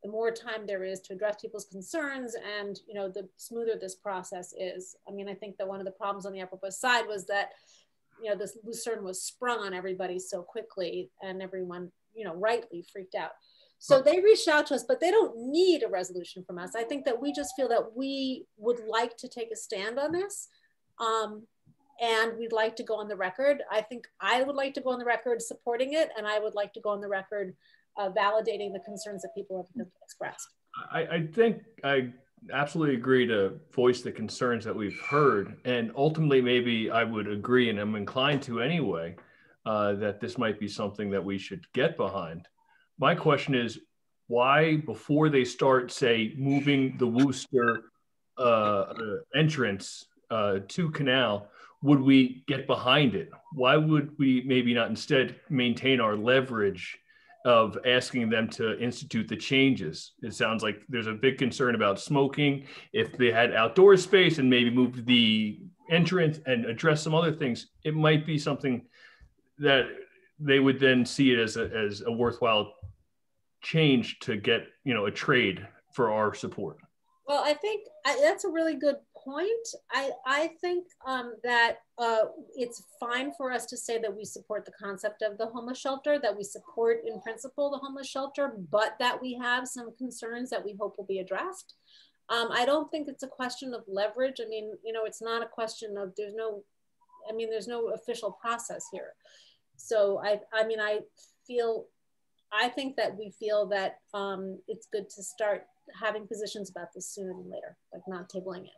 the more time there is to address people's concerns, and, you know, the smoother this process is. I mean, I think that one of the problems on the Upper West Side was that, you know, this Lucerne was sprung on everybody so quickly, and everyone, you know, rightly freaked out. So they reached out to us, but they don't need a resolution from us. I think that we just feel that we would like to take a stand on this, and we'd like to go on the record. I think I would like to go on the record supporting it, and I would like to go on the record validating the concerns that people have expressed. I think I absolutely agree to voice the concerns that we've heard, and ultimately maybe I would agree, and I'm inclined to anyway, that this might be something that we should get behind. My question is, why, before they start, say, moving the Wooster entrance to Canal, would we get behind it? Why would we maybe not instead maintain our leverage of asking them to institute the changes? It sounds like there's a big concern about smoking. If they had outdoor space and maybe moved the entrance and address some other things, it might be something that they would then see it as a worthwhile change to get, you know, a trade for our support. Well, I think that's a really good point. I think that it's fine for us to say that we support the concept of the homeless shelter, that we support in principle the homeless shelter, but that we have some concerns that we hope will be addressed. I don't think it's a question of leverage. I mean, you know, it's not a question of, there's no official process here. So I think that we feel that it's good to start having positions about this sooner than later, like not tabling it.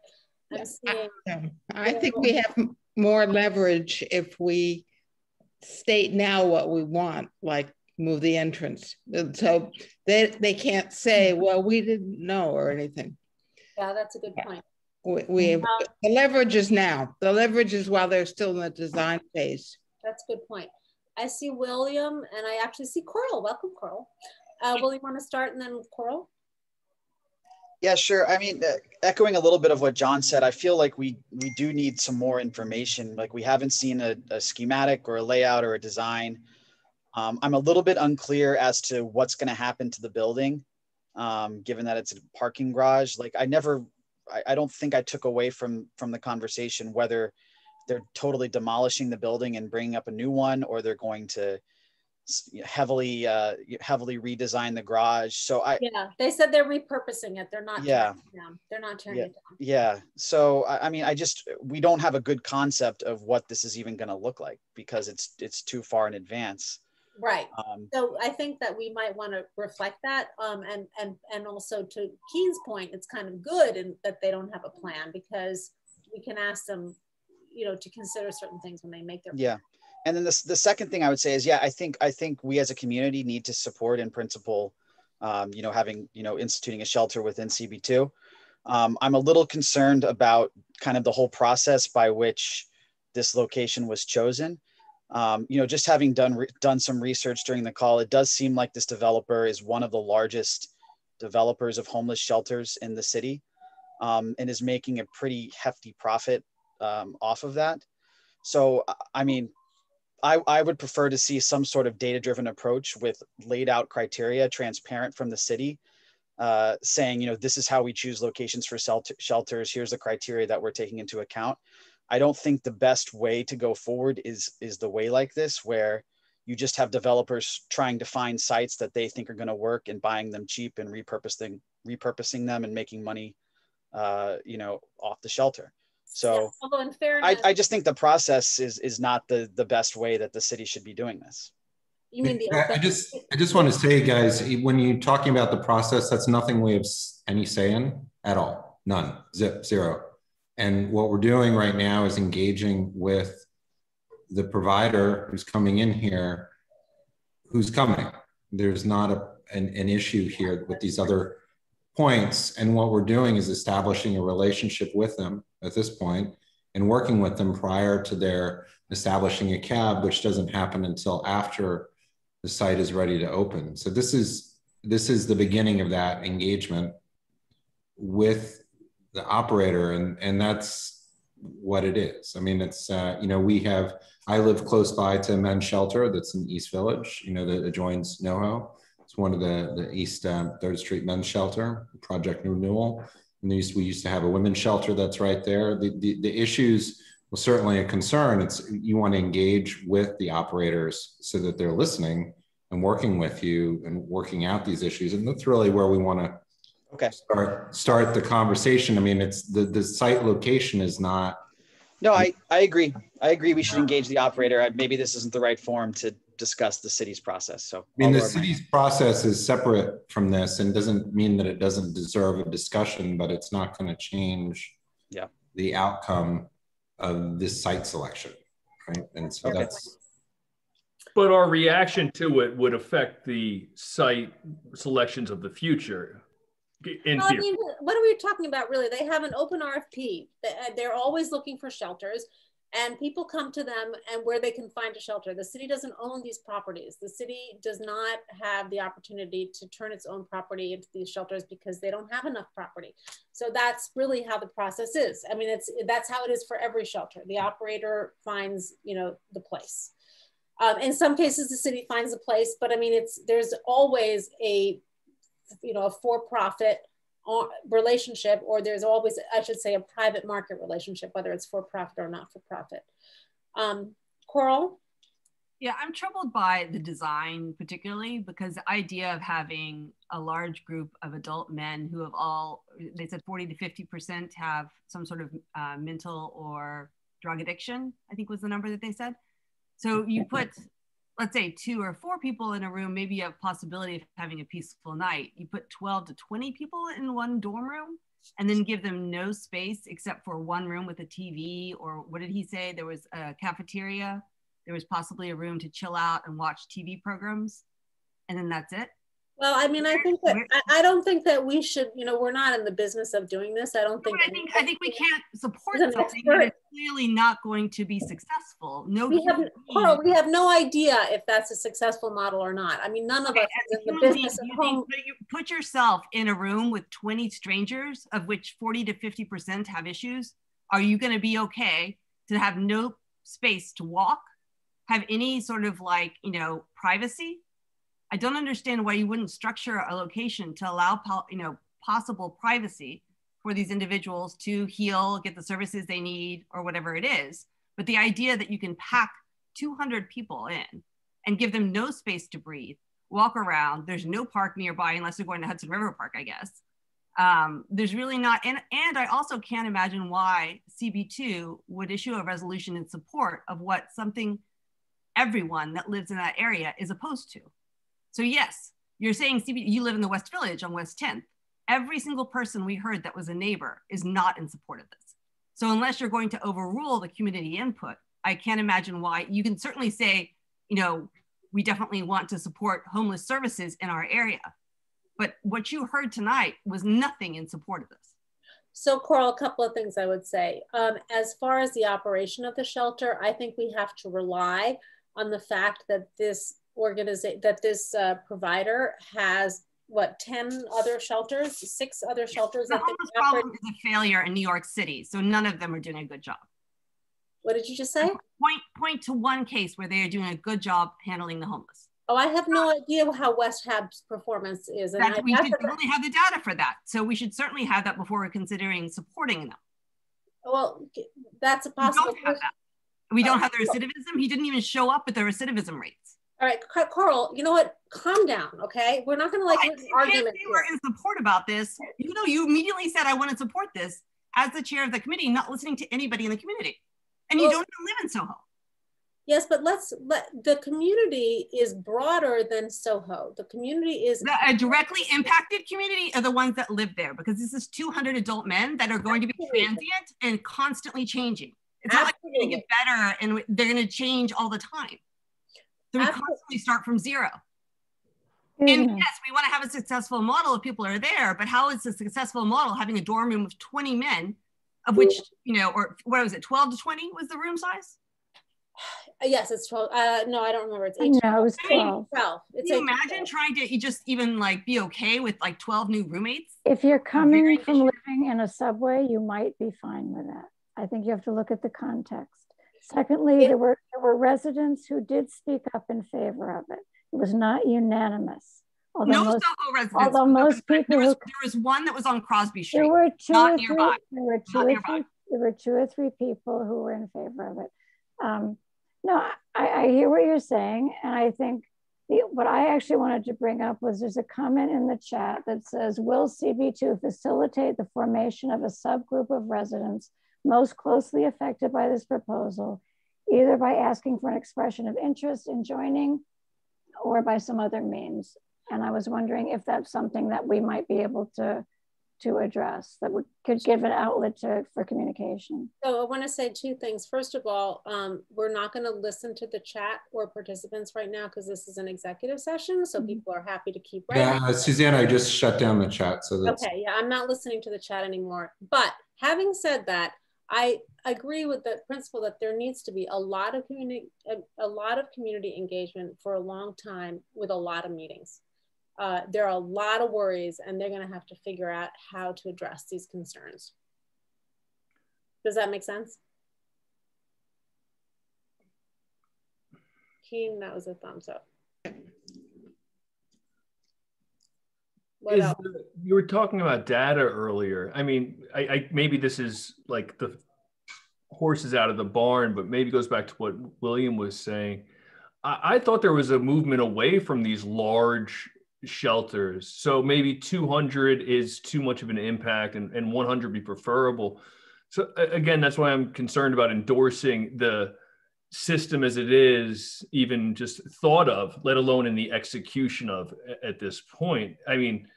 I think we have more leverage if we state now what we want, like move the entrance. So they can't say, well, we didn't know or anything. Yeah, that's a good point. The leverage is now. The leverage is while they're still in the design phase. That's a good point. I see William, and I actually see Coral. Welcome, Coral. Will you want to start, and then Coral? Yeah, sure. I mean, echoing a little bit of what John said, I feel like we do need some more information. Like, we haven't seen a schematic or a layout or a design. I'm a little bit unclear as to what's going to happen to the building, given that it's a parking garage. Like, I don't think I took away from the conversation whether they're totally demolishing the building and bringing up a new one, or they're going to heavily redesign the garage. So yeah, they said they're repurposing it. They're not tearing it down. They're not tearing it down. Yeah. So I mean, we don't have a good concept of what this is even going to look like because it's too far in advance. Right. So I think that we might want to reflect that. And also to Keen's point, it's kind of good and that they don't have a plan, because we can ask them, you know, to consider certain things when they make their plan. And then the second thing I would say is, I think we as a community need to support in principle, you know, having, you know, instituting a shelter within CB2. I'm a little concerned about kind of the whole process by which this location was chosen. You know, just having done some research during the call, it does seem like this developer is one of the largest developers of homeless shelters in the city, and is making a pretty hefty profit off of that. So, I mean, I would prefer to see some sort of data-driven approach with laid out criteria, transparent from the city, saying, you know, this is how we choose locations for shelters. Here's the criteria that we're taking into account. I don't think the best way to go forward is the way like this, where you just have developers trying to find sites that they think are going to work and buying them cheap and repurposing them and making money, you know, off the shelter. So although in fairness, I just think the process is not the best way that the city should be doing this. You mean the I just want to say, guys, when you're talking about the process, that's nothing we have any say in at all. None. Zero. And what we're doing right now is engaging with the provider who's coming in here, who's coming. There's not an issue here with these other points. And what we're doing is establishing a relationship with them at this point and working with them prior to their establishing a cab, which doesn't happen until after the site is ready to open. So this is the beginning of that engagement with the operator, and that's what it is. I mean, it's, you know, I live close by to a men's shelter that's in East Village, you know, that adjoins NoHo. It's one of the East 3rd Street men's shelter, Project Renewal. And we used to have a women's shelter that's right there. The issues, well, certainly a concern. It's, you want to engage with the operators so that they're listening and working with you and working out these issues. And that's really where we want to start the conversation. I mean, it's the site location is not. No, I agree. I agree. We should engage the operator. Maybe this isn't the right forum to discuss the city's process. So I mean, the city's process is separate from this and doesn't mean that it doesn't deserve a discussion, but it's not going to change the outcome of this site selection, right? And so that's. But our reaction to it would affect the site selections of the future. I mean, what are we talking about really? They have an open RFP. They're always looking for shelters, and people come to them and where they can find a shelter. The city doesn't own these properties. The city does not have the opportunity to turn its own property into these shelters because they don't have enough property. So that's really how the process is. I mean, that's how it is for every shelter. The operator finds, you know, the place. In some cases, the city finds a place, but I mean, there's always a, you know, a for-profit relationship, or there's always, I should say, a private market relationship, whether it's for-profit or not for-profit. Coral? Yeah, I'm troubled by the design particularly, because the idea of having a large group of adult men who have all, they said 40 to 50% have some sort of mental or drug addiction, I think was the number that they said. So you put, let's say 2 or 4 people in a room, maybe you have possibility of having a peaceful night. You put 12 to 20 people in one dorm room and then give them no space except for one room with a TV, or what did he say? There was a cafeteria. There was possibly a room to chill out and watch TV programs. And then that's it. Well, I mean, I think that I don't think that we should, you know, we're not in the business of doing this. I don't think. I think we can't support something that is clearly not going to be successful. Coral, we have no idea if that's a successful model or not. I mean, none of us is in the business of home. But you put yourself in a room with 20 strangers, of which 40 to 50% have issues. Are you going to be okay to have no space to walk, have any sort of like, you know, privacy? I don't understand why you wouldn't structure a location to allow, you know, possible privacy for these individuals to heal, get the services they need, or whatever it is. But the idea that you can pack 200 people in and give them no space to breathe, walk around. There's no park nearby unless they're going to Hudson River Park, I guess. There's really not, and I also can't imagine why CB2 would issue a resolution in support of what something everyone that lives in that area is opposed to. So yes, you're saying you live in the West Village on West 10th. Every single person we heard that was a neighbor is not in support of this. So unless you're going to overrule the community input, I can't imagine why. You can certainly say, you know, we definitely want to support homeless services in our area. But what you heard tonight was nothing in support of this. So Coral, a couple of things I would say. As far as the operation of the shelter, I think we have to rely on the fact that this provider has what, 10 other shelters, 6 other shelters. The homeless problem is a failure in New York City, so none of them are doing a good job. What did you just say? Point to one case where they are doing a good job handling the homeless. Oh, I have no idea how Westhab's performance is. And we really have the data for that. So we should certainly have that before we're considering supporting them. Well, that's a possibility. We don't have the recidivism. He didn't even show up with the recidivism rates. All right, Coral, you know what? Calm down, okay? We're not going to like argument. You were in support about this. You know, you immediately said, I want to support this as the chair of the committee, not listening to anybody in the community. And you don't even live in Soho. Yes, but the community is broader than Soho. The community is a directly impacted community are the ones that live there, because this is 200 adult men that are going to be transient and constantly changing. It's not like they're going to get better and they're going to change all the time. So we constantly start from zero. And yes, we want to have a successful model if people are there, but how is a successful model having a dorm room of 20 men, of which, you know, or what was it, 12 to 20 was the room size? Yes, it's 12. No, I don't remember. It's 18. No, it was 12. Can you imagine trying to just even like be okay with like 12 new roommates? If you're coming from living in a subway, you might be fine with that. I think you have to look at the context. Secondly, there were residents who did speak up in favor of it. It was not unanimous. No Soho residents. Although most people, there was one that was on Crosby Street. There were two not or nearby. There were 2 or 3 people who were in favor of it. No, I hear what you're saying, and I think what I actually wanted to bring up was there's a comment in the chat that says, will CB2 facilitate the formation of a subgroup of residents most closely affected by this proposal, either by asking for an expression of interest in joining or by some other means? And I was wondering if that's something that we might be able to address, that we could give an outlet for communication. So I want to say 2 things. First of all, we're not going to listen to the chat or participants right now because this is an executive session. So people are happy to keep writing. Yeah, Suzanne, I just shut down the chat. So that's okay. Yeah, I'm not listening to the chat anymore. But having said that, I agree with the principle that there needs to be a lot of community engagement for a long time with a lot of meetings. There are a lot of worries, and they're going to have to figure out how to address these concerns. Does that make sense? Keen, that was a thumbs up. You were talking about data earlier. I mean, maybe this is like the horses out of the barn, but maybe goes back to what William was saying. I thought there was a movement away from these large shelters. So maybe 200 is too much of an impact and 100 be preferable. So again, that's why I'm concerned about endorsing the system as it is, even just thought of, let alone in the execution of at this point. I mean,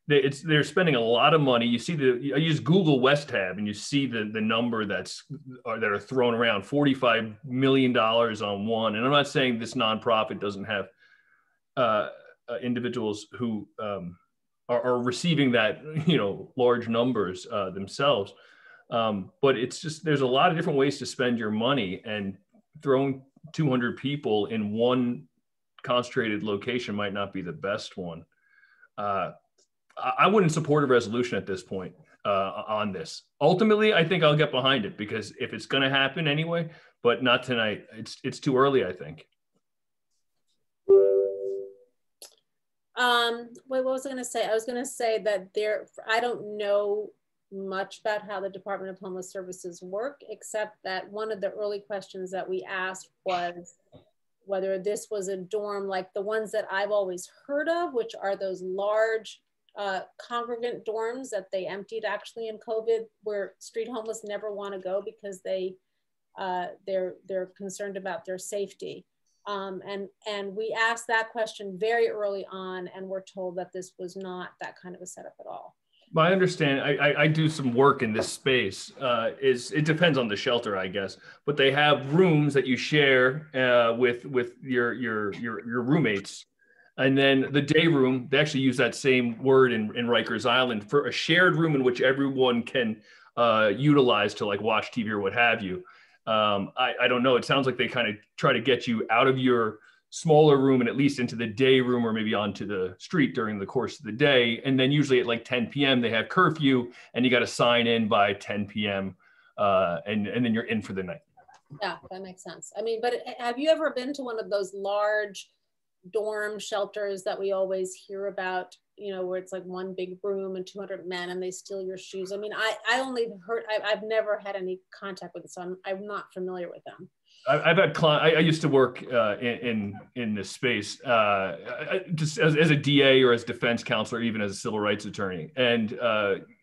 they're spending a lot of money. You see I use Google Westhab and you see the number that are thrown around, $45 million on one. And I'm not saying this nonprofit doesn't have individuals who are receiving that, large numbers themselves. But it's just, there's a lot of different ways to spend your money, and throwing 200 people in one concentrated location might not be the best one. I wouldn't support a resolution at this point on this. Ultimately, I think I'll get behind it because if it's going to happen anyway, but not tonight. It's too early, I think. Wait, what was I going to say? I was going to say that I don't know much about how the Department of Homeless Services work, except that one of the early questions that we asked was, whether this was a dorm like the ones that I've always heard of, which are those large congregant dorms that they emptied actually in COVID, where street homeless never want to go because they're concerned about their safety. And we asked that question very early on, and we're told that this was not that kind of a setup at all. I understand. I do some work in this space. It depends on the shelter, I guess, but they have rooms that you share with your roommates. And then the day room, they actually use that same word in Rikers Island for a shared room in which everyone can utilize to like watch TV or what have you. I don't know. It sounds like they kind of try to get you out of your smaller room and at least into the day room or maybe onto the street during the course of the day. And then usually at like 10 p.m. they have curfew and you got to sign in by 10 p.m. And then you're in for the night. Yeah, that makes sense. I mean, but have you ever been to one of those large dorm shelters that we always hear about, you know, where it's like one big room and 200 men and they steal your shoes? I mean, I only heard, I've never had any contact with it, so I'm not familiar with them. I've had clients. I used to work in this space just as a DA or as defense counselor, even as a civil rights attorney. And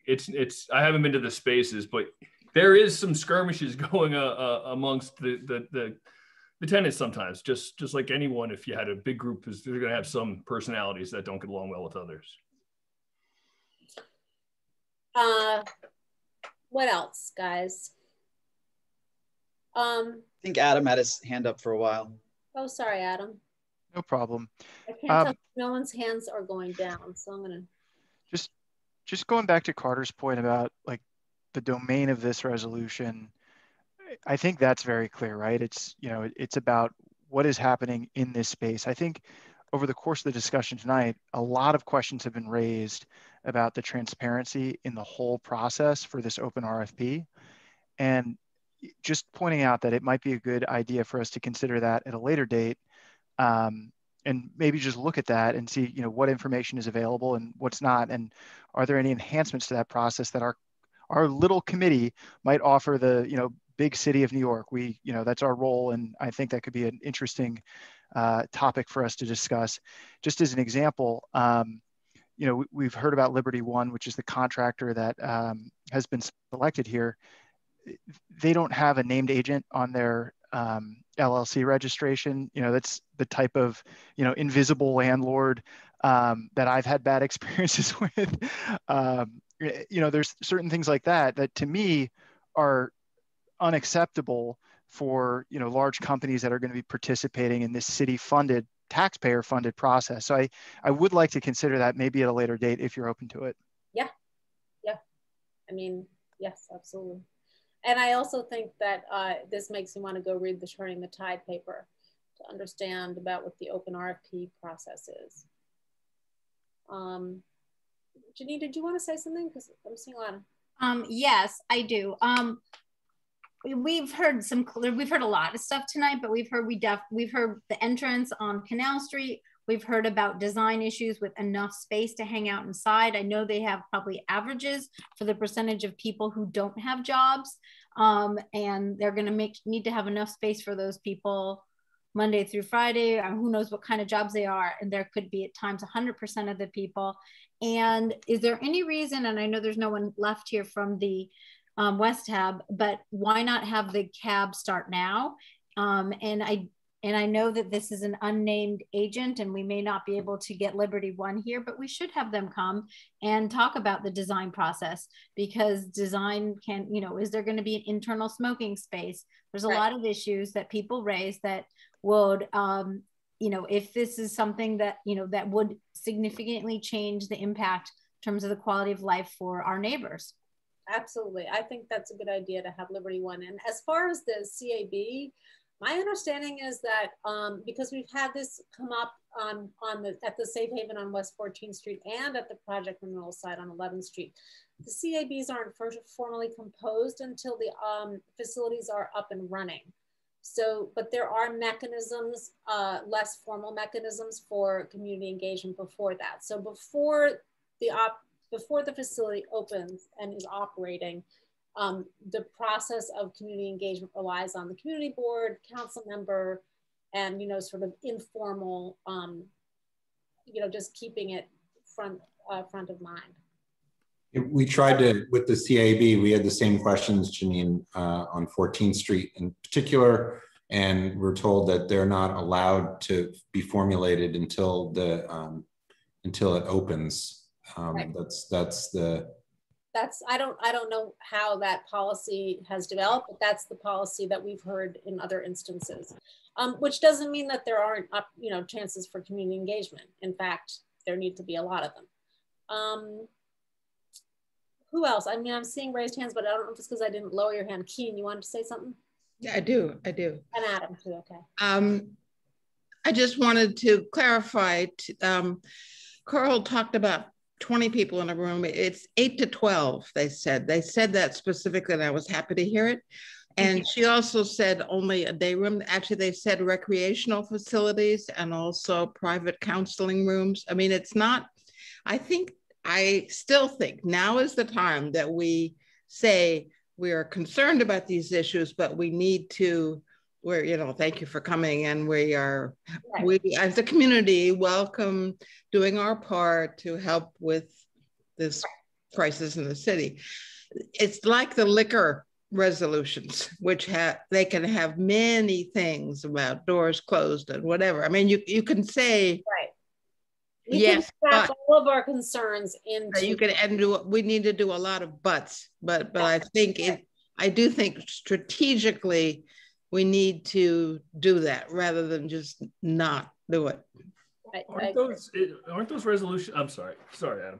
it's I haven't been to the spaces, but there is some skirmishes going amongst the tenants sometimes. Just like anyone, if you had a big group, they're going to have some personalities that don't get along well with others. What else, guys? I think Adam had his hand up for a while. Oh, sorry, Adam. No problem. I can't tell, no one's hands are going down, so I'm gonna. Just going back to Carter's point about like the domain of this resolution, I think that's very clear, right? It's, you know, it's about what is happening in this space. I think over the course of the discussion tonight, a lot of questions have been raised about the transparency in the whole process for this open RFP. And just pointing out that it might be a good idea for us to consider that at a later date, and maybe just look at that and see, you know, what information is available and what's not, and are there any enhancements to that process that our little committee might offer the, you know, big city of New York. We, you know, that's our role, and I think that could be an interesting topic for us to discuss. Just as an example, you know, we've heard about Liberty One, which is the contractor that has been selected here. They don't have a named agent on their LLC registration. You know, that's the type of, you know, invisible landlord that I've had bad experiences with. You know, there's certain things like that that to me are unacceptable for, you know, large companies that are going to be participating in this city-funded, taxpayer-funded process. So I would like to consider that maybe at a later date if you're open to it. Yeah, yeah. I mean, yes, absolutely. And I also think that this makes me want to go read the Turning the Tide paper to understand about what the open RFP process is. Janine, did you want to say something? Because I'm seeing a lot of. Yes, I do. We've heard a lot of stuff tonight, but we've heard the entrance on Canal Street. We've heard about design issues with enough space to hang out inside. I know they have probably averages for the percentage of people who don't have jobs. And they're going to need to have enough space for those people Monday through Friday, or who knows what kind of jobs they are. And there could be at times 100% of the people. And is there any reason, and I know there's no one left here from the Westhab, but why not have the cab start now? And I know that this is an unnamed agent and we may not be able to get Liberty One here, but we should have them come and talk about the design process, because design can, you know, is there going to be an internal smoking space? There's a lot of issues that people raise that would, you know, if this is something that, you know, that would significantly change the impact in terms of the quality of life for our neighbors. Absolutely. I think that's a good idea to have Liberty One. And as far as the CAB, my understanding is that because we've had this come up at the Safe Haven on West 14th Street and at the project renewal site on 11th Street, the CABs aren't formally composed until the facilities are up and running. So, but there are mechanisms, less formal mechanisms for community engagement before that. So before the facility opens and is operating, the process of community engagement relies on the community board, council member, and, you know, sort of informal, you know, just keeping it front of mind. We tried to, with the CAB, we had the same questions, Janine, on 14th Street in particular, and we're told that they're not allowed to be formulated until until it opens. Right. That's I don't know how that policy has developed, but that's the policy that we've heard in other instances, which doesn't mean that there aren't you know, chances for community engagement. In fact, there need to be a lot of them. Who else? I mean, I'm seeing raised hands, but I don't know if it's because I didn't lower your hand. Keen, you wanted to say something? Yeah, I do. And Adam too, okay. I just wanted to clarify, Carl talked about 20 people in a room. It's 8 to 12, they said. They said that specifically, and I was happy to hear it. And she also said only a day room. Actually, they said recreational facilities and also private counseling rooms. I mean, it's not, I still think now is the time that we say we are concerned about these issues, but we need to, you know, thank you for coming. And we as a community welcome doing our part to help with this crisis in the city. It's like the liquor resolutions, which they can have many things about doors closed and whatever. I mean, you can say, right. We yes, can all of our concerns into. You can we need to do a lot of buts, but I think I do think strategically we need to do that rather than just not do it. Aren't those resolutions? I'm sorry, Adam.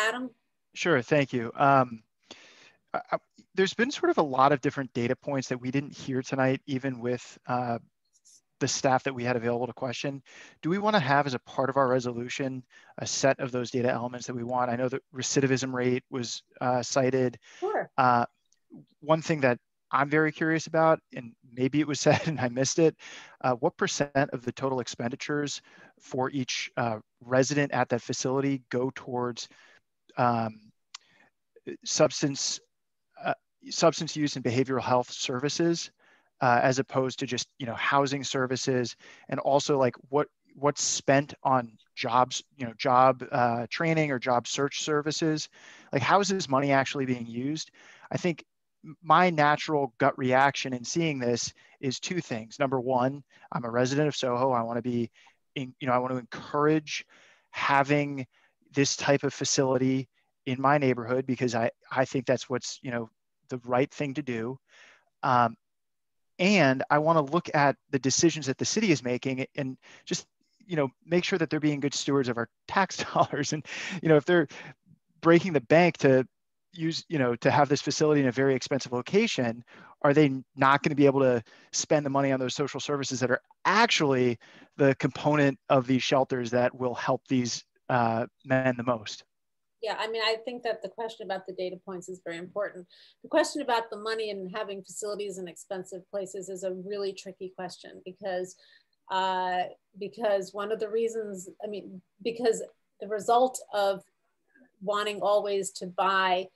Adam. Sure, thank you. There's been sort of a lot of different data points that we didn't hear tonight, even with the staff that we had available to question. Do we want to have as a part of our resolution a set of those data elements that we want? I know the recidivism rate was cited. Sure. One thing that I'm very curious about, and maybe it was said and I missed it, what % of the total expenditures for each resident at that facility go towards substance use and behavioral health services, as opposed to just, you know, housing services, and also like what's spent on jobs, you know, job training or job search services. Like, how is this money actually being used? I think my natural gut reaction in seeing this is two things. Number one, I'm a resident of Soho. I want to be, I want to encourage having this type of facility in my neighborhood because I think that's what's, you know, the right thing to do. And I want to look at the decisions that the city is making and just, you know, make sure that they're being good stewards of our tax dollars. And, you know, if they're breaking the bank to use, you know, to have this facility in a very expensive location, are they not going to be able to spend the money on those social services that are actually the component of these shelters that will help these men the most? Yeah, I mean, I think that the question about the data points is very important. The question about the money and having facilities in expensive places is a really tricky question because one of the reasons, I mean, because the result of wanting always to buy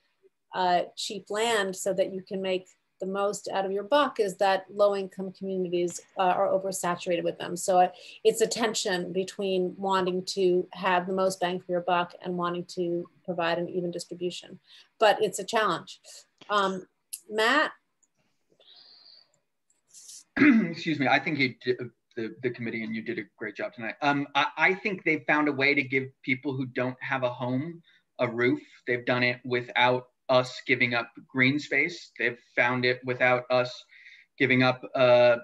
cheap land so that you can make the most out of your buck is that low-income communities are oversaturated with them. So it's a tension between wanting to have the most bang for your buck and wanting to provide an even distribution, but it's a challenge. Matt? Excuse me, I think you did, the committee and you did a great job tonight. I think they've found a way to give people who don't have a home a roof. They've done it without us giving up green space. They've found it without us giving up a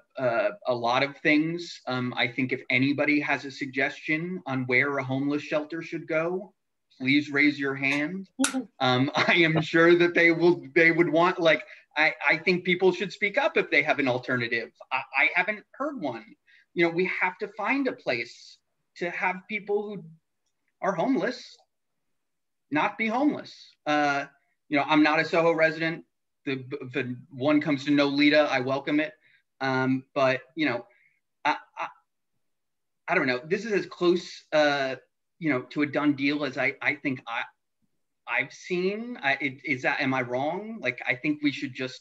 lot of things. I think if anybody has a suggestion on where a homeless shelter should go, please raise your hand. I am sure that they would want, like, I think people should speak up if they have an alternative. I haven't heard one. You know, we have to find a place to have people who are homeless not be homeless. You know, I'm not a Soho resident. If one comes to know Lita, I welcome it. But, you know, I don't know. This is as close, you know, to a done deal as I think I've seen. Am I wrong? Like, I think we should just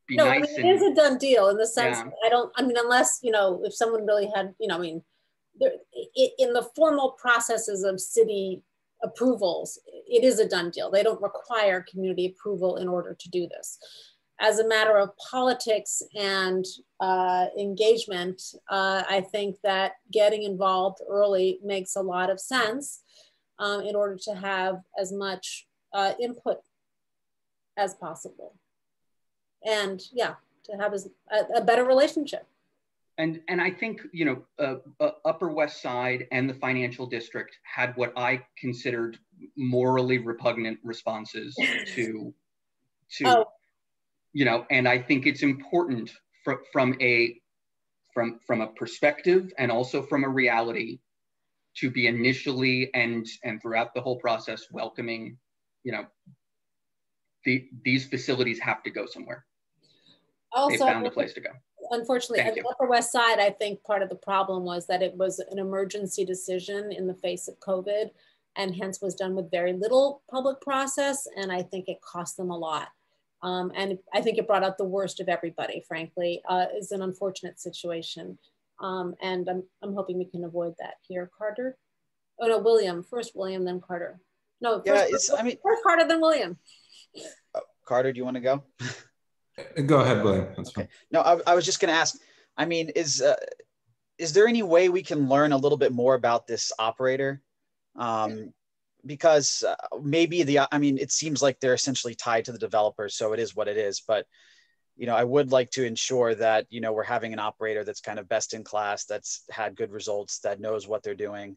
be no, nice. I mean, it is a done deal in the sense, Yeah. I mean, unless, you know, if someone really had, you know, I mean, there, in the formal processes of city approvals, it is a done deal. They don't require community approval in order to do this. As a matter of politics and engagement, I think that getting involved early makes a lot of sense in order to have as much input as possible. And yeah, to have a better relationship. And I think, you know, Upper West Side and the financial district had what I considered morally repugnant responses to you know, and I think it's important from a perspective and also from a reality to be initially and throughout the whole process welcoming, you know, these facilities have to go somewhere. Also, they found a place to go. Unfortunately, at the Upper West Side, I think part of the problem was that it was an emergency decision in the face of COVID, and hence was done with very little public process. And I think it cost them a lot. And I think it brought out the worst of everybody, frankly. It's an unfortunate situation. And I'm hoping we can avoid that here. Carter? Oh no, William. First William, then Carter. No, first Carter, then William. Carter, do you want to go? Go ahead, William. That's okay. No, I was just going to ask, I mean, is there any way we can learn a little bit more about this operator? Because maybe I mean, it seems like they're essentially tied to the developer, so it is what it is. But, you know, I would like to ensure that, you know, we're having an operator that's kind of best in class, that's had good results, that knows what they're doing.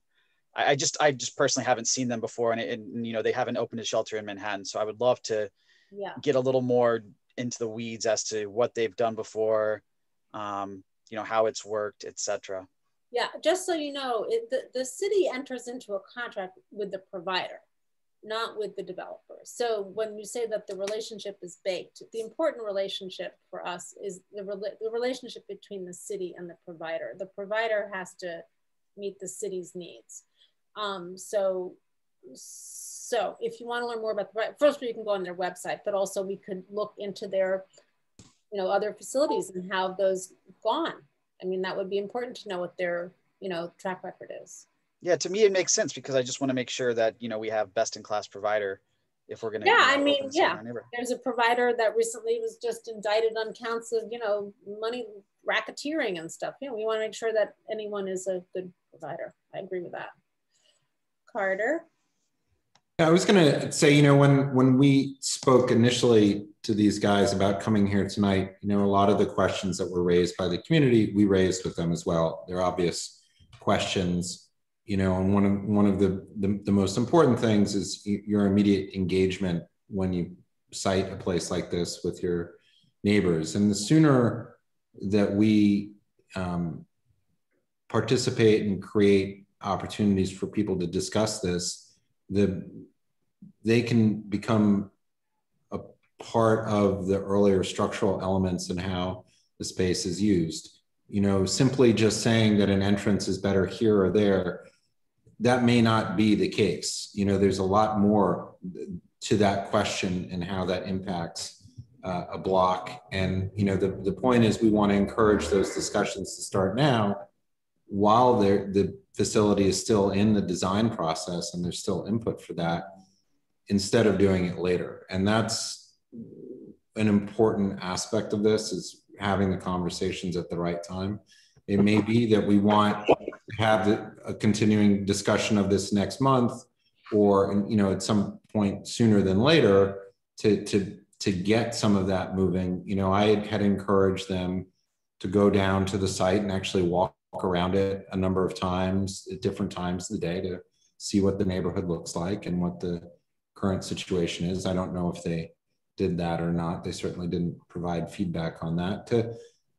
I just personally haven't seen them before, and you know, they haven't opened a shelter in Manhattan. So I would love to get a little more into the weeds as to what they've done before, you know, how it's worked, etc. Yeah, just so you know, the city enters into a contract with the provider, not with the developer. So when you say that the relationship is baked, the important relationship for us is the relationship between the city and the provider. The provider has to meet the city's needs. So if you want to learn more about the provider, first you can go on their website, but also we could look into their, you know, other facilities and how those gone. I mean, that would be important to know what their, you know, track record is. Yeah, to me, it makes sense because I just want to make sure that, you know, we have best in class provider if we're going to. Yeah, I mean, yeah, there's a provider that recently was just indicted on counts of, you know, money racketeering and stuff. You know, we want to make sure that anyone is a good provider. I agree with that. Carter. I was going to say, you know, when we spoke initially to these guys about coming here tonight, you know, a lot of the questions that were raised by the community, we raised with them as well. They're obvious questions, you know, and one of the most important things is your immediate engagement when you site a place like this with your neighbors. And the sooner that we participate and create opportunities for people to discuss this, they can become a part of the earlier structural elements and how the space is used. You know, simply just saying that an entrance is better here or there, that may not be the case. You know, there's a lot more to that question and how that impacts a block. And, you know, the point is we want to encourage those discussions to start now while the facility is still in the design process and there's still input for that, instead of doing it later. And that's an important aspect of this, is having the conversations at the right time. It may be that we want to have a continuing discussion of this next month, or, you know, at some point sooner than later to get some of that moving. You know, I had encouraged them to go down to the site and actually walk around it a number of times at different times of the day to see what the neighborhood looks like and what the current situation is. I don't know if they did that or not. They certainly didn't provide feedback on that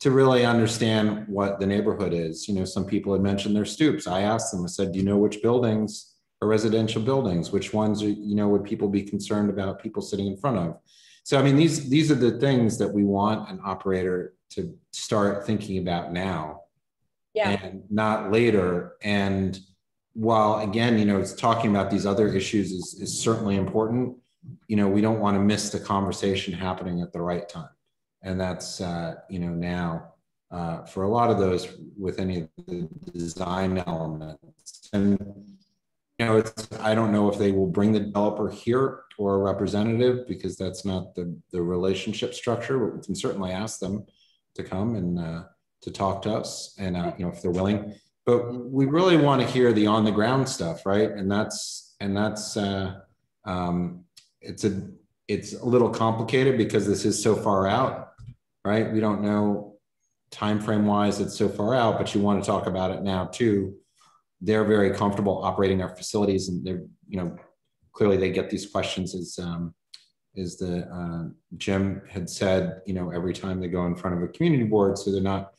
to really understand what the neighborhood is. You know, some people had mentioned their stoops. I asked them, I said, do you know which buildings are residential buildings? Which ones are, you know, would people be concerned about people sitting in front of? So, I mean, these are the things that we want an operator to start thinking about now, and not later. And while, again, you know, it's talking about these other issues is certainly important, you know, we don't want to miss the conversation happening at the right time. And that's, you know, now for a lot of those with any of the design elements. And, you know, I don't know if they will bring the developer here or a representative, because that's not the relationship structure, but we can certainly ask them to come and to talk to us, and you know, if they're willing. But we really want to hear the on the ground stuff, right? And that's it's a little complicated because this is so far out, right? We don't know time frame wise, it's so far out, but you want to talk about it now too. They're very comfortable operating our facilities, and they're, you know, clearly they get these questions as the Jim had said, you know, every time they go in front of a community board, so they're not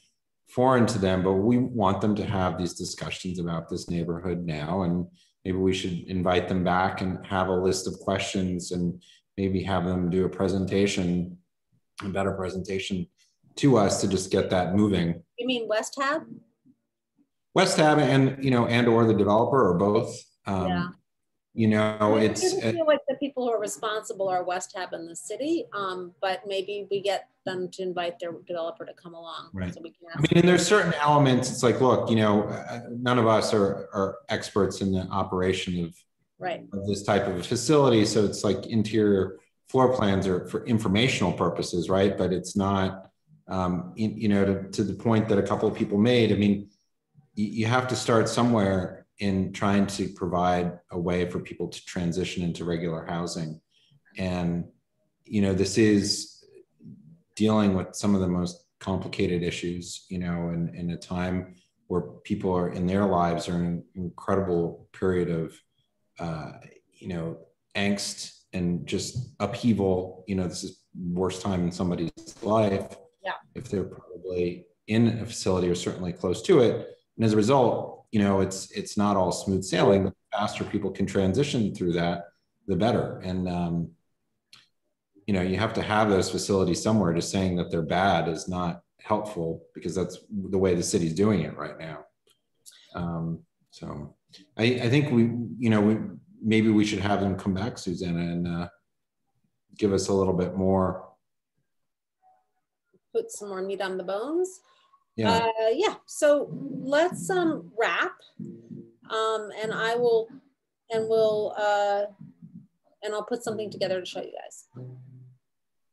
foreign to them, but we want them to have these discussions about this neighborhood now, and maybe we should invite them back and have a list of questions, and maybe have them do a presentation, a better presentation to us to just get that moving. You mean Westhab? Westhab and, you know, and or the developer, or both. Yeah. You know, I it's feel like the people who are responsible are Westhab and the city, but maybe we get them to invite their developer to come along. Right. So we can I mean, and there's certain elements. It's like, look, you know, none of us are experts in the operation of this type of a facility. So it's like interior floor plans are for informational purposes, right? But it's not, you know, to the point that a couple of people made. I mean, you have to start somewhere in trying to provide a way for people to transition into regular housing. And, you know, this is dealing with some of the most complicated issues, you know, in a time where people are in their lives are in an incredible period of, you know, angst and just upheaval. You know, this is the worst time in somebody's life. Yeah. If they're probably in a facility or certainly close to it. And as a result, you know, it's not all smooth sailing. The faster people can transition through that, the better. And, you know, you have to have those facilities somewhere. Just saying that they're bad is not helpful, because that's the way the city's doing it right now. So I think maybe we should have them come back, Susanna, and give us a little bit more. Put some more meat on the bones. Yeah. Yeah. So let's wrap, and I'll put something together to show you guys.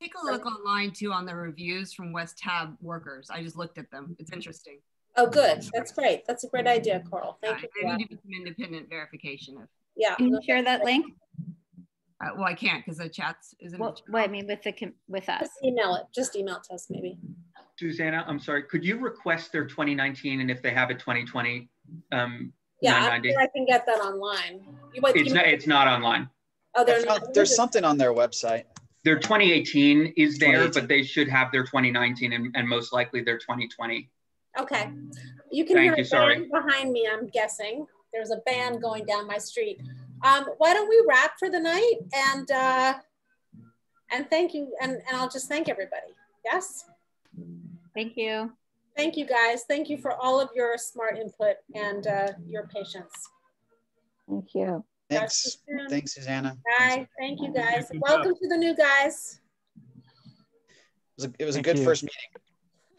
Take a look online too on the reviews from Westhab workers. I just looked at them. It's interesting. Oh, good. That's great. That's a great idea, Coral. Thank you. There need to be some independent verification of. Yeah. Can you share that link? Well, I can't because the chat's isn't. Well, I mean, with us. Just email it. Just email it to us, maybe. Susanna, I'm sorry. Could you request their 2019, and if they have a 2020? Yeah, I'm sure I can get that online. It's not online. Oh, there's something on their website. Their 2018 is there, but they should have their 2019 and most likely their 2020. Okay. You can hear a band behind me, I'm guessing. There's a band going down my street. Why don't we wrap for the night, and thank you, and I'll just thank everybody. Yes? Thank you. Thank you, guys. Thank you for all of your smart input and your patience. Thank you. Thanks. Thanks, Susanna. Bye. Thank you, guys. Welcome to the new guys. It was a good first meeting.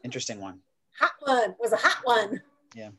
Interesting one. Hot one. It was a hot one. Yeah.